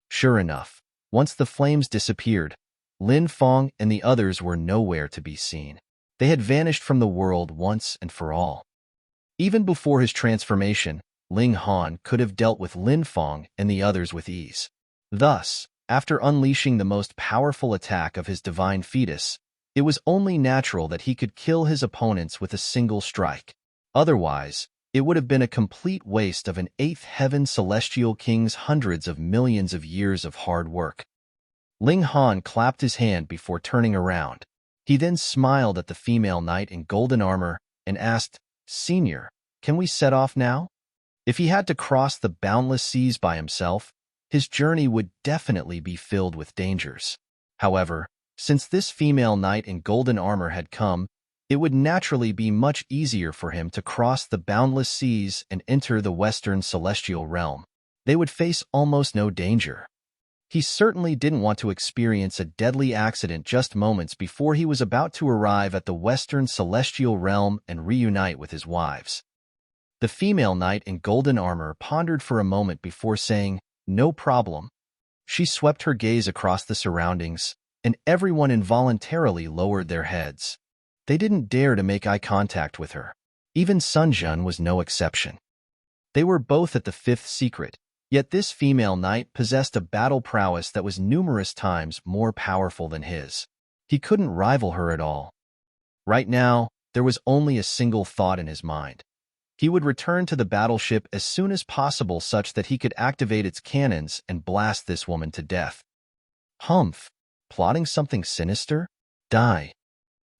[SPEAKER 1] Sure enough, once the flames disappeared, Lin Fong and the others were nowhere to be seen. They had vanished from the world once and for all. Even before his transformation, Ling Han could have dealt with Lin Fong and the others with ease. Thus, after unleashing the most powerful attack of his divine fetus, it was only natural that he could kill his opponents with a single strike. Otherwise, it would have been a complete waste of an eighth heaven celestial king's hundreds of millions of years of hard work. Ling Han clapped his hand before turning around. He then smiled at the female knight in golden armor and asked, "Senior, can we set off now?" If he had to cross the boundless seas by himself, his journey would definitely be filled with dangers. However, since this female knight in golden armor had come, it would naturally be much easier for him to cross the boundless seas and enter the western celestial realm. They would face almost no danger. He certainly didn't want to experience a deadly accident just moments before he was about to arrive at the western celestial realm and reunite with his wives. The female knight in golden armor pondered for a moment before saying, "No problem." She swept her gaze across the surroundings, and everyone involuntarily lowered their heads. They didn't dare to make eye contact with her. Even Sun Jun was no exception. They were both at the fifth secret, yet this female knight possessed a battle prowess that was numerous times more powerful than his. He couldn't rival her at all. Right now, there was only a single thought in his mind. He would return to the battleship as soon as possible such that he could activate its cannons and blast this woman to death. Humph! Plotting something sinister? Die!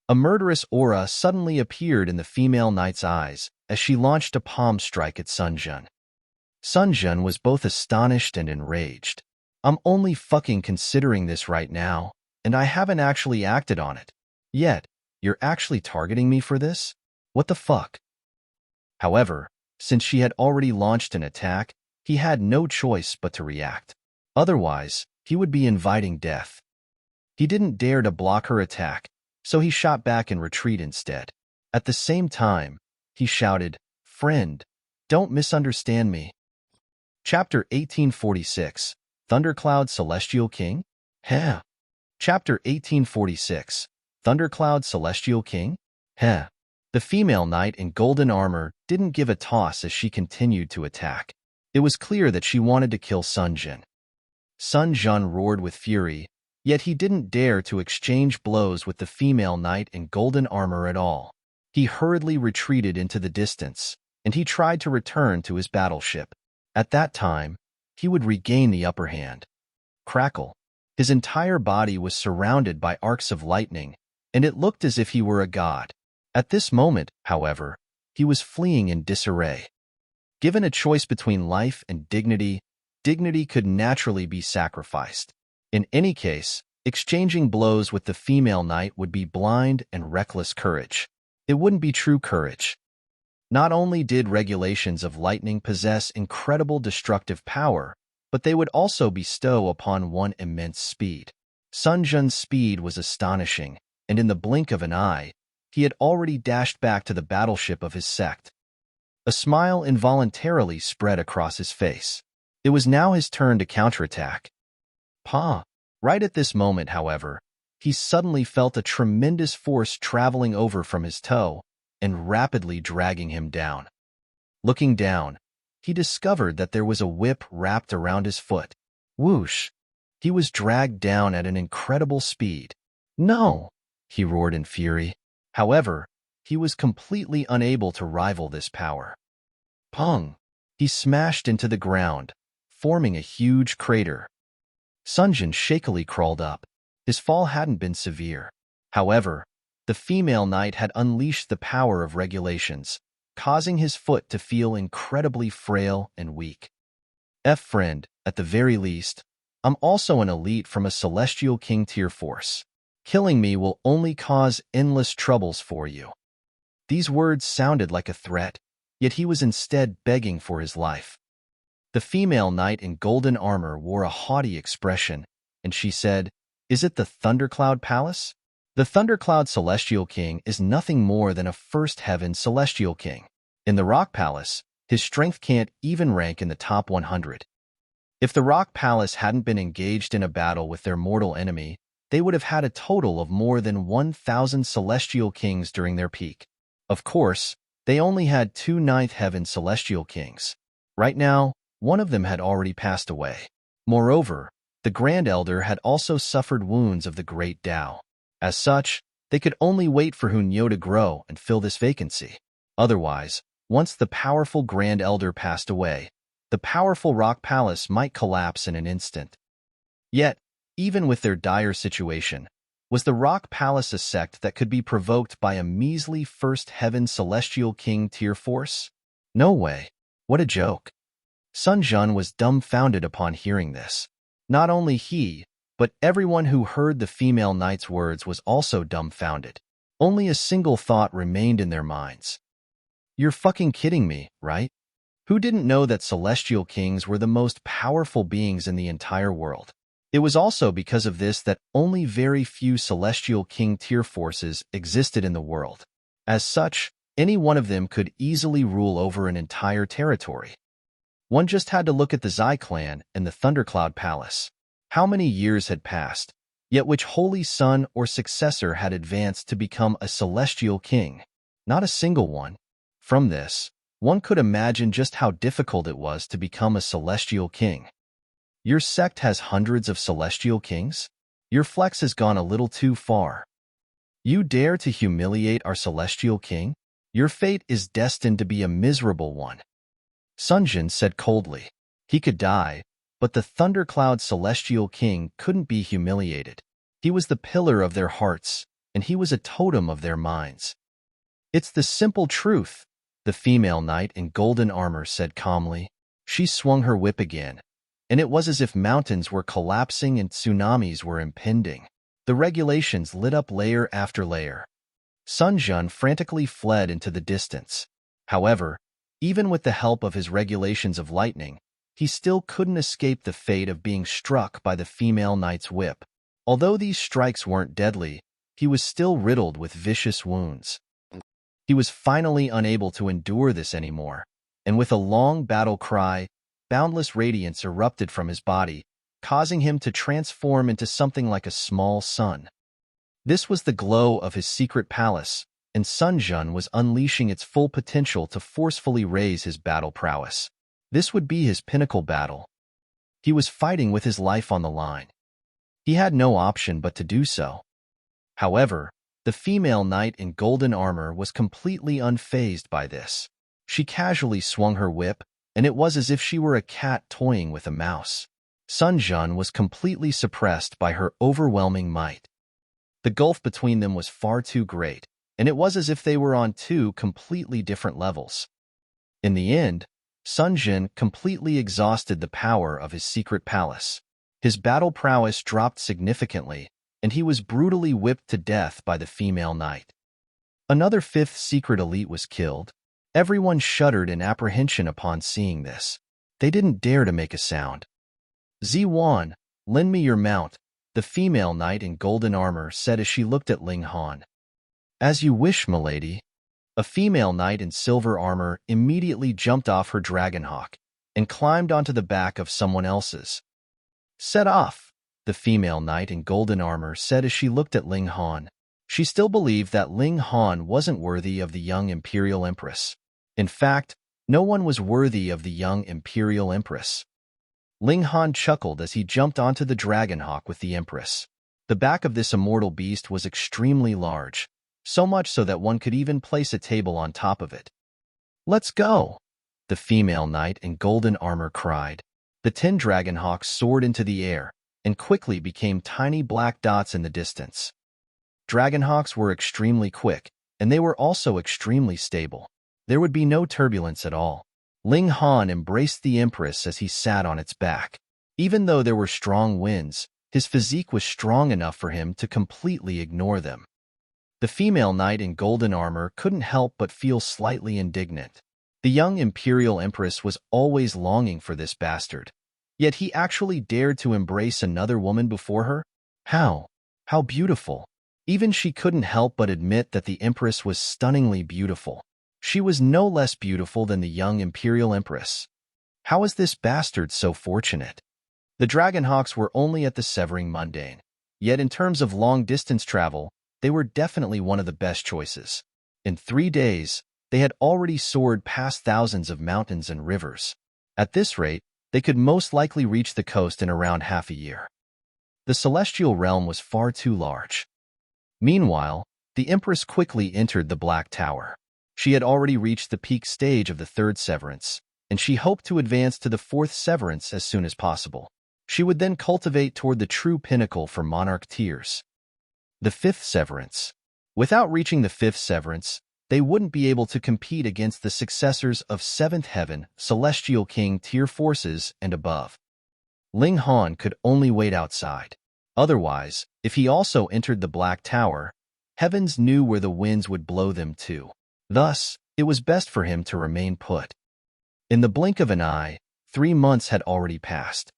[SPEAKER 1] A murderous aura suddenly appeared in the female knight's eyes as she launched a palm strike at Sun Jun. Sun Jun was both astonished and enraged. "I'm only fucking considering this right now, and I haven't actually acted on it. Yet, you're actually targeting me for this? What the fuck?" However, since she had already launched an attack, he had no choice but to react. Otherwise, he would be inviting death. He didn't dare to block her attack, so he shot back in retreat instead. At the same time, he shouted, "Friend, don't misunderstand me." Chapter 1846, Thundercloud Celestial King? Heh. Chapter 1846, Thundercloud Celestial King? Heh. The female knight in golden armor didn't give a toss as she continued to attack. It was clear that she wanted to kill Sun Jun. Sun Jun roared with fury, yet he didn't dare to exchange blows with the female knight in golden armor at all. He hurriedly retreated into the distance, and he tried to return to his battleship. At that time, he would regain the upper hand. Crackle. His entire body was surrounded by arcs of lightning, and it looked as if he were a god. At this moment, however, he was fleeing in disarray. Given a choice between life and dignity, dignity could naturally be sacrificed. In any case, exchanging blows with the female knight would be blind and reckless courage. It wouldn't be true courage. Not only did regulations of lightning possess incredible destructive power, but they would also bestow upon one immense speed. Sun Jun's speed was astonishing, and in the blink of an eye, he had already dashed back to the battleship of his sect. A smile involuntarily spread across his face. It was now his turn to counterattack. Pa! Right at this moment, however, he suddenly felt a tremendous force traveling over from his toe and rapidly dragging him down. Looking down, he discovered that there was a whip wrapped around his foot. Whoosh! He was dragged down at an incredible speed. No! He roared in fury. However, he was completely unable to rival this power. Pong! He smashed into the ground, forming a huge crater. Sunjin shakily crawled up. His fall hadn't been severe. However, the female knight had unleashed the power of regulations, causing his foot to feel incredibly frail and weak. Friend, at the very least, I'm also an elite from a Celestial King tier force. Killing me will only cause endless troubles for you. These words sounded like a threat, yet he was instead begging for his life. The female knight in golden armor wore a haughty expression, and she said, "Is it the Thundercloud Palace?" The Thundercloud Celestial King is nothing more than a first heaven Celestial King. In the Rock Palace, his strength can't even rank in the top 100. If the Rock Palace hadn't been engaged in a battle with their mortal enemy, they would have had a total of more than 1,000 Celestial Kings during their peak. Of course, they only had 2 ninth heaven Celestial Kings. Right now, one of them had already passed away. Moreover, the Grand Elder had also suffered wounds of the Great Tao. As such, they could only wait for Hunyo to grow and fill this vacancy. Otherwise, once the powerful Grand Elder passed away, the powerful Rock Palace might collapse in an instant. Yet, even with their dire situation, was the Rock Palace a sect that could be provoked by a measly First Heaven Celestial King tier force? No way. What a joke. Sun Jun was dumbfounded upon hearing this. Not only he, but everyone who heard the female knight's words was also dumbfounded. Only a single thought remained in their minds. You're fucking kidding me, right? Who didn't know that Celestial Kings were the most powerful beings in the entire world? It was also because of this that only very few Celestial King tier forces existed in the world. As such, any one of them could easily rule over an entire territory. One just had to look at the Zai clan and the Thundercloud Palace. How many years had passed, yet which holy son or successor had advanced to become a Celestial King? Not a single one. From this, one could imagine just how difficult it was to become a Celestial King. Your sect has hundreds of Celestial Kings? Your flex has gone a little too far. You dare to humiliate our Celestial King? Your fate is destined to be a miserable one. Sunjin said coldly. He could die, but the Thundercloud Celestial King couldn't be humiliated. He was the pillar of their hearts, and he was a totem of their minds. It's the simple truth, the female knight in golden armor said calmly. She swung her whip again, and it was as if mountains were collapsing and tsunamis were impending. The regulations lit up layer after layer. Sun Jun frantically fled into the distance. However, even with the help of his regulations of lightning, he still couldn't escape the fate of being struck by the female knight's whip. Although these strikes weren't deadly, he was still riddled with vicious wounds. He was finally unable to endure this anymore, and with a long battle cry, boundless radiance erupted from his body, causing him to transform into something like a small sun. This was the glow of his secret palace, and Sun Jun was unleashing its full potential to forcefully raise his battle prowess. This would be his pinnacle battle. He was fighting with his life on the line. He had no option but to do so. However, the female knight in golden armor was completely unfazed by this. She casually swung her whip, and it was as if she were a cat toying with a mouse. Sun Jun was completely suppressed by her overwhelming might. The gulf between them was far too great, and it was as if they were on 2 completely different levels. In the end, Sun Jin completely exhausted the power of his secret palace. His battle prowess dropped significantly, and he was brutally whipped to death by the female knight. Another 5th secret elite was killed. Everyone shuddered in apprehension upon seeing this. They didn't dare to make a sound. "Z1, lend me your mount," the female knight in golden armor said as she looked at Ling Han. As you wish, milady. A female knight in silver armor immediately jumped off her dragonhawk and climbed onto the back of someone else's. Set off, the female knight in golden armor said as she looked at Ling Han. She still believed that Ling Han wasn't worthy of the young Imperial Empress. In fact, no one was worthy of the young Imperial Empress. Ling Han chuckled as he jumped onto the dragonhawk with the Empress. The back of this immortal beast was extremely large, so much so that one could even place a table on top of it. Let's go, the female knight in golden armor cried. The 10 dragonhawks soared into the air and quickly became tiny black dots in the distance. Dragonhawks were extremely quick, and they were also extremely stable. There would be no turbulence at all. Ling Han embraced the Empress as he sat on its back. Even though there were strong winds, his physique was strong enough for him to completely ignore them. The female knight in golden armor couldn't help but feel slightly indignant. The young Imperial Empress was always longing for this bastard. Yet he actually dared to embrace another woman before her? How? How beautiful. Even she couldn't help but admit that the Empress was stunningly beautiful. She was no less beautiful than the young Imperial Empress. How is this bastard so fortunate? The Dragonhawks were only at the Severing Mundane, yet in terms of long-distance travel, they were definitely one of the best choices. In 3 days, they had already soared past thousands of mountains and rivers. At this rate, they could most likely reach the coast in around half a year. The celestial realm was far too large. Meanwhile, the Empress quickly entered the Black Tower. She had already reached the peak stage of the 3rd severance, and she hoped to advance to the 4th severance as soon as possible. She would then cultivate toward the true pinnacle for monarch tiers. The 5th severance. Without reaching the 5th severance, they wouldn't be able to compete against the successors of 7th Heaven, Celestial King tier forces and above. Ling Han could only wait outside. Otherwise, if he also entered the Black Tower, heavens knew where the winds would blow them to. Thus, it was best for him to remain put. In the blink of an eye, 3 months had already passed.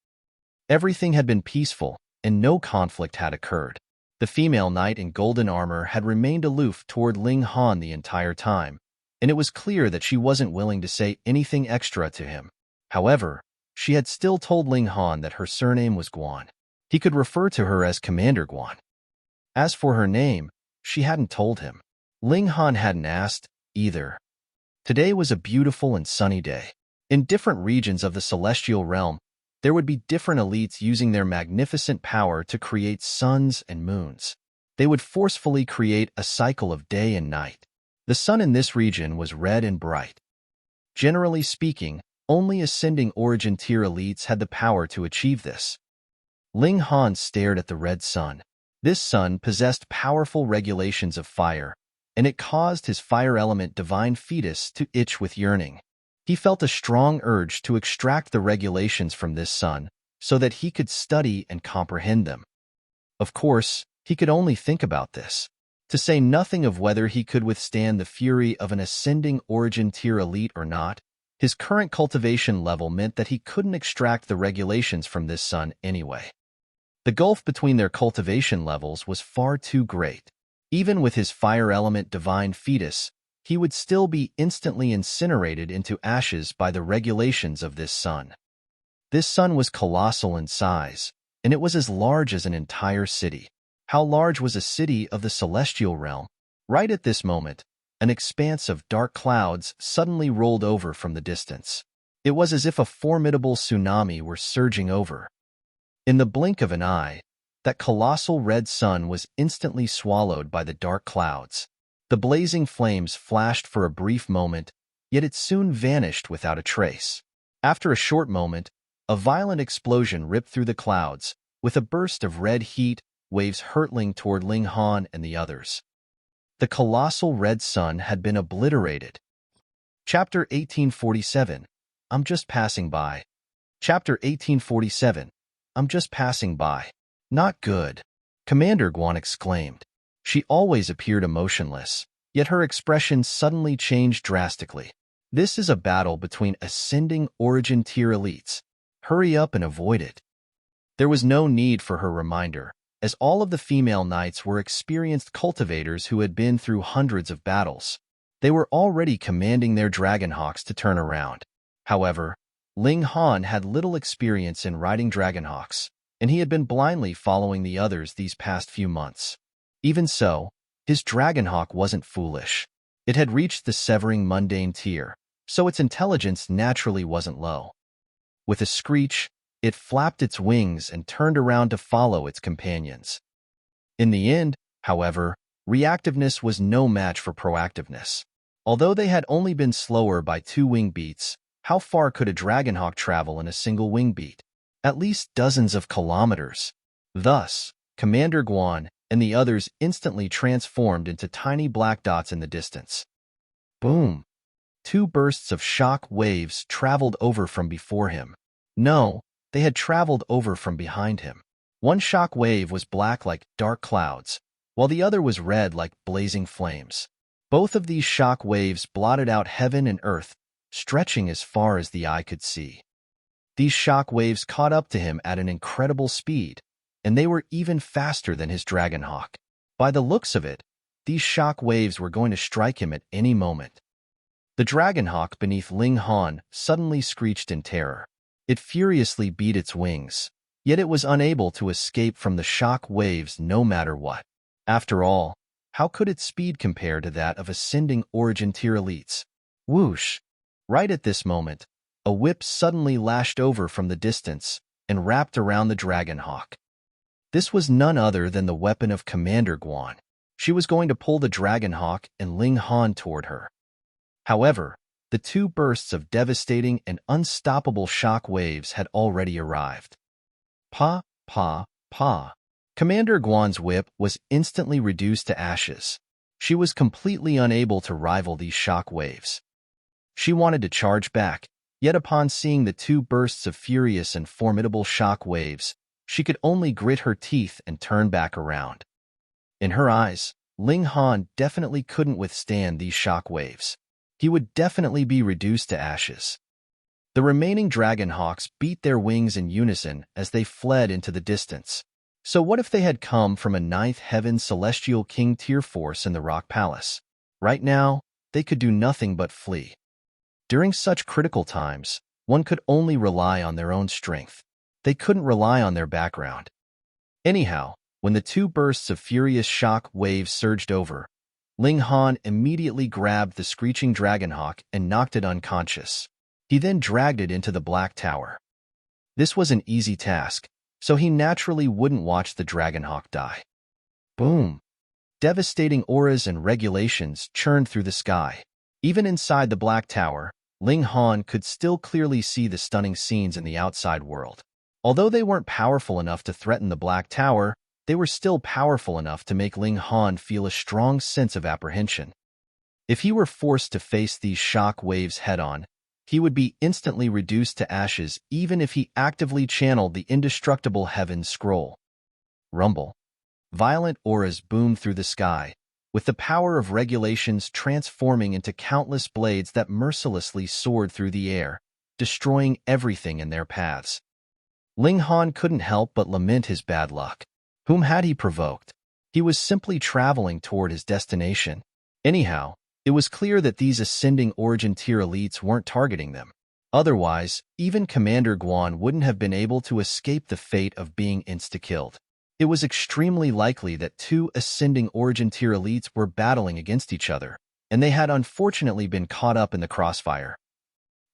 [SPEAKER 1] Everything had been peaceful, and no conflict had occurred. The female knight in golden armor had remained aloof toward Ling Han the entire time, and it was clear that she wasn't willing to say anything extra to him. However, she had still told Ling Han that her surname was Guan. He could refer to her as Commander Guan. As for her name, she hadn't told him. Ling Han hadn't asked, either. Today was a beautiful and sunny day. In different regions of the celestial realm, there would be different elites using their magnificent power to create suns and moons. They would forcefully create a cycle of day and night. The sun in this region was red and bright. Generally speaking, only ascending origin tier elites had the power to achieve this. Ling Han stared at the red sun. This sun possessed powerful regulations of fire, and it caused his fire element divine fetus to itch with yearning. He felt a strong urge to extract the regulations from this sun so that he could study and comprehend them. Of course, he could only think about this, to say nothing of whether he could withstand the fury of an ascending origin tier elite or not. His current cultivation level meant that he couldn't extract the regulations from this sun anyway. The gulf between their cultivation levels was far too great. Even with his fire element divine fetus, he would still be instantly incinerated into ashes by the regulations of this sun. This sun was colossal in size, and it was as large as an entire city. How large was a city of the celestial realm? Right at this moment, an expanse of dark clouds suddenly rolled over from the distance. It was as if a formidable tsunami were surging over. In the blink of an eye, that colossal red sun was instantly swallowed by the dark clouds. The blazing flames flashed for a brief moment, yet it soon vanished without a trace. After a short moment, a violent explosion ripped through the clouds, with a burst of red heat waves hurtling toward Ling Han and the others. The colossal red sun had been obliterated. Chapter 1847. I'm just passing by. Chapter 1847. I'm just passing by. Not good, Commander Guan exclaimed. She always appeared emotionless, yet her expression suddenly changed drastically. This is a battle between ascending origin tier elites. Hurry up and avoid it. There was no need for her reminder, as all of the female knights were experienced cultivators who had been through hundreds of battles. They were already commanding their dragonhawks to turn around. However, Ling Han had little experience in riding dragonhawks, and he had been blindly following the others these past few months. Even so, his dragonhawk wasn't foolish. It had reached the severing mundane tier, so its intelligence naturally wasn't low. With a screech, it flapped its wings and turned around to follow its companions. In the end, however, reactiveness was no match for proactiveness. Although they had only been slower by 2 wing beats, how far could a dragonhawk travel in a single wing beat? At least dozens of kilometers. Thus, Commander Guan and the others instantly transformed into tiny black dots in the distance. Boom! 2 bursts of shock waves traveled over from before him. No, they had traveled over from behind him. One shock wave was black like dark clouds, while the other was red like blazing flames. Both of these shock waves blotted out heaven and earth, stretching as far as the eye could see. These shock waves caught up to him at an incredible speed, and they were even faster than his dragonhawk. By the looks of it, these shock waves were going to strike him at any moment. The dragonhawk beneath Ling Han suddenly screeched in terror. It furiously beat its wings, yet it was unable to escape from the shock waves no matter what. After all, how could its speed compare to that of ascending origin tier elites? Whoosh! Right at this moment, a whip suddenly lashed over from the distance and wrapped around the dragonhawk. This was none other than the weapon of Commander Guan. She was going to pull the dragonhawk and Ling Han toward her. However, the 2 bursts of devastating and unstoppable shock waves had already arrived. Pa, pa, pa. Commander Guan's whip was instantly reduced to ashes. She was completely unable to rival these shock waves. She wanted to charge back, yet upon seeing the 2 bursts of furious and formidable shock waves, she could only grit her teeth and turn back around. In her eyes, Ling Han definitely couldn't withstand these shock waves. He would definitely be reduced to ashes. The remaining dragonhawks beat their wings in unison as they fled into the distance. So what if they had come from a 9th Heaven Celestial King tier force in the Rock Palace? Right now, they could do nothing but flee. During such critical times, one could only rely on their own strength. They couldn't rely on their background. Anyhow, when the 2 bursts of furious shock waves surged over, Ling Han immediately grabbed the screeching dragonhawk and knocked it unconscious. He then dragged it into the Black Tower. This was an easy task, so he naturally wouldn't watch the dragonhawk die. Boom! Devastating auras and regulations churned through the sky. Even inside the Black Tower, Ling Han could still clearly see the stunning scenes in the outside world. Although they weren't powerful enough to threaten the Black Tower, they were still powerful enough to make Ling Han feel a strong sense of apprehension. If he were forced to face these shock waves head-on, he would be instantly reduced to ashes even if he actively channeled the indestructible Heaven Scroll. Rumble. Violent auras boomed through the sky, with the power of regulations transforming into countless blades that mercilessly soared through the air, destroying everything in their paths. Ling Han couldn't help but lament his bad luck. Whom had he provoked? He was simply traveling toward his destination. Anyhow, it was clear that these ascending origin tier elites weren't targeting them. Otherwise, even Commander Guan wouldn't have been able to escape the fate of being insta-killed. It was extremely likely that 2 ascending origin tier elites were battling against each other, and they had unfortunately been caught up in the crossfire.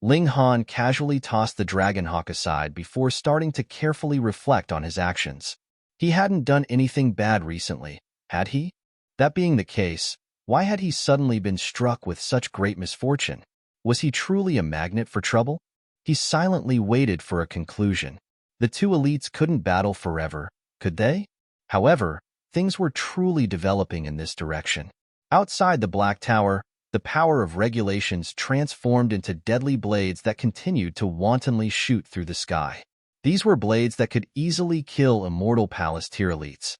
[SPEAKER 1] Ling Han casually tossed the dragonhawk aside before starting to carefully reflect on his actions. He hadn't done anything bad recently, had he? That being the case, why had he suddenly been struck with such great misfortune? Was he truly a magnet for trouble? He silently waited for a conclusion. The 2 elites couldn't battle forever, could they? However, things were truly developing in this direction. Outside the Black Tower, the power of regulations transformed into deadly blades that continued to wantonly shoot through the sky. These were blades that could easily kill Immortal Palace tier elites.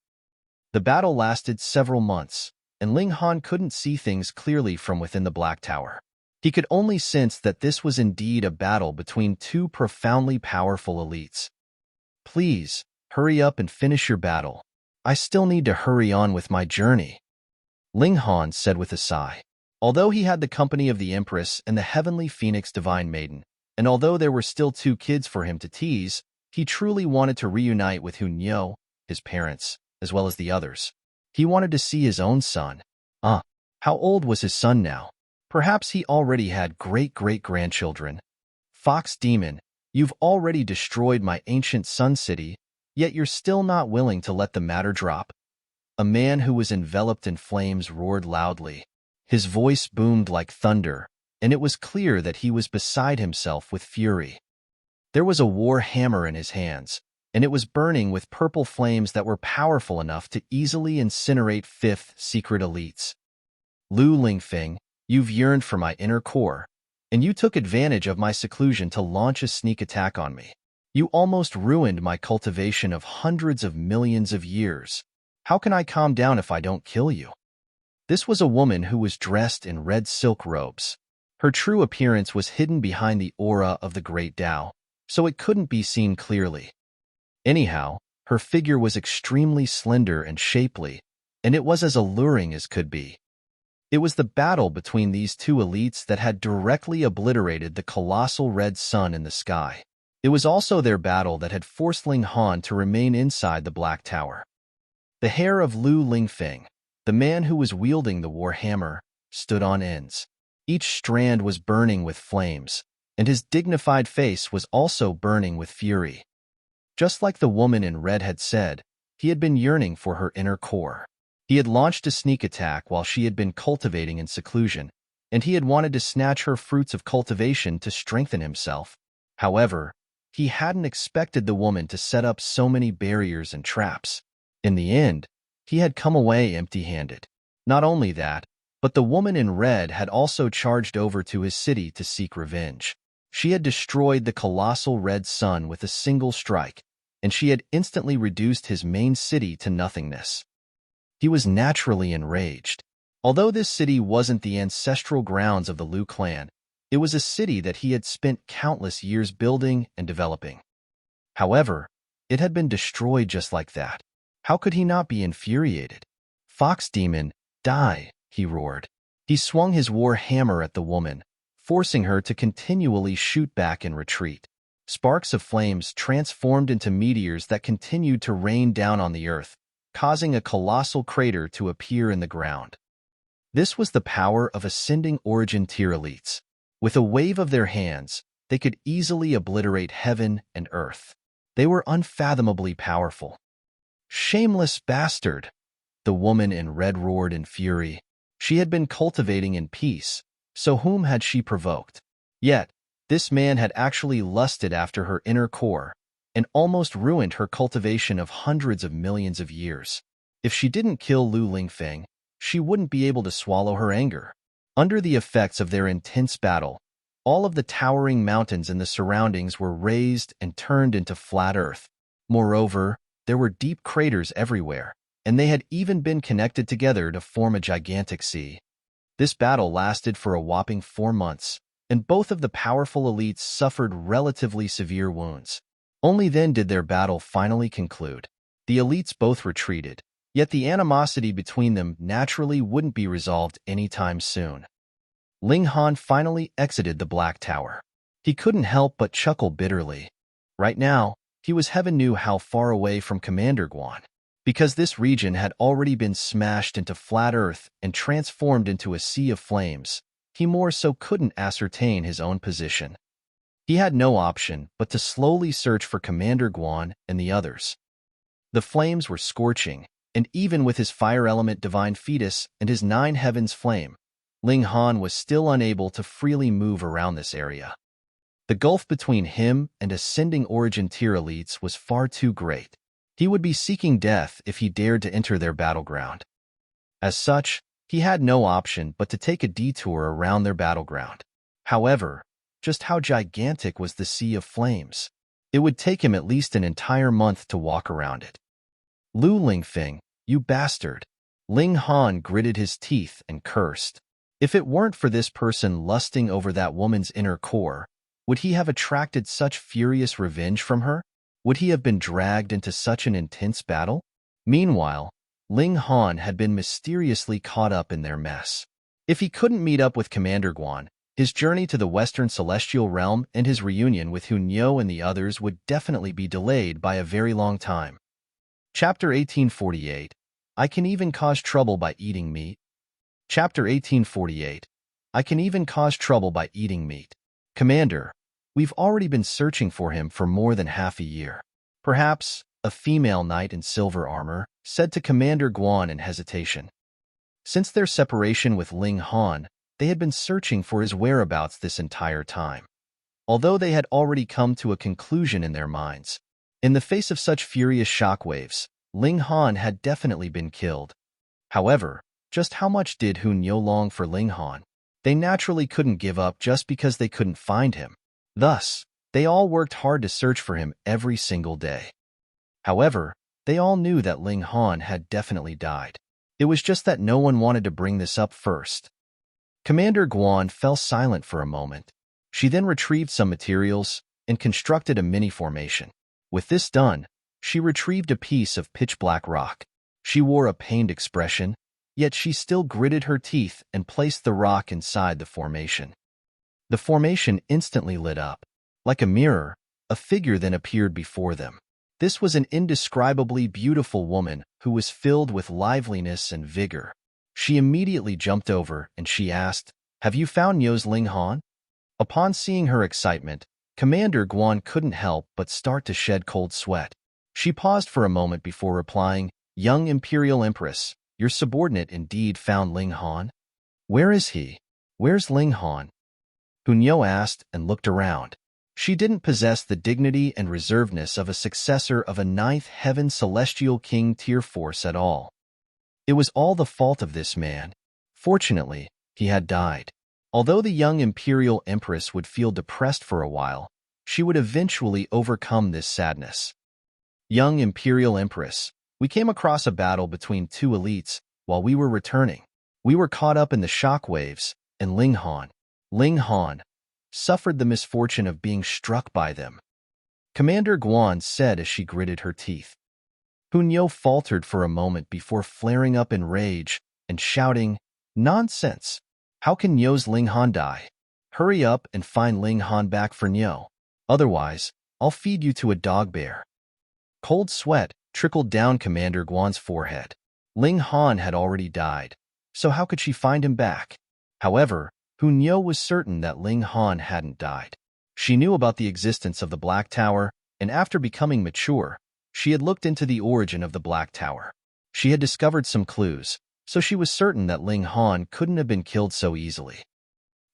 [SPEAKER 1] The battle lasted several months, and Ling Han couldn't see things clearly from within the Black Tower. He could only sense that this was indeed a battle between 2 profoundly powerful elites. Please, hurry up and finish your battle. I still need to hurry on with my journey, Ling Han said with a sigh. Although he had the company of the Empress and the heavenly Phoenix Divine Maiden, and although there were still 2 kids for him to tease, he truly wanted to reunite with Hunyo, his parents, as well as the others. He wanted to see his own son. How old was his son now? Perhaps he already had great-great-grandchildren. Fox Demon, you've already destroyed my ancient sun city, yet you're still not willing to let the matter drop. A man who was enveloped in flames roared loudly. His voice boomed like thunder, and it was clear that he was beside himself with fury. There was a war hammer in his hands, and it was burning with purple flames that were powerful enough to easily incinerate 5th secret elites. Lu Lingfeng, you've yearned for my inner core, and you took advantage of my seclusion to launch a sneak attack on me. You almost ruined my cultivation of hundreds of millions of years. How can I calm down if I don't kill you? This was a woman who was dressed in red silk robes. Her true appearance was hidden behind the aura of the Great Tao, so it couldn't be seen clearly. Anyhow, her figure was extremely slender and shapely, and it was as alluring as could be. It was the battle between these 2 elites that had directly obliterated the colossal red sun in the sky. It was also their battle that had forced Ling Han to remain inside the Black Tower. The hair of Lu Lingfeng, the man who was wielding the war hammer, stood on ends. Each strand was burning with flames, and his dignified face was also burning with fury. Just like the woman in red had said, he had been yearning for her inner core. He had launched a sneak attack while she had been cultivating in seclusion, and he had wanted to snatch her fruits of cultivation to strengthen himself. However, he hadn't expected the woman to set up so many barriers and traps. In the end, he had come away empty-handed. Not only that, but the woman in red had also charged over to his city to seek revenge. She had destroyed the colossal red sun with a single strike, and she had instantly reduced his main city to nothingness. He was naturally enraged. Although this city wasn't the ancestral grounds of the Liu clan, it was a city that he had spent countless years building and developing. However, it had been destroyed just like that. How could he not be infuriated? Fox Demon, die, he roared. He swung his war hammer at the woman, forcing her to continually shoot back in retreat. Sparks of flames transformed into meteors that continued to rain down on the earth, causing a colossal crater to appear in the ground. This was the power of ascending origin tier elites. With a wave of their hands, they could easily obliterate heaven and earth. They were unfathomably powerful. Shameless bastard! The woman in red roared in fury. She had been cultivating in peace, so whom had she provoked? Yet, this man had actually lusted after her inner core and almost ruined her cultivation of hundreds of millions of years. If she didn't kill Lu Lingfeng, she wouldn't be able to swallow her anger. Under the effects of their intense battle, all of the towering mountains in the surroundings were razed and turned into flat earth. Moreover, there were deep craters everywhere, and they had even been connected together to form a gigantic sea. This battle lasted for a whopping 4 months, and both of the powerful elites suffered relatively severe wounds. Only then did their battle finally conclude. The elites both retreated, yet the animosity between them naturally wouldn't be resolved anytime soon. Ling Han finally exited the Black Tower. He couldn't help but chuckle bitterly. Right now, he was heaven knew how far away from Commander Guan. Because this region had already been smashed into flat earth and transformed into a sea of flames, he more so couldn't ascertain his own position. He had no option but to slowly search for Commander Guan and the others. The flames were scorching, and even with his fire element divine fetus and his 9 heavens flame, Ling Han was still unable to freely move around this area. The gulf between him and ascending origin tier elites was far too great. He would be seeking death if he dared to enter their battleground. As such, he had no option but to take a detour around their battleground. However, just how gigantic was the sea of flames? It would take him at least an entire month to walk around it. Lu Lingfeng, you bastard! Ling Han gritted his teeth and cursed. If it weren't for this person lusting over that woman's inner core, would he have attracted such furious revenge from her? Would he have been dragged into such an intense battle? Meanwhile, Ling Han had been mysteriously caught up in their mess. If he couldn't meet up with Commander Guan, his journey to the Western Celestial Realm and his reunion with Hunyo and the others would definitely be delayed by a very long time. Chapter 1848. I can even cause trouble by eating meat. Chapter 1848. I can even cause trouble by eating meat. Commander, we've already been searching for him for more than half a year. Perhaps a female knight in silver armor said to Commander Guan in hesitation. Since their separation with Ling Han, they had been searching for his whereabouts this entire time. Although they had already come to a conclusion in their minds, in the face of such furious shockwaves, Ling Han had definitely been killed. However, just how much did Hunyo long for Ling Han? They naturally couldn't give up just because they couldn't find him. Thus, they all worked hard to search for him every single day. However, they all knew that Ling Han had definitely died. It was just that no one wanted to bring this up first. Commander Guan fell silent for a moment. She then retrieved some materials and constructed a mini-formation. With this done, she retrieved a piece of pitch-black rock. She wore a pained expression, yet she still gritted her teeth and placed the rock inside the formation. The formation instantly lit up. Like a mirror, a figure then appeared before them. This was an indescribably beautiful woman who was filled with liveliness and vigor. She immediately jumped over and she asked, "Have you found Nyo's Ling Han?" Upon seeing her excitement, Commander Guan couldn't help but start to shed cold sweat. She paused for a moment before replying, "Young Imperial Empress, your subordinate indeed found Ling Han? Where is he? Where's Ling Han?" Hunyo asked and looked around. She didn't possess the dignity and reservedness of a successor of a ninth heaven celestial king tier force at all. It was all the fault of this man. Fortunately, he had died. Although the young Imperial Empress would feel depressed for a while, she would eventually overcome this sadness. Young Imperial Empress, we came across a battle between two elites while we were returning. We were caught up in the shockwaves, and Ling Han, suffered the misfortune of being struck by them. Commander Guan said as she gritted her teeth. Hunyo faltered for a moment before flaring up in rage and shouting, "Nonsense! How can Nyo's Ling Han die? Hurry up and find Ling Han back for Nyo. Otherwise, I'll feed you to a dog bear." Cold sweat trickled down Commander Guan's forehead. Ling Han had already died, so how could she find him back? However, Hunyo was certain that Ling Han hadn't died. She knew about the existence of the Black Tower, and after becoming mature, she had looked into the origin of the Black Tower. She had discovered some clues, so she was certain that Ling Han couldn't have been killed so easily.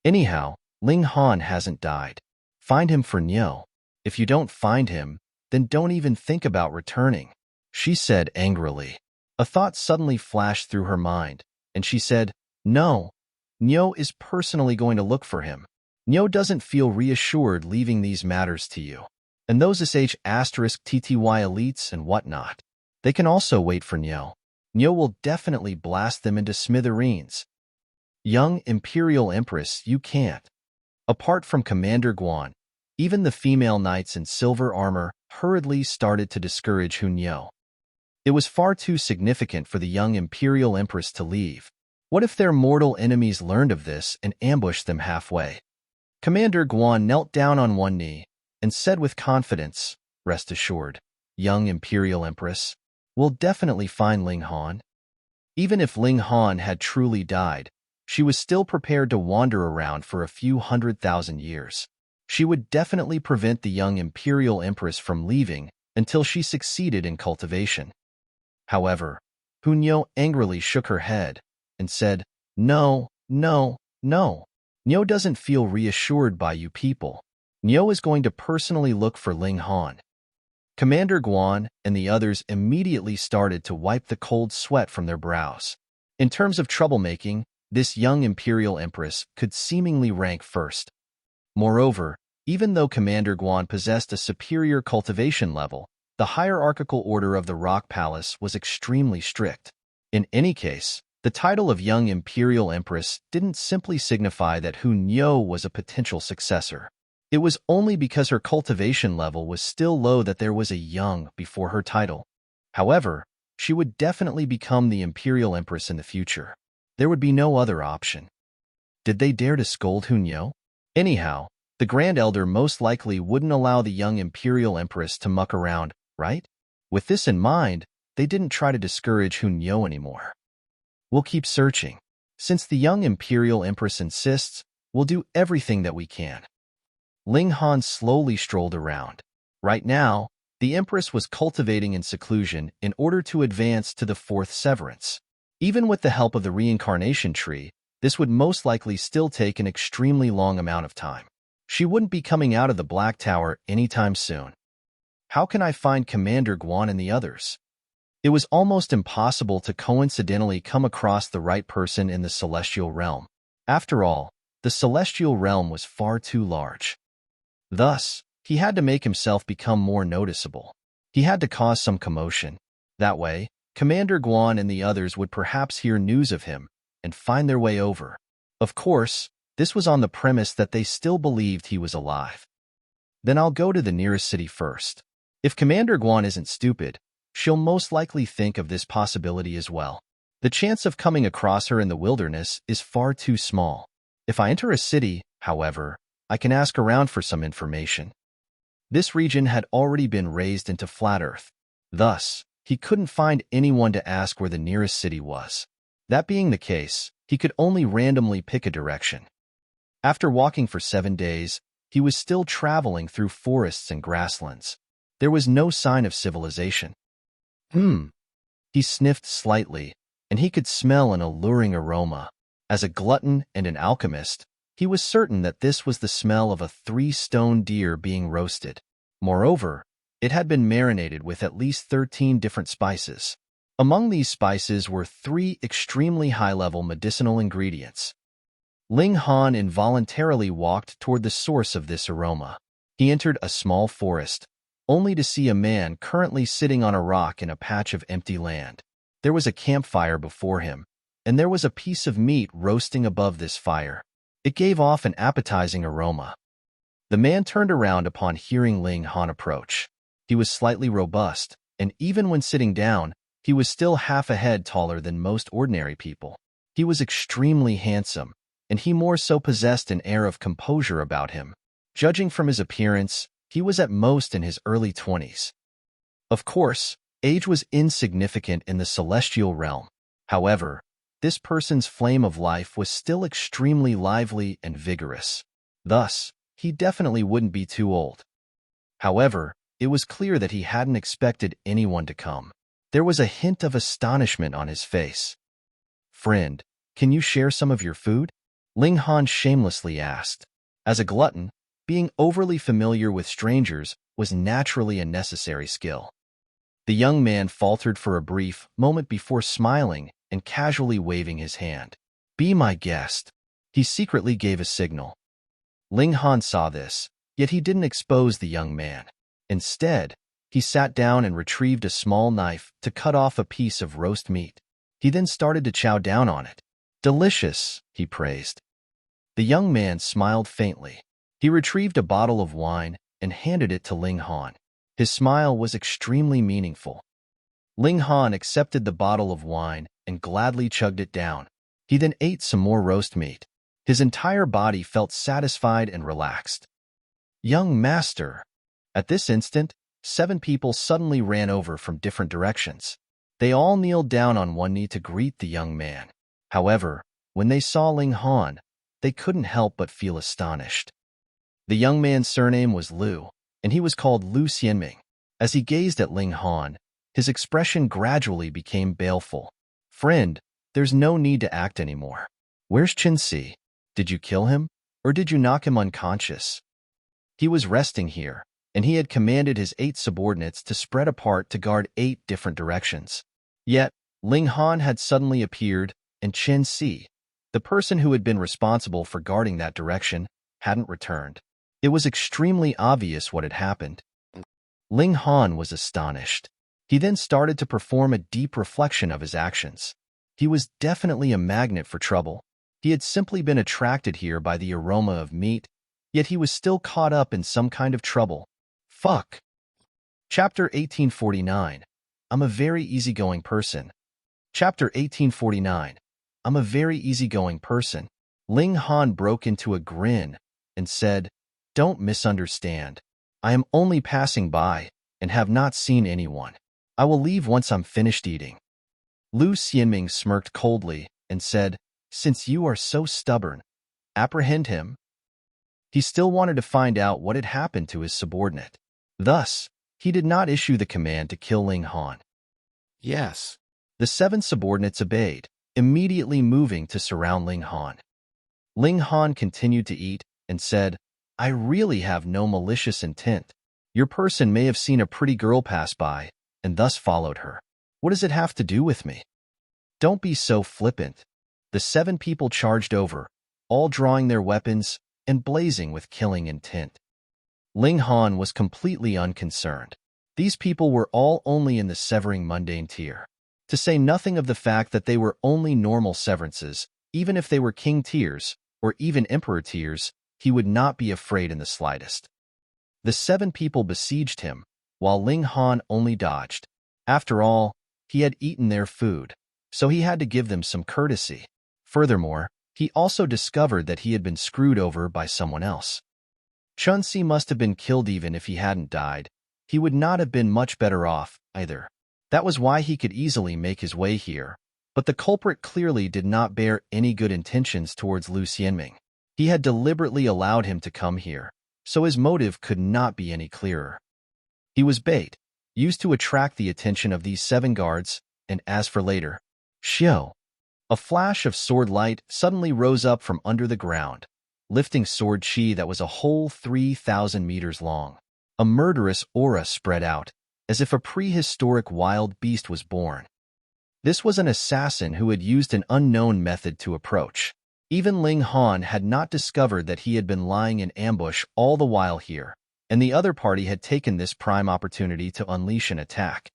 [SPEAKER 1] Anyhow, Ling Han hasn't died. Find him for Nyo. If you don't find him, then don't even think about returning, she said angrily. A thought suddenly flashed through her mind, and she said, "No. Nyo is personally going to look for him. Nyo doesn't feel reassured leaving these matters to you. And those **TTY elites and whatnot, they can also wait for Nyo. Nyo will definitely blast them into smithereens." Young Imperial Empress, you can't. Apart from Commander Guan, even the female knights in silver armor hurriedly started to discourage Hunyo. It was far too significant for the young Imperial Empress to leave. What if their mortal enemies learned of this and ambushed them halfway? Commander Guan knelt down on one knee and said with confidence, "Rest assured, young Imperial Empress, we'll definitely find Ling Han." Even if Ling Han had truly died, she was still prepared to wander around for a few 100,000 years. She would definitely prevent the young Imperial Empress from leaving until she succeeded in cultivation. However, Hunyo angrily shook her head and said, "No, no, no. Nyo doesn't feel reassured by you people. Nyo is going to personally look for Ling Han." Commander Guan and the others immediately started to wipe the cold sweat from their brows. In terms of troublemaking, this young Imperial Empress could seemingly rank first. Moreover, even though Commander Guan possessed a superior cultivation level, the hierarchical order of the Rock Palace was extremely strict. In any case, the title of young Imperial Empress didn't simply signify that Hunyo was a potential successor. It was only because her cultivation level was still low that there was a young before her title. However, she would definitely become the Imperial Empress in the future. There would be no other option. Did they dare to scold Hunyo? Anyhow, the Grand Elder most likely wouldn't allow the young Imperial Empress to muck around, right? With this in mind, they didn't try to discourage Hunyo anymore. We'll keep searching. Since the young Imperial Empress insists, we'll do everything that we can. Ling Han slowly strolled around. Right now, the Empress was cultivating in seclusion in order to advance to the fourth severance. Even with the help of the reincarnation tree, this would most likely still take an extremely long amount of time. She wouldn't be coming out of the Black Tower anytime soon. How can I find Commander Guan and the others? It was almost impossible to coincidentally come across the right person in the Celestial Realm. After all, the Celestial Realm was far too large. Thus, he had to make himself become more noticeable. He had to cause some commotion. That way, Commander Guan and the others would perhaps hear news of him and find their way over. Of course, this was on the premise that they still believed he was alive. Then I'll go to the nearest city first. If Commander Guan isn't stupid, she'll most likely think of this possibility as well. The chance of coming across her in the wilderness is far too small. If I enter a city, however, I can ask around for some information. This region had already been raised into flat Earth. Thus, he couldn't find anyone to ask where the nearest city was. That being the case, he could only randomly pick a direction. After walking for 7 days, he was still traveling through forests and grasslands. There was no sign of civilization. He sniffed slightly, and he could smell an alluring aroma. As a glutton and an alchemist, he was certain that this was the smell of a 3-stone deer being roasted. Moreover, it had been marinated with at least 13 different spices. Among these spices were 3 extremely high-level medicinal ingredients. Ling Han involuntarily walked toward the source of this aroma. He entered a small forest, only to see a man currently sitting on a rock in a patch of empty land. There was a campfire before him, and there was a piece of meat roasting above this fire. It gave off an appetizing aroma. The man turned around upon hearing Ling Han approach. He was slightly robust, and even when sitting down, he was still half a head taller than most ordinary people. He was extremely handsome, and he more so possessed an air of composure about him. Judging from his appearance, he was at most in his early 20s. Of course, age was insignificant in the Celestial Realm. However, this person's flame of life was still extremely lively and vigorous. Thus, he definitely wouldn't be too old. However, it was clear that he hadn't expected anyone to come. There was a hint of astonishment on his face. "Friend, can you share some of your food?" Ling Han shamelessly asked. As a glutton, being overly familiar with strangers was naturally a necessary skill. The young man faltered for a brief moment before smiling and casually waving his hand. "Be my guest." He secretly gave a signal. Ling Han saw this, yet he didn't expose the young man. Instead, he sat down and retrieved a small knife to cut off a piece of roast meat. He then started to chow down on it. "Delicious," he praised. The young man smiled faintly. He retrieved a bottle of wine and handed it to Ling Han. His smile was extremely meaningful. Ling Han accepted the bottle of wine and gladly chugged it down. He then ate some more roast meat. His entire body felt satisfied and relaxed. "Young master." At this instant, 7 people suddenly ran over from different directions. They all kneeled down on one knee to greet the young man. However, when they saw Ling Han, they couldn't help but feel astonished. The young man's surname was Liu, and he was called Liu Xianming. As he gazed at Ling Han, his expression gradually became baleful. "Friend, there's no need to act anymore. Where's Qinxi? Did you kill him, or did you knock him unconscious?" He was resting here, and he had commanded his 8 subordinates to spread apart to guard 8 different directions. Yet, Ling Han had suddenly appeared, and Qinxi, the person who had been responsible for guarding that direction, hadn't returned. It was extremely obvious what had happened. Ling Han was astonished. He then started to perform a deep reflection of his actions. He was definitely a magnet for trouble. He had simply been attracted here by the aroma of meat, yet he was still caught up in some kind of trouble. Fuck. Chapter 1849. I'm a very easygoing person. Chapter 1849. I'm a very easygoing person. Ling Han broke into a grin and said, "Don't misunderstand. I am only passing by and have not seen anyone. I will leave once I'm finished eating." Lu Xianming smirked coldly and said, "Since you are so stubborn, apprehend him." He still wanted to find out what had happened to his subordinate. Thus, he did not issue the command to kill Ling Han.
[SPEAKER 2] Yes.
[SPEAKER 1] The 7 subordinates obeyed, immediately moving to surround Ling Han. Ling Han continued to eat and said, "I really have no malicious intent. Your person may have seen a pretty girl pass by and thus followed her. What does it have to do with me?" "Don't be so flippant." The 7 people charged over, all drawing their weapons and blazing with killing intent. Ling Han was completely unconcerned. These people were all only in the severing mundane tier. To say nothing of the fact that they were only normal severances, even if they were king tiers, or even emperor tiers, he would not be afraid in the slightest. The 7 people besieged him, while Ling Han only dodged. After all, he had eaten their food, so he had to give them some courtesy. Furthermore, he also discovered that he had been screwed over by someone else. Chun-Si must have been killed. Even if he hadn't died, he would not have been much better off, either. That was why he could easily make his way here, but the culprit clearly did not bear any good intentions towards Lu Xianming. He had deliberately allowed him to come here, so his motive could not be any clearer. He was bait, used to attract the attention of these 7 guards, and as for later, Xiao. A flash of sword light suddenly rose up from under the ground, lifting sword chi that was a whole 3,000 meters long. A murderous aura spread out, as if a prehistoric wild beast was born. This was an assassin who had used an unknown method to approach. Even Ling Han had not discovered that he had been lying in ambush all the while here, and the other party had taken this prime opportunity to unleash an attack.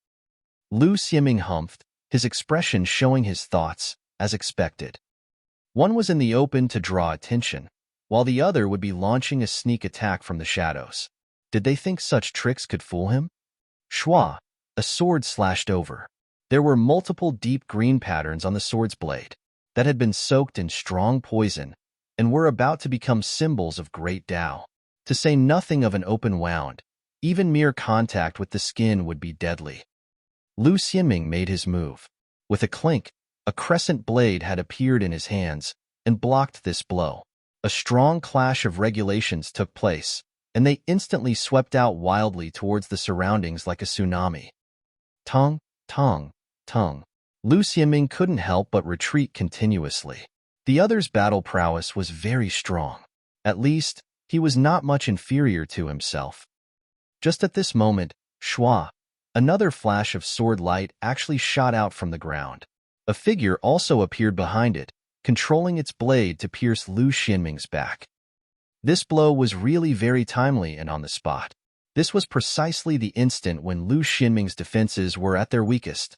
[SPEAKER 1] Lu Xianming humphed, his expression showing his thoughts, as expected. One was in the open to draw attention, while the other would be launching a sneak attack from the shadows. Did they think such tricks could fool him? Shua, a sword slashed over. There were multiple deep green patterns on the sword's blade that had been soaked in strong poison and were about to become symbols of great Tao. To say nothing of an open wound, even mere contact with the skin would be deadly. Lu Xianming made his move. With a clink, a crescent blade had appeared in his hands and blocked this blow. A strong clash of regulations took place, and they instantly swept out wildly towards the surroundings like a tsunami. Tung, tung, tung. Lu Xianming couldn't help but retreat continuously. The other's battle prowess was very strong. At least, he was not much inferior to himself. Just at this moment, Shua, another flash of sword light actually shot out from the ground. A figure also appeared behind it, controlling its blade to pierce Lu Xianming's back. This blow was really very timely and on the spot. This was precisely the instant when Lu Xianming's defenses were at their weakest.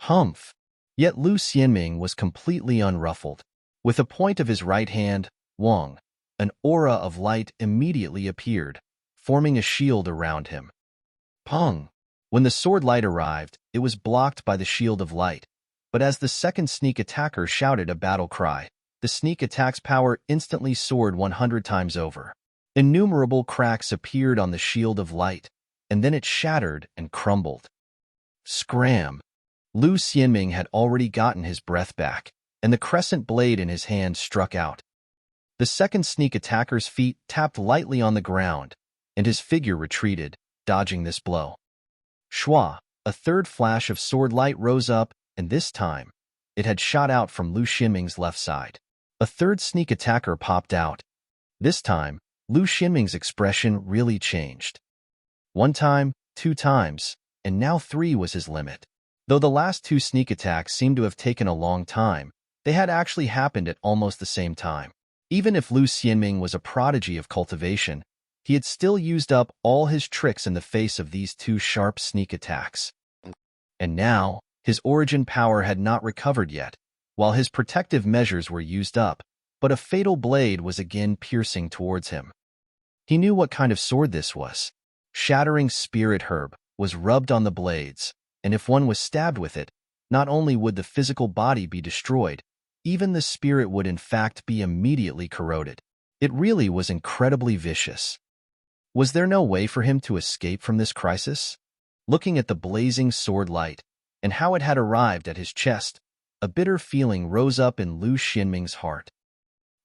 [SPEAKER 1] Humph! Yet Lu Xianming was completely unruffled. With the point of his right hand, Wang, an aura of light immediately appeared, forming a shield around him. Pung! When the sword light arrived, it was blocked by the shield of light, but as the second sneak attacker shouted a battle cry, the sneak attack's power instantly soared 100 times over. Innumerable cracks appeared on the shield of light, and then it shattered and crumbled. Scram! Lu Xianming had already gotten his breath back, and the crescent blade in his hand struck out. The second sneak attacker's feet tapped lightly on the ground, and his figure retreated, dodging this blow. Shua, a third flash of sword light rose up, and this time, it had shot out from Lu Xianming's left side. A third sneak attacker popped out. This time, Lu Xianming's expression really changed. 1 time, 2 times, and now 3 was his limit. Though the last 2 sneak attacks seemed to have taken a long time, they had actually happened at almost the same time. Even if Lu Xianming was a prodigy of cultivation, he had still used up all his tricks in the face of these 2 sharp sneak attacks. And now, his origin power had not recovered yet, while his protective measures were used up, but a fatal blade was again piercing towards him. He knew what kind of sword this was. Shattering spirit herb was rubbed on the blades, and if one was stabbed with it, not only would the physical body be destroyed, even the spirit would in fact be immediately corroded. It really was incredibly vicious. Was there no way for him to escape from this crisis? Looking at the blazing sword light and how it had arrived at his chest, a bitter feeling rose up in Lu Xianming's heart.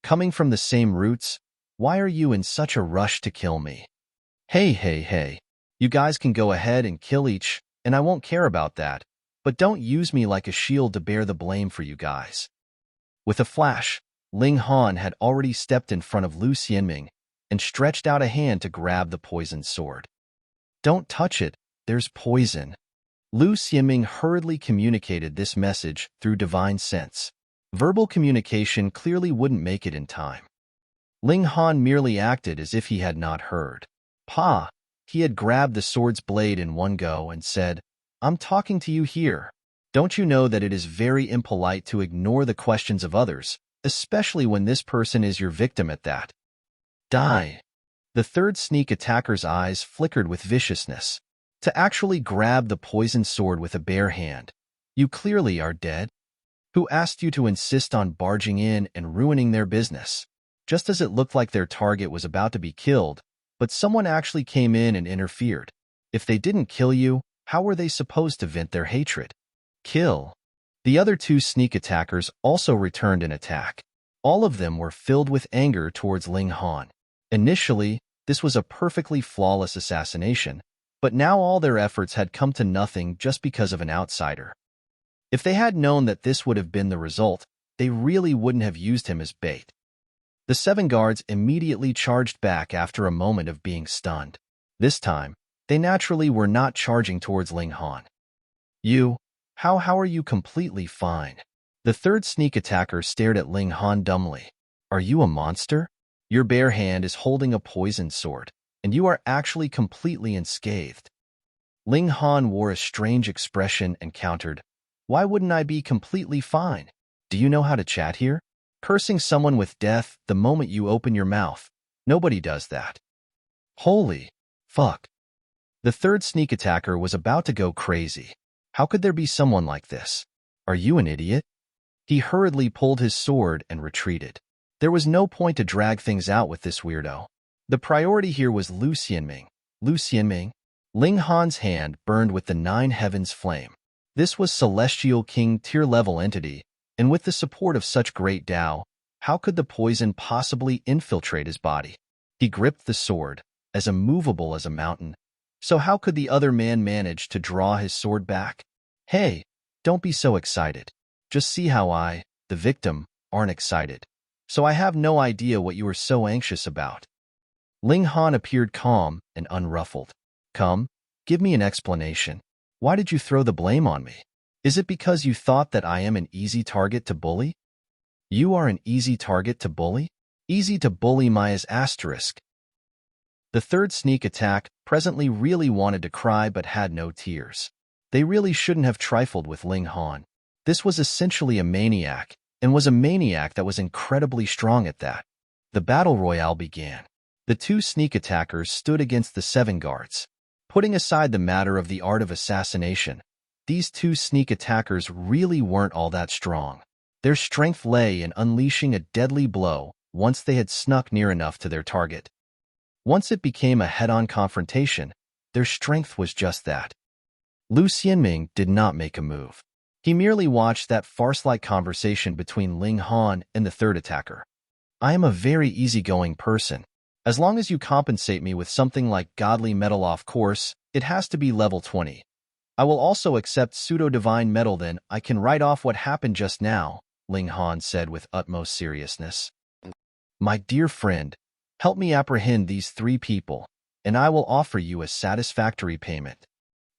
[SPEAKER 1] Coming from the same roots, why are you in such a rush to kill me? Hey. You guys can go ahead and kill each, and I won't care about that, but don't use me like a shield to bear the blame for you guys. With a flash, Ling Han had already stepped in front of Lu Xianming and stretched out a hand to grab the poisoned sword. Don't touch it, there's poison. Lu Xianming hurriedly communicated this message through divine sense. Verbal communication clearly wouldn't make it in time. Ling Han merely acted as if he had not heard. He had grabbed the sword's blade in one go and said, I'm talking to you here. Don't you know that it is very impolite to ignore the questions of others, especially when this person is your victim at that? Die. The third sneak attacker's eyes flickered with viciousness. To actually grab the poisoned sword with a bare hand. You clearly are dead. Who asked you to insist on barging in and ruining their business? Just as it looked like their target was about to be killed, but someone actually came in and interfered. If they didn't kill you, how were they supposed to vent their hatred? Kill. The other two sneak attackers also returned an attack. All of them were filled with anger towards Ling Han. Initially, this was a perfectly flawless assassination, but now all their efforts had come to nothing just because of an outsider. If they had known that this would have been the result, they really wouldn't have used him as bait. The 7 guards immediately charged back after a moment of being stunned. This time, they naturally were not charging towards Ling Han. How are you completely fine? The third sneak attacker stared at Ling Han dumbly. Are you a monster? Your bare hand is holding a poisoned sword, and you are actually completely unscathed. Ling Han wore a strange expression and countered, Why wouldn't I be completely fine? Do you know how to chat here? Cursing someone with death the moment you open your mouth. Nobody does that. Holy fuck. The third sneak attacker was about to go crazy. How could there be someone like this? Are you an idiot? He hurriedly pulled his sword and retreated. There was no point to drag things out with this weirdo. The priority here was Lu Xianming. Lu Xianming? Ling Han's hand burned with the 9 heavens flame. This was Celestial King tier-level entity, and with the support of such great Tao, how could the poison possibly infiltrate his body? He gripped the sword, as immovable as a mountain. So how could the other man manage to draw his sword back? Hey, don't be so excited. Just see how I, the victim, aren't excited. So I have no idea what you are so anxious about. Ling Han appeared calm and unruffled. Come, give me an explanation. Why did you throw the blame on me? Is it because you thought that I am an easy target to bully? You are an easy target to bully? Easy to bully my asterisk. The third sneak attack presently really wanted to cry but had no tears. They really shouldn't have trifled with Ling Han. This was essentially a maniac, and was a maniac that was incredibly strong at that. The battle royale began. The 2 sneak attackers stood against the 7 guards. Putting aside the matter of the art of assassination, these 2 sneak attackers really weren't all that strong. Their strength lay in unleashing a deadly blow once they had snuck near enough to their target. Once it became a head-on confrontation, their strength was just that. Lu Xianming did not make a move. He merely watched that farce-like conversation between Ling Han and the third attacker. I am a very easygoing person. As long as you compensate me with something like godly metal off course, it has to be level 20. I will also accept pseudo-divine metal then I can write off what happened just now, Ling Han said with utmost seriousness. My dear friend, help me apprehend these 3 people, and I will offer you a satisfactory payment.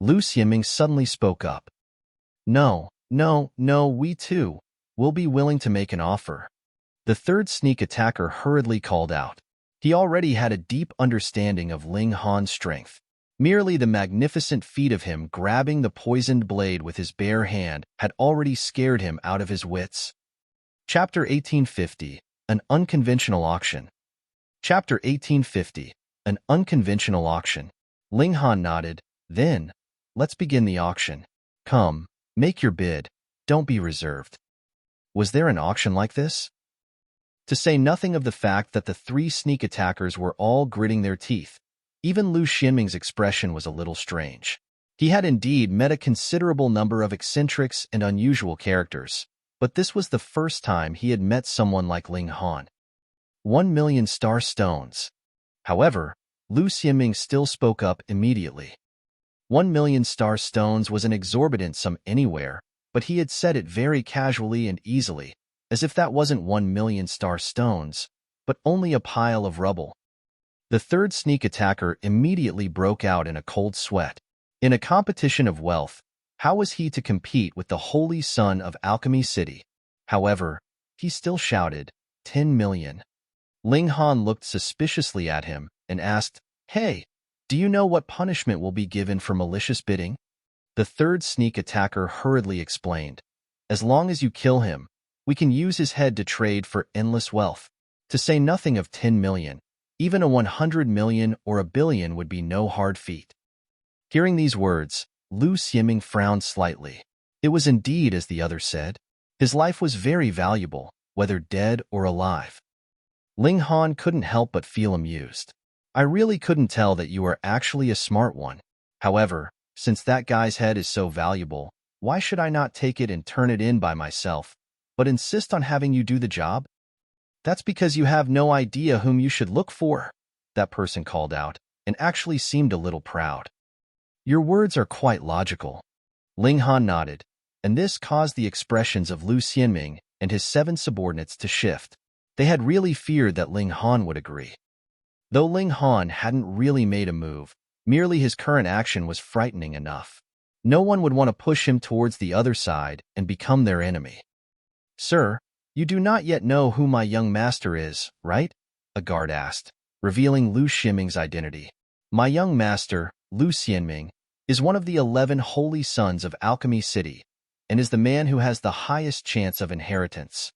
[SPEAKER 1] Lu Xianming suddenly spoke up. No, we too will be willing to make an offer. The third sneak attacker hurriedly called out. He already had a deep understanding of Ling Han's strength. Merely the magnificent feat of him grabbing the poisoned blade with his bare hand had already scared him out of his wits. Chapter 1850, An Unconventional Auction. Chapter 1850, An Unconventional Auction. Ling Han nodded. Then, let's begin the auction. Come, make your bid. Don't be reserved. Was there an auction like this? To say nothing of the fact that the three sneak attackers were all gritting their teeth, even Lu Xianming's expression was a little strange. He had indeed met a considerable number of eccentrics and unusual characters, but this was the first time he had met someone like Ling Han. 1,000,000 star stones. However, Lu Xianming still spoke up immediately. 1,000,000 star stones was an exorbitant sum anywhere, but he had said it very casually and easily, as if that wasn't 1,000,000 star stones, but only a pile of rubble. The third sneak attacker immediately broke out in a cold sweat. In a competition of wealth, how was he to compete with the holy son of Alchemy City? However, he still shouted, 10,000,000. Ling Han looked suspiciously at him and asked, "Hey, do you know what punishment will be given for malicious bidding?" The third sneak attacker hurriedly explained, "As long as you kill him, we can use his head to trade for endless wealth. To say nothing of 10,000,000, even a 100,000,000 or a billion would be no hard feat." Hearing these words, Lu Xianming frowned slightly. It was indeed as the other said. His life was very valuable, whether dead or alive. Ling Han couldn't help but feel amused. "I really couldn't tell that you are actually a smart one. However, since that guy's head is so valuable, why should I not take it and turn it in by myself, but insist on having you do the job?" "That's because you have no idea whom you should look for," that person called out, and actually seemed a little proud. "Your words are quite logical." Ling Han nodded, and this caused the expressions of Lu Xianming and his 7 subordinates to shift. They had really feared that Ling Han would agree. Though Ling Han hadn't really made a move, merely his current action was frightening enough. No one would want to push him towards the other side and become their enemy. "Sir, you do not yet know who my young master is, right?" a guard asked, revealing Lu Xianming's identity. "My young master, Lu Xianming, is one of the 11 holy sons of Alchemy City, and is the man who has the highest chance of inheritance.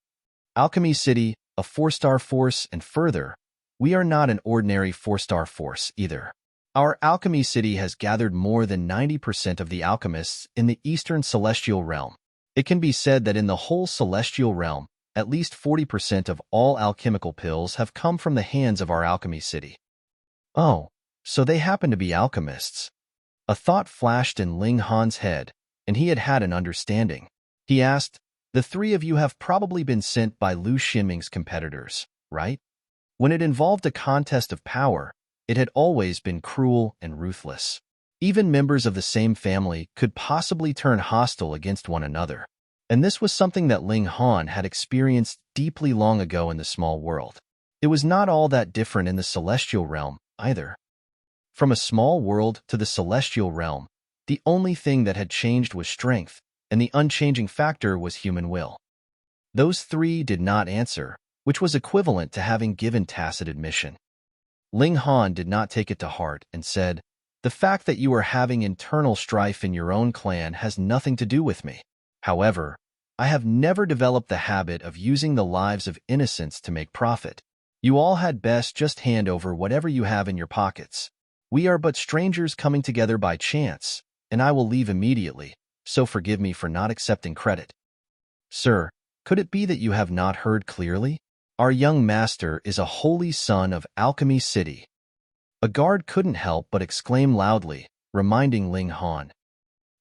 [SPEAKER 1] Alchemy City, a 4-star force, and further, we are not an ordinary 4-star force either. Our Alchemy City has gathered more than 90% of the alchemists in the Eastern Celestial Realm. It can be said that in the whole Celestial Realm, at least 40% of all alchemical pills have come from the hands of our Alchemy City." "Oh, so they happen to be alchemists." A thought flashed in Ling Han's head, and he had had an understanding. He asked, "The three of you have probably been sent by Lu Xianming's competitors, right? When it involved a contest of power, it had always been cruel and ruthless. Even members of the same family could possibly turn hostile against one another. And this was something that Ling Han had experienced deeply long ago in the small world. It was not all that different in the Celestial Realm, either. From a small world to the Celestial Realm, the only thing that had changed was strength, and the unchanging factor was human will. Those three did not answer, which was equivalent to having given tacit admission. Ling Han did not take it to heart and said, "The fact that you are having internal strife in your own clan has nothing to do with me. However, I have never developed the habit of using the lives of innocents to make profit. You all had best just hand over whatever you have in your pockets. We are but strangers coming together by chance, and I will leave immediately, so forgive me for not accepting credit." "Sir, could it be that you have not heard clearly? Our young master is a holy son of Alchemy City." A guard couldn't help but exclaim loudly, reminding Ling Han.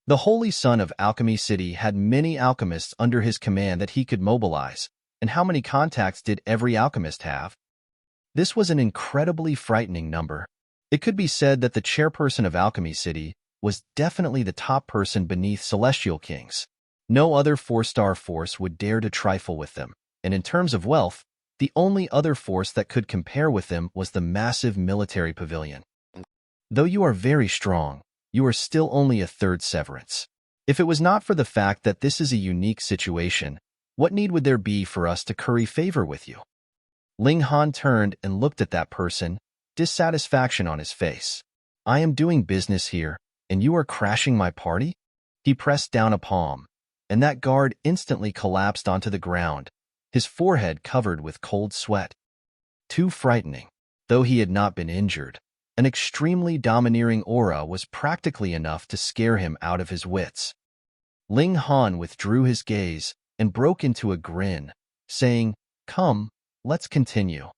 [SPEAKER 1] The holy son of Alchemy City had many alchemists under his command that he could mobilize, and how many contacts did every alchemist have? This was an incredibly frightening number. It could be said that the chairperson of Alchemy City was definitely the top person beneath Celestial Kings. No other 4-star force would dare to trifle with them, and in terms of wealth, the only other force that could compare with them was the massive military pavilion. Though you are very strong, you are still only a third severance. If it was not for the fact that this is a unique situation, what need would there be for us to curry favor with you?" Ling Han turned and looked at that person, dissatisfaction on his face. "I am doing business here, and you are crashing my party?" He pressed down a palm, and that guard instantly collapsed onto the ground, his forehead covered with cold sweat. Too frightening. Though he had not been injured, an extremely domineering aura was practically enough to scare him out of his wits. Ling Han withdrew his gaze and broke into a grin, saying, "Come, let's continue."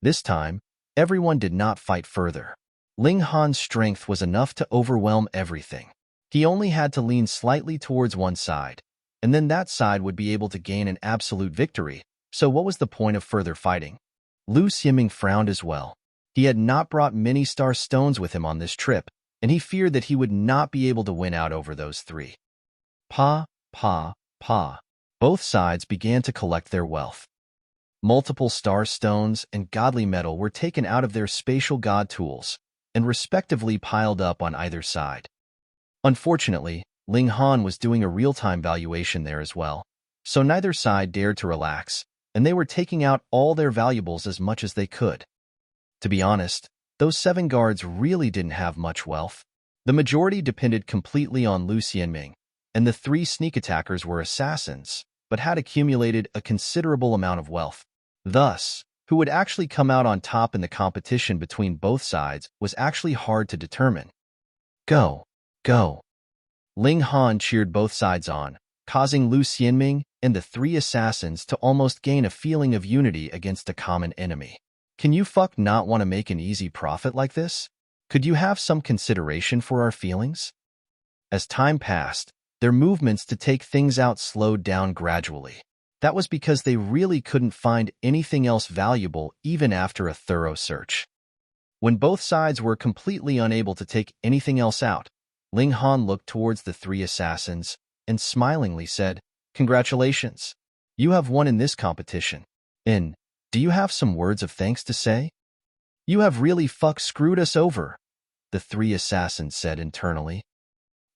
[SPEAKER 1] This time, everyone did not fight further. Ling Han's strength was enough to overwhelm everything. He only had to lean slightly towards one side, and then that side would be able to gain an absolute victory, so what was the point of further fighting? Lu Xianming frowned as well. He had not brought many star stones with him on this trip, and he feared that he would not be able to win out over those three. Pa, pa, pa. Both sides began to collect their wealth. Multiple star stones and godly metal were taken out of their spatial god tools and respectively piled up on either side. Unfortunately, Ling Han was doing a real-time valuation there as well, so neither side dared to relax, and they were taking out all their valuables as much as they could. To be honest, those 7 guards really didn't have much wealth. The majority depended completely on Lu Xianming, and the 3 sneak attackers were assassins, but had accumulated a considerable amount of wealth. Thus, who would actually come out on top in the competition between both sides was actually hard to determine. Go, go. Ling Han cheered both sides on, causing Lu Xianming and the 3 assassins to almost gain a feeling of unity against a common enemy. Can you not want to make an easy profit like this? Could you have some consideration for our feelings? As time passed, their movements to take things out slowed down gradually. That was because they really couldn't find anything else valuable even after a thorough search. When both sides were completely unable to take anything else out, Ling Han looked towards the 3 assassins and smilingly said, "Congratulations. You have won in this competition. Do you have some words of thanks to say?" "You have really screwed us over," the 3 assassins said internally.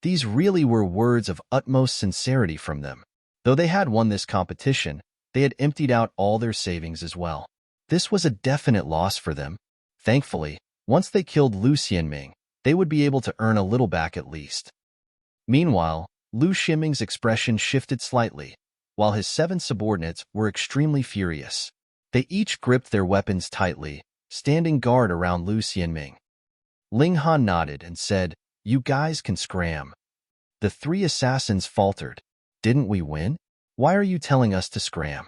[SPEAKER 1] These really were words of utmost sincerity from them. Though they had won this competition, they had emptied out all their savings as well. This was a definite loss for them. Thankfully, once they killed Lu Xianming, they would be able to earn a little back at least. Meanwhile, Lu Xianming's expression shifted slightly, while his 7 subordinates were extremely furious. They each gripped their weapons tightly, standing guard around Lu Xianming. Ling Han nodded and said, "You guys can scram." The 3 assassins faltered. "Didn't we win? Why are you telling us to scram?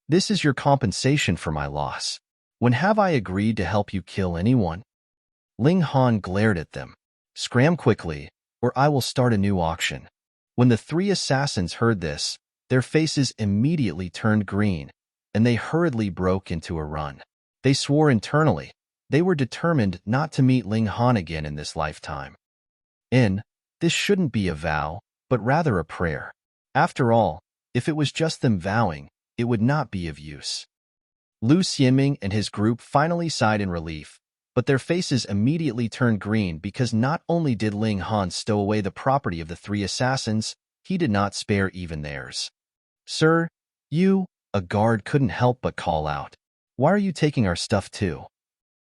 [SPEAKER 1] This is your compensation for my loss. When have I agreed to help you kill anyone?" Ling Han glared at them. "Scram quickly, or I will start a new auction." When the 3 assassins heard this, their faces immediately turned green, and they hurriedly broke into a run. They swore internally. They were determined not to meet Ling Han again in this lifetime. This shouldn't be a vow, but rather a prayer. After all, if it was just them vowing, it would not be of use. Lu Xianming and his group finally sighed in relief, but their faces immediately turned green because not only did Ling Han stow away the property of the 3 assassins, he did not spare even theirs. "Sir, a guard couldn't help but call out. "Why are you taking our stuff too?"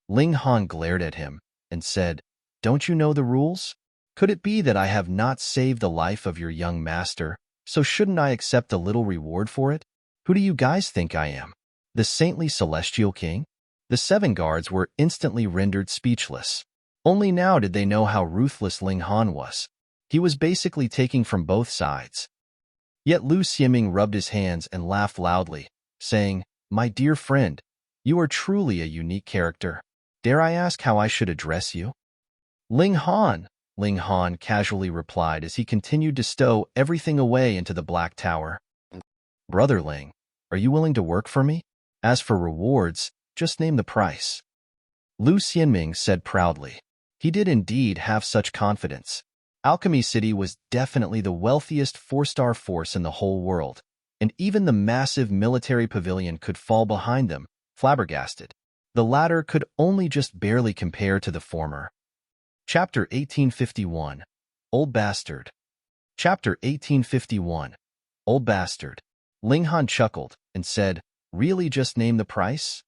[SPEAKER 1] Ling Han glared at him and said, "Don't you know the rules? Could it be that I have not saved the life of your young master, so shouldn't I accept a little reward for it? Who do you guys think I am? The saintly celestial king?" The 7 guards were instantly rendered speechless. Only now did they know how ruthless Ling Han was. He was basically taking from both sides. Yet Lu Xianming rubbed his hands and laughed loudly, saying, "My dear friend, you are truly a unique character. Dare I ask how I should address you?" "Ling Han," Ling Han casually replied as he continued to stow everything away into the Black Tower. "Brother Ling, are you willing to work for me? As for rewards, just name the price." Lu Xianming said proudly. He did indeed have such confidence. Alchemy City was definitely the wealthiest 4-star force in the whole world, and even the massive military pavilion could fall behind them, flabbergasted. The latter could only just barely compare to the former. Chapter 1851. Old Bastard. Chapter 1851. Old Bastard. Ling Han chuckled and said, "Really just name the price?"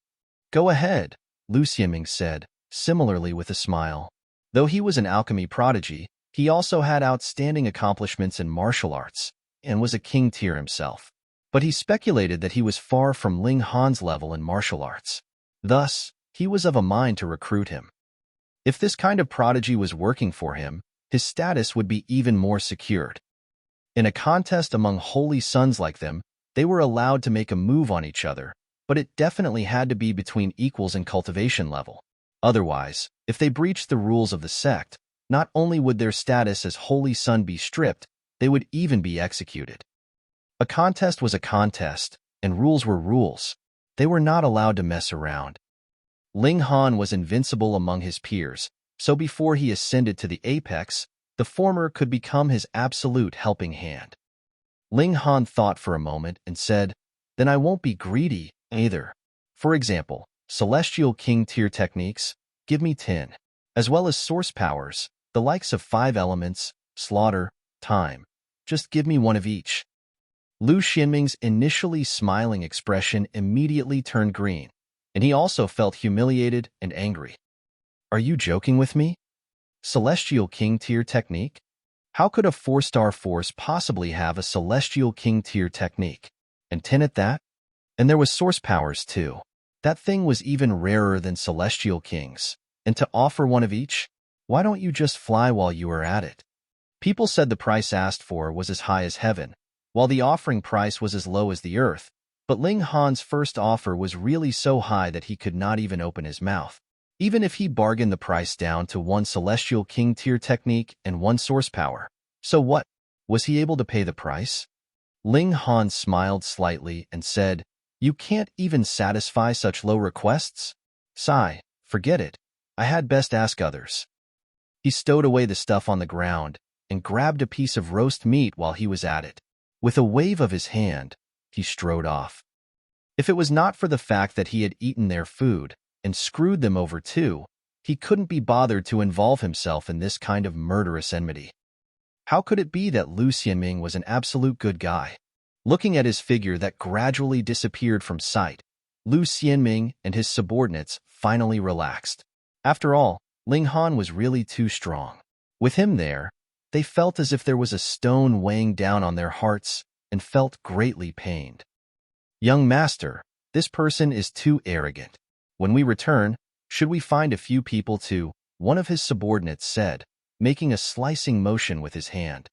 [SPEAKER 1] "Go ahead," Lu Xianming said, similarly with a smile. Though he was an alchemy prodigy, he also had outstanding accomplishments in martial arts and was a king tier himself. But he speculated that he was far from Ling Han's level in martial arts. Thus, he was of a mind to recruit him. If this kind of prodigy was working for him, his status would be even more secured. In a contest among holy sons like them, they were allowed to make a move on each other, but it definitely had to be between equals in cultivation level. Otherwise, if they breached the rules of the sect, not only would their status as holy son be stripped, they would even be executed. A contest was a contest, and rules were rules. They were not allowed to mess around. Ling Han was invincible among his peers, so before he ascended to the apex, the former could become his absolute helping hand. Ling Han thought for a moment and said, "Then I won't be greedy, either. For example, Celestial King tier techniques, give me 10. As well as source powers, the likes of 5 elements, slaughter, time. Just give me one of each." Lu Xianming's initially smiling expression immediately turned green, and he also felt humiliated and angry. "Are you joking with me? Celestial King tier technique? How could a 4-star force possibly have a Celestial King tier technique? And 10 at that? And there was source powers too. That thing was even rarer than Celestial Kings. And to offer one of each? Why don't you just fly while you are at it?" People said the price asked for was as high as heaven, while the offering price was as low as the earth, but Ling Han's first offer was really so high that he could not even open his mouth. Even if he bargained the price down to 1 Celestial King tier technique and 1 source power. So what? Was he able to pay the price? Ling Han smiled slightly and said, "You can't even satisfy such low requests? Sigh, forget it. I had best ask others." He stowed away the stuff on the ground and grabbed a piece of roast meat while he was at it. With a wave of his hand, he strode off. If it was not for the fact that he had eaten their food and screwed them over too, he couldn't be bothered to involve himself in this kind of murderous enmity. How could it be that Lu Xianming was an absolute good guy? Looking at his figure that gradually disappeared from sight, Lu Xianming and his subordinates finally relaxed. After all, Ling Han was really too strong. With him there, they felt as if there was a stone weighing down on their hearts and felt greatly pained. "Young master, this person is too arrogant. When we return, should we find a few people to," one of his subordinates said, making a slicing motion with his hand.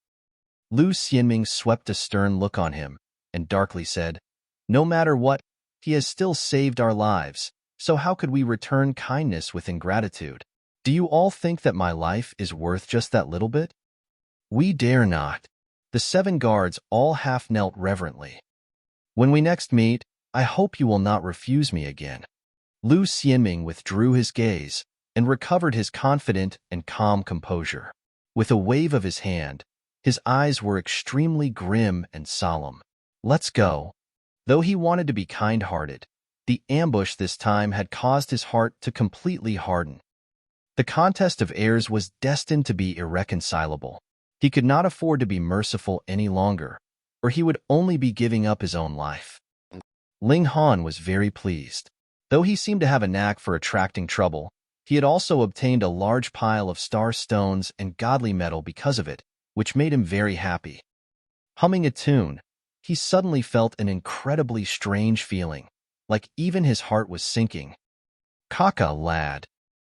[SPEAKER 1] Lu Xianming swept a stern look on him and darkly said, "No matter what, he has still saved our lives, so how could we return kindness with ingratitude? Do you all think that my life is worth just that little bit?" "We dare not." The 7 guards all half-knelt reverently. "When we next meet, I hope you will not refuse me again." Lu Xianming withdrew his gaze and recovered his confident and calm composure. With a wave of his hand, his eyes were extremely grim and solemn. "Let's go." Though he wanted to be kind-hearted, the ambush this time had caused his heart to completely harden. The contest of heirs was destined to be irreconcilable. He could not afford to be merciful any longer, or he would only be giving up his own life. Ling Han was very pleased. Though he seemed to have a knack for attracting trouble, he had also obtained a large pile of star stones and godly metal because of it, which made him very happy. Humming a tune, he suddenly felt an incredibly strange feeling, like even his heart was sinking. "Kaka, lad."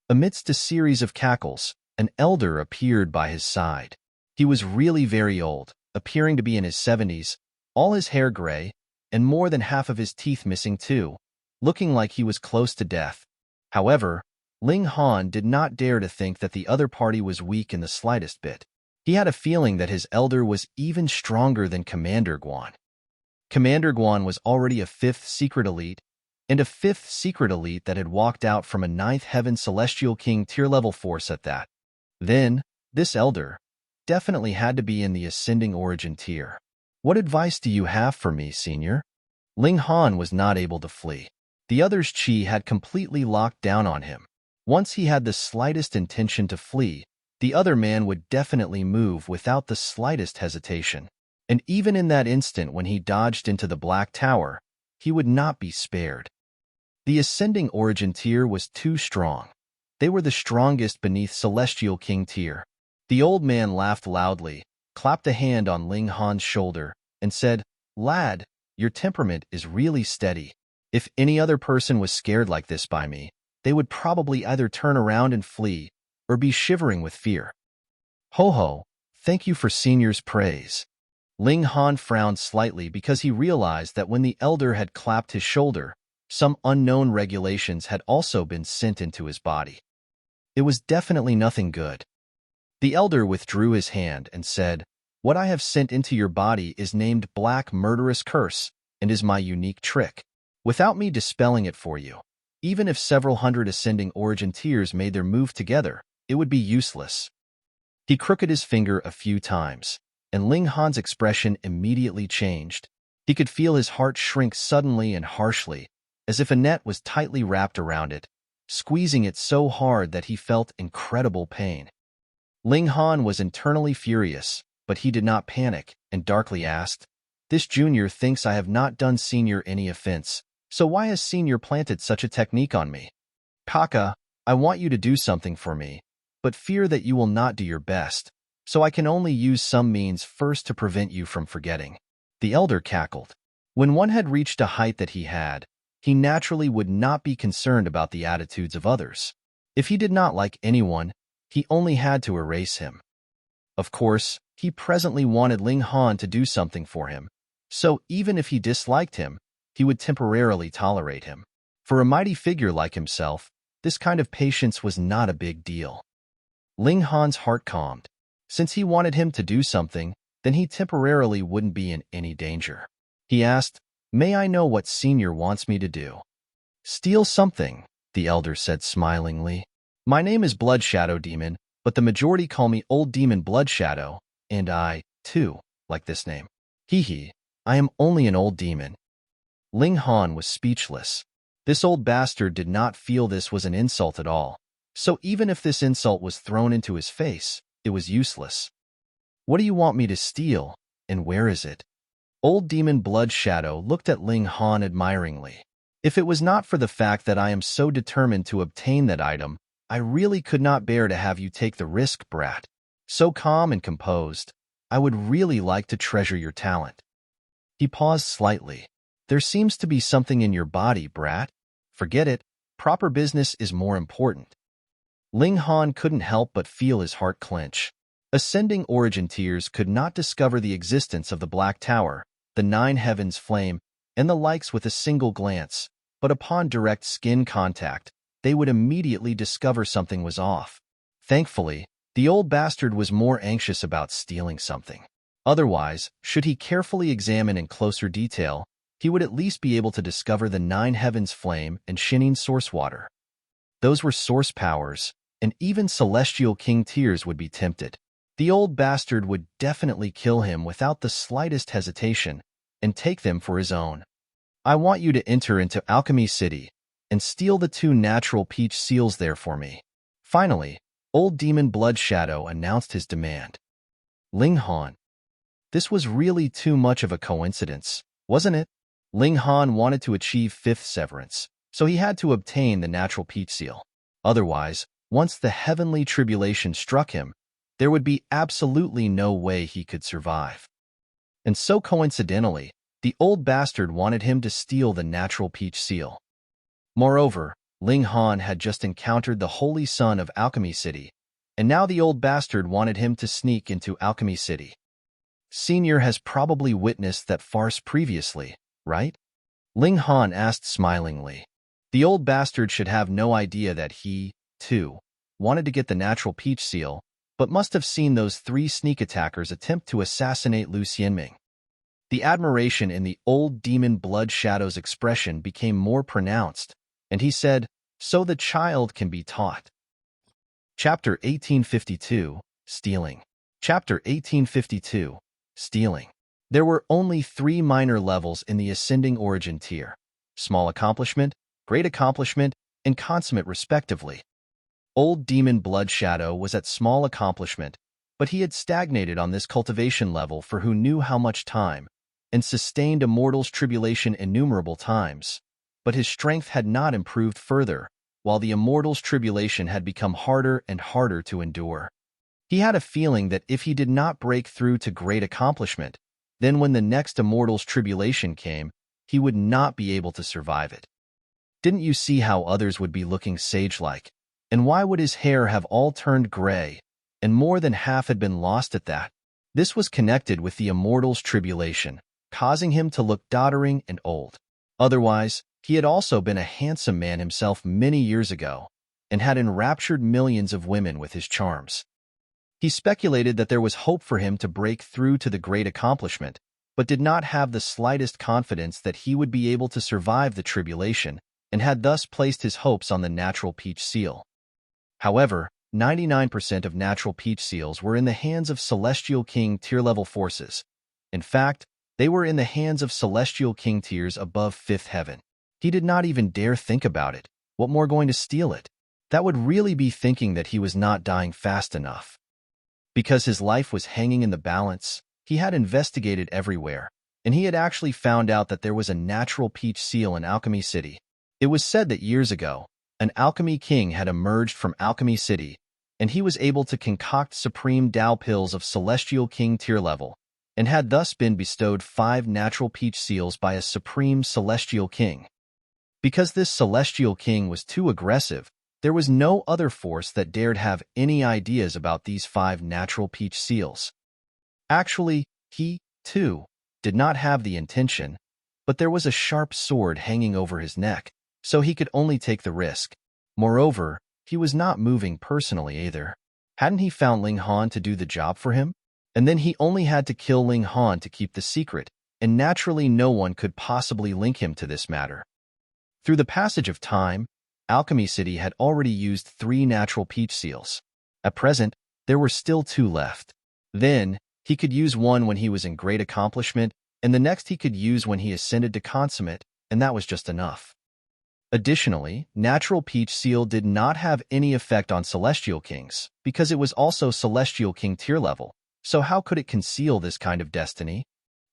[SPEAKER 1] Amidst a series of cackles, an elder appeared by his side. He was really very old, appearing to be in his 70s, all his hair gray, and more than half of his teeth missing too, looking like he was close to death. However, Ling Han did not dare to think that the other party was weak in the slightest bit. He had a feeling that his elder was even stronger than Commander Guan. Commander Guan was already a 5th secret elite, and a 5th secret elite that had walked out from a 9th Heaven Celestial King tier-level force at that. Then, this elder definitely had to be in the ascending origin tier. "What advice do you have for me, senior?" Ling Han was not able to flee. The other's chi had completely locked down on him. Once he had the slightest intention to flee, the other man would definitely move without the slightest hesitation. And even in that instant when he dodged into the Black Tower, he would not be spared. The ascending origin tier was too strong. They were the strongest beneath Celestial King tier. The old man laughed loudly, clapped a hand on Ling Han's shoulder, and said, "Lad, your temperament is really steady. If any other person was scared like this by me, they would probably either turn around and flee, or be shivering with fear. Ho ho, thank you for senior's praise." Ling Han frowned slightly because he realized that when the elder had clapped his shoulder, some unknown regulations had also been sent into his body. It was definitely nothing good. The elder withdrew his hand and said, "What I have sent into your body is named Black Murderous Curse and is my unique trick. Without me dispelling it for you, even if several hundred ascending origin tiers made their move together, it would be useless." He crooked his finger a few times, and Ling Han's expression immediately changed. He could feel his heart shrink suddenly and harshly, as if a net was tightly wrapped around it, squeezing it so hard that he felt incredible pain. Ling Han was internally furious, but he did not panic and darkly asked, "This junior thinks I have not done senior any offense, so why has senior planted such a technique on me? Kaka, I want you to do something for me, but fear that you will not do your best, so I can only use some means first to prevent you from forgetting." The elder cackled. When one had reached a height that he had, he naturally would not be concerned about the attitudes of others. If he did not like anyone, he only had to erase him. Of course, he presently wanted Ling Han to do something for him, so even if he disliked him, he would temporarily tolerate him. For a mighty figure like himself, this kind of patience was not a big deal. Ling Han's heart calmed. Since he wanted him to do something, then he temporarily wouldn't be in any danger. He asked, "May I know what senior wants me to do?" "Steal something," the elder said smilingly. "My name is Blood Shadow Demon, but the majority call me Old Demon Blood Shadow, and I, too, like this name. Hee, I am only an old demon." Ling Han was speechless. This old bastard did not feel this was an insult at all, so even if this insult was thrown into his face, it was useless. "What do you want me to steal, and where is it?" Old Demon Blood Shadow looked at Ling Han admiringly. "If it was not for the fact that I am so determined to obtain that item, I really could not bear to have you take the risk, brat. So calm and composed, I would really like to treasure your talent." He paused slightly. "There seems to be something in your body, brat. Forget it. Proper business is more important." Ling Han couldn't help but feel his heart clench. Ascending origin tiers could not discover the existence of the Black Tower, the Nine Heavens Flame, and the likes with a single glance, but upon direct skin contact, they would immediately discover something was off. Thankfully, the old bastard was more anxious about stealing something. Otherwise, should he carefully examine in closer detail, he would at least be able to discover the Nine Heavens Flame and Shining Source Water. Those were source powers, and even Celestial King tiers would be tempted. The old bastard would definitely kill him without the slightest hesitation and take them for his own. "I want you to enter into Alchemy City and steal the 2 natural peach seals there for me." Finally, Old Demon Blood Shadow announced his demand. Ling Han. This was really too much of a coincidence, wasn't it? Ling Han wanted to achieve 5th severance, so he had to obtain the natural peach seal. Otherwise, once the heavenly tribulation struck him, there would be absolutely no way he could survive. And so coincidentally, the old bastard wanted him to steal the natural peach seal. Moreover, Ling Han had just encountered the Holy Son of Alchemy City, and now the old bastard wanted him to sneak into Alchemy City. Senior has probably witnessed that farce previously, right? Ling Han asked smilingly. The old bastard should have no idea that he, too, wanted to get the natural peach seal, but must have seen those 3 sneak attackers attempt to assassinate Lu Xianming. The admiration in the old demon Blood Shadow's expression became more pronounced, and he said, "So the child can be taught." Chapter 1852, Stealing. Chapter 1852, Stealing. There were only 3 minor levels in the ascending origin tier: small accomplishment, great accomplishment, and consummate respectively. Old Demon Blood Shadow was at small accomplishment, but he had stagnated on this cultivation level for who knew how much time, and sustained a mortal's tribulation innumerable times, but his strength had not improved further, while the immortal's tribulation had become harder and harder to endure. He had a feeling that if he did not break through to great accomplishment, then when the next immortal's tribulation came, he would not be able to survive it. Didn't you see how others would be looking sage-like? And why would his hair have all turned gray, and more than half had been lost at that? This was connected with the immortal's tribulation, causing him to look doddering and old. Otherwise, he had also been a handsome man himself many years ago, and had enraptured millions of women with his charms. He speculated that there was hope for him to break through to the great accomplishment, but did not have the slightest confidence that he would be able to survive the tribulation, and had thus placed his hopes on the natural peach seal. However, 99% of natural peach seals were in the hands of Celestial King tier-level forces. In fact, they were in the hands of Celestial King tiers above 5th heaven. He did not even dare think about it. What more going to steal it? That would really be thinking that he was not dying fast enough. Because his life was hanging in the balance, he had investigated everywhere, and he had actually found out that there was a natural peach seal in Alchemy City. It was said that years ago, an Alchemy King had emerged from Alchemy City, and he was able to concoct supreme Tao pills of Celestial King tier level, and had thus been bestowed 5 natural peach seals by a supreme Celestial King. Because this Celestial King was too aggressive, there was no other force that dared have any ideas about these 5 natural peach seals. Actually, he, too, did not have the intention, but there was a sharp sword hanging over his neck, so he could only take the risk. Moreover, he was not moving personally either. Hadn't he found Ling Han to do the job for him? And then he only had to kill Ling Han to keep the secret, and naturally no one could possibly link him to this matter. Through the passage of time, Alchemy City had already used 3 natural peach seals. At present, there were still 2 left. Then, he could use one when he was in great accomplishment, and the next he could use when he ascended to consummate, and that was just enough. Additionally, natural peach seal did not have any effect on Celestial Kings, because it was also Celestial King tier level, so how could it conceal this kind of destiny?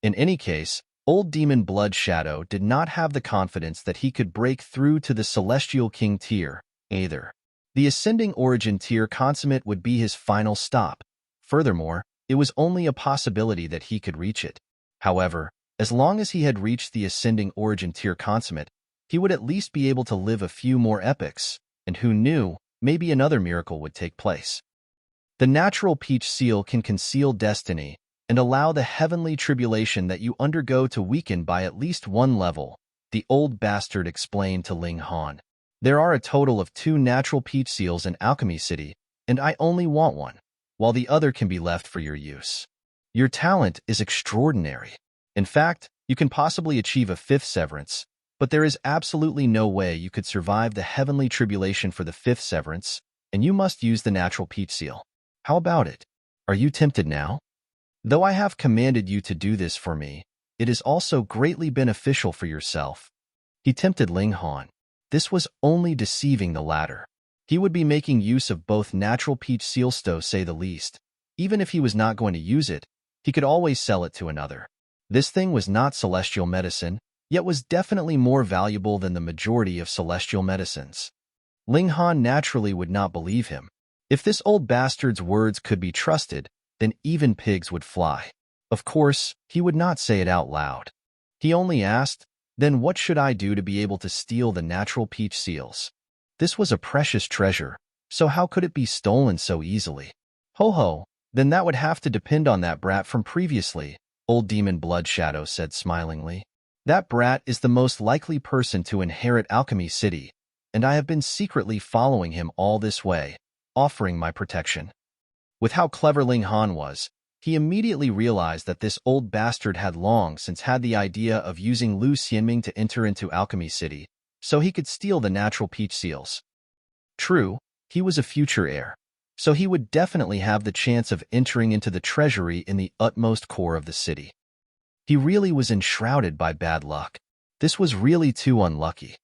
[SPEAKER 1] In any case, Old Demon Blood Shadow did not have the confidence that he could break through to the Celestial King tier, either. The Ascending Origin tier consummate would be his final stop. Furthermore, it was only a possibility that he could reach it. However, as long as he had reached the Ascending Origin tier consummate, he would at least be able to live a few more epochs, and who knew, maybe another miracle would take place. The natural peach seal can conceal destiny and allow the heavenly tribulation that you undergo to weaken by at least 1 level, the old bastard explained to Ling Han. There are a total of 2 natural peach seals in Alchemy City, and I only want one, while the other can be left for your use. Your talent is extraordinary. In fact, you can possibly achieve a 5th severance, but there is absolutely no way you could survive the heavenly tribulation for the 5th severance, and you must use the natural peach seal. How about it? Are you tempted now? Though I have commanded you to do this for me, it is also greatly beneficial for yourself. He tempted Ling Han. This was only deceiving the latter. He would be making use of both natural peach seal to say the least. Even if he was not going to use it, he could always sell it to another. This thing was not celestial medicine, yet was definitely more valuable than the majority of celestial medicines. Ling Han naturally would not believe him. If this old bastard's words could be trusted, then even pigs would fly. Of course, he would not say it out loud. He only asked, then what should I do to be able to steal the natural peach seals? This was a precious treasure, so how could it be stolen so easily? Ho ho, then that would have to depend on that brat from previously, Old Demon Blood Shadow said smilingly. That brat is the most likely person to inherit Alchemy City, and I have been secretly following him all this way, offering my protection. With how clever Ling Han was, he immediately realized that this old bastard had long since had the idea of using Lu Xianming to enter into Alchemy City, so he could steal the natural peach seals. True, he was a future heir, so he would definitely have the chance of entering into the treasury in the utmost core of the city. He really was enshrouded by bad luck. This was really too unlucky.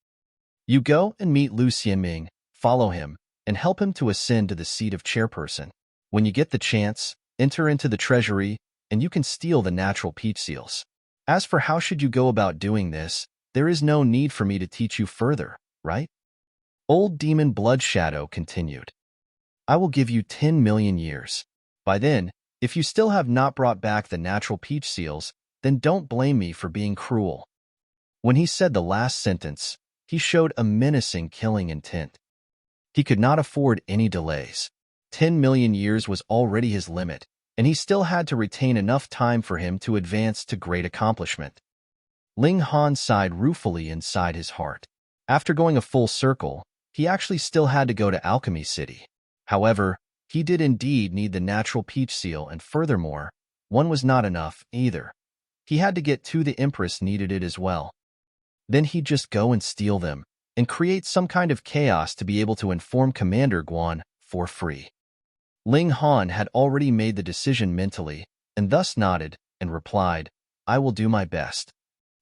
[SPEAKER 1] You go and meet Lu Xianming, follow him, and help him to ascend to the seat of chairperson. When you get the chance, enter into the treasury, and you can steal the natural peach seals. As for how should you go about doing this, there is no need for me to teach you further, right? Old Demon Blood Shadow continued. I will give you 10 million years. By then, if you still have not brought back the natural peach seals, then don't blame me for being cruel. When he said the last sentence, he showed a menacing killing intent. He could not afford any delays. 10 million years was already his limit, and he still had to retain enough time for him to advance to great accomplishment. Ling Han sighed ruefully inside his heart. After going a full circle, he actually still had to go to Alchemy City. However, he did indeed need the natural peach seal, and furthermore, one was not enough either. He had to get two. The Empress needed it as well. Then he'd just go and steal them, and create some kind of chaos to be able to inform Commander Guan for free. Ling Han had already made the decision mentally, and thus nodded and replied, "I will do my best."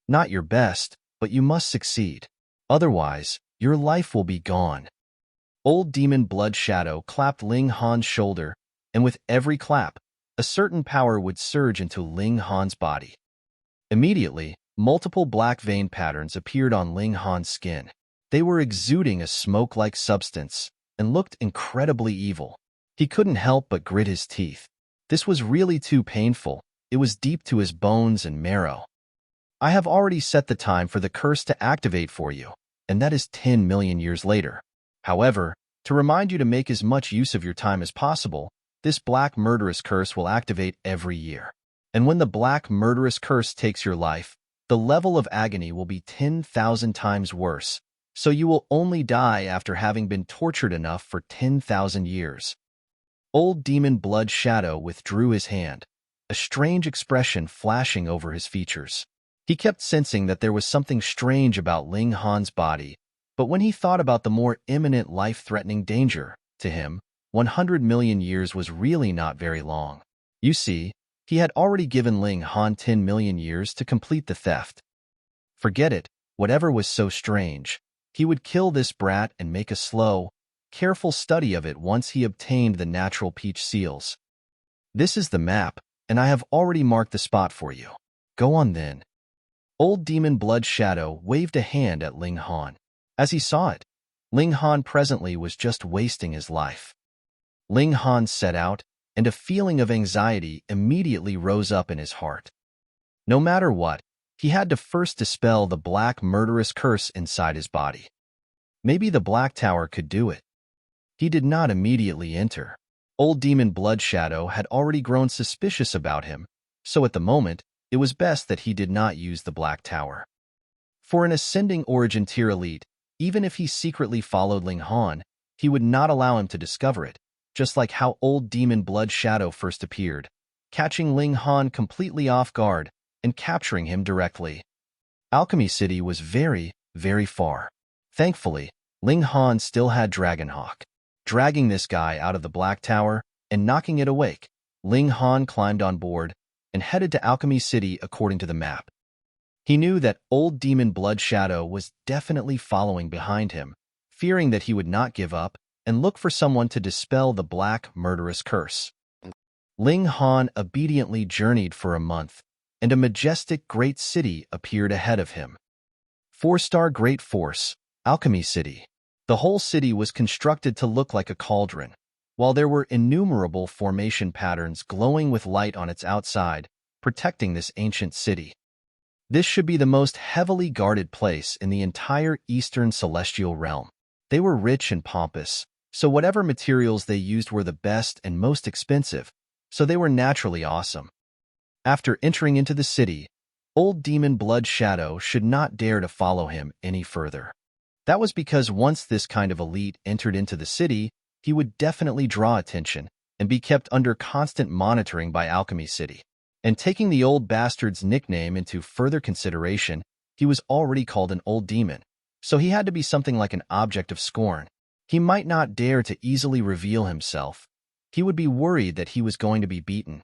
[SPEAKER 1] "Not your best, but you must succeed. Otherwise, your life will be gone." Old Demon Blood Shadow clapped Ling Han's shoulder, and with every clap, a certain power would surge into Ling Han's body. Immediately, multiple black vein patterns appeared on Ling Han's skin. They were exuding a smoke-like substance and looked incredibly evil. He couldn't help but grit his teeth. This was really too painful. It was deep to his bones and marrow. "I have already set the time for the curse to activate for you, and that is 10 million years later. However, to remind you to make as much use of your time as possible, this black murderous curse will activate every year. And when the black murderous curse takes your life, the level of agony will be 10,000 times worse, so you will only die after having been tortured enough for 10,000 years. Old Demon Blood Shadow withdrew his hand, a strange expression flashing over his features. He kept sensing that there was something strange about Ling Han's body, but when he thought about the more imminent life-threatening danger, to him, 100 million years was really not very long. You see, he had already given Ling Han 10 million years to complete the theft. Forget it, whatever was so strange. He would kill this brat and make a slow, careful study of it once he obtained the natural peach seals. This is the map, and I have already marked the spot for you. Go on then. Old Demon Blood Shadow waved a hand at Ling Han. As he saw it, Ling Han presently was just wasting his life. Ling Han set out, and a feeling of anxiety immediately rose up in his heart. No matter what, he had to first dispel the black murderous curse inside his body. Maybe the Black Tower could do it. He did not immediately enter. Old Demon Blood Shadow had already grown suspicious about him, so at the moment, it was best that he did not use the Black Tower. For an ascending origin tier elite, even if he secretly followed Ling Han, he would not allow him to discover it, just like how Old Demon Blood Shadow first appeared, catching Ling Han completely off guard and capturing him directly. Alchemy City was very, very far. Thankfully, Ling Han still had Dragonhawk. Dragging this guy out of the Black Tower and knocking it awake, Ling Han climbed on board and headed to Alchemy City according to the map. He knew that Old Demon Blood Shadow was definitely following behind him, fearing that he would not give up and look for someone to dispel the black murderous curse. Ling Han obediently journeyed for a month, and a majestic great city appeared ahead of him. 4-star Great Force, Alchemy City. The whole city was constructed to look like a cauldron, while there were innumerable formation patterns glowing with light on its outside, protecting this ancient city. This should be the most heavily guarded place in the entire Eastern Celestial Realm. They were rich and pompous, so whatever materials they used were the best and most expensive, so they were naturally awesome. After entering into the city, Old Demon Blood Shadow should not dare to follow him any further. That was because once this kind of elite entered into the city, he would definitely draw attention and be kept under constant monitoring by Alchemy City. And taking the old bastard's nickname into further consideration, he was already called an old demon, so he had to be something like an object of scorn. He might not dare to easily reveal himself. He would be worried that he was going to be beaten.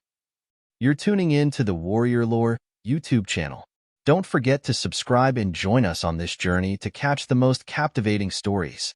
[SPEAKER 1] You're tuning in to the Warrior Lore YouTube channel. Don't forget to subscribe and join us on this journey to catch the most captivating stories.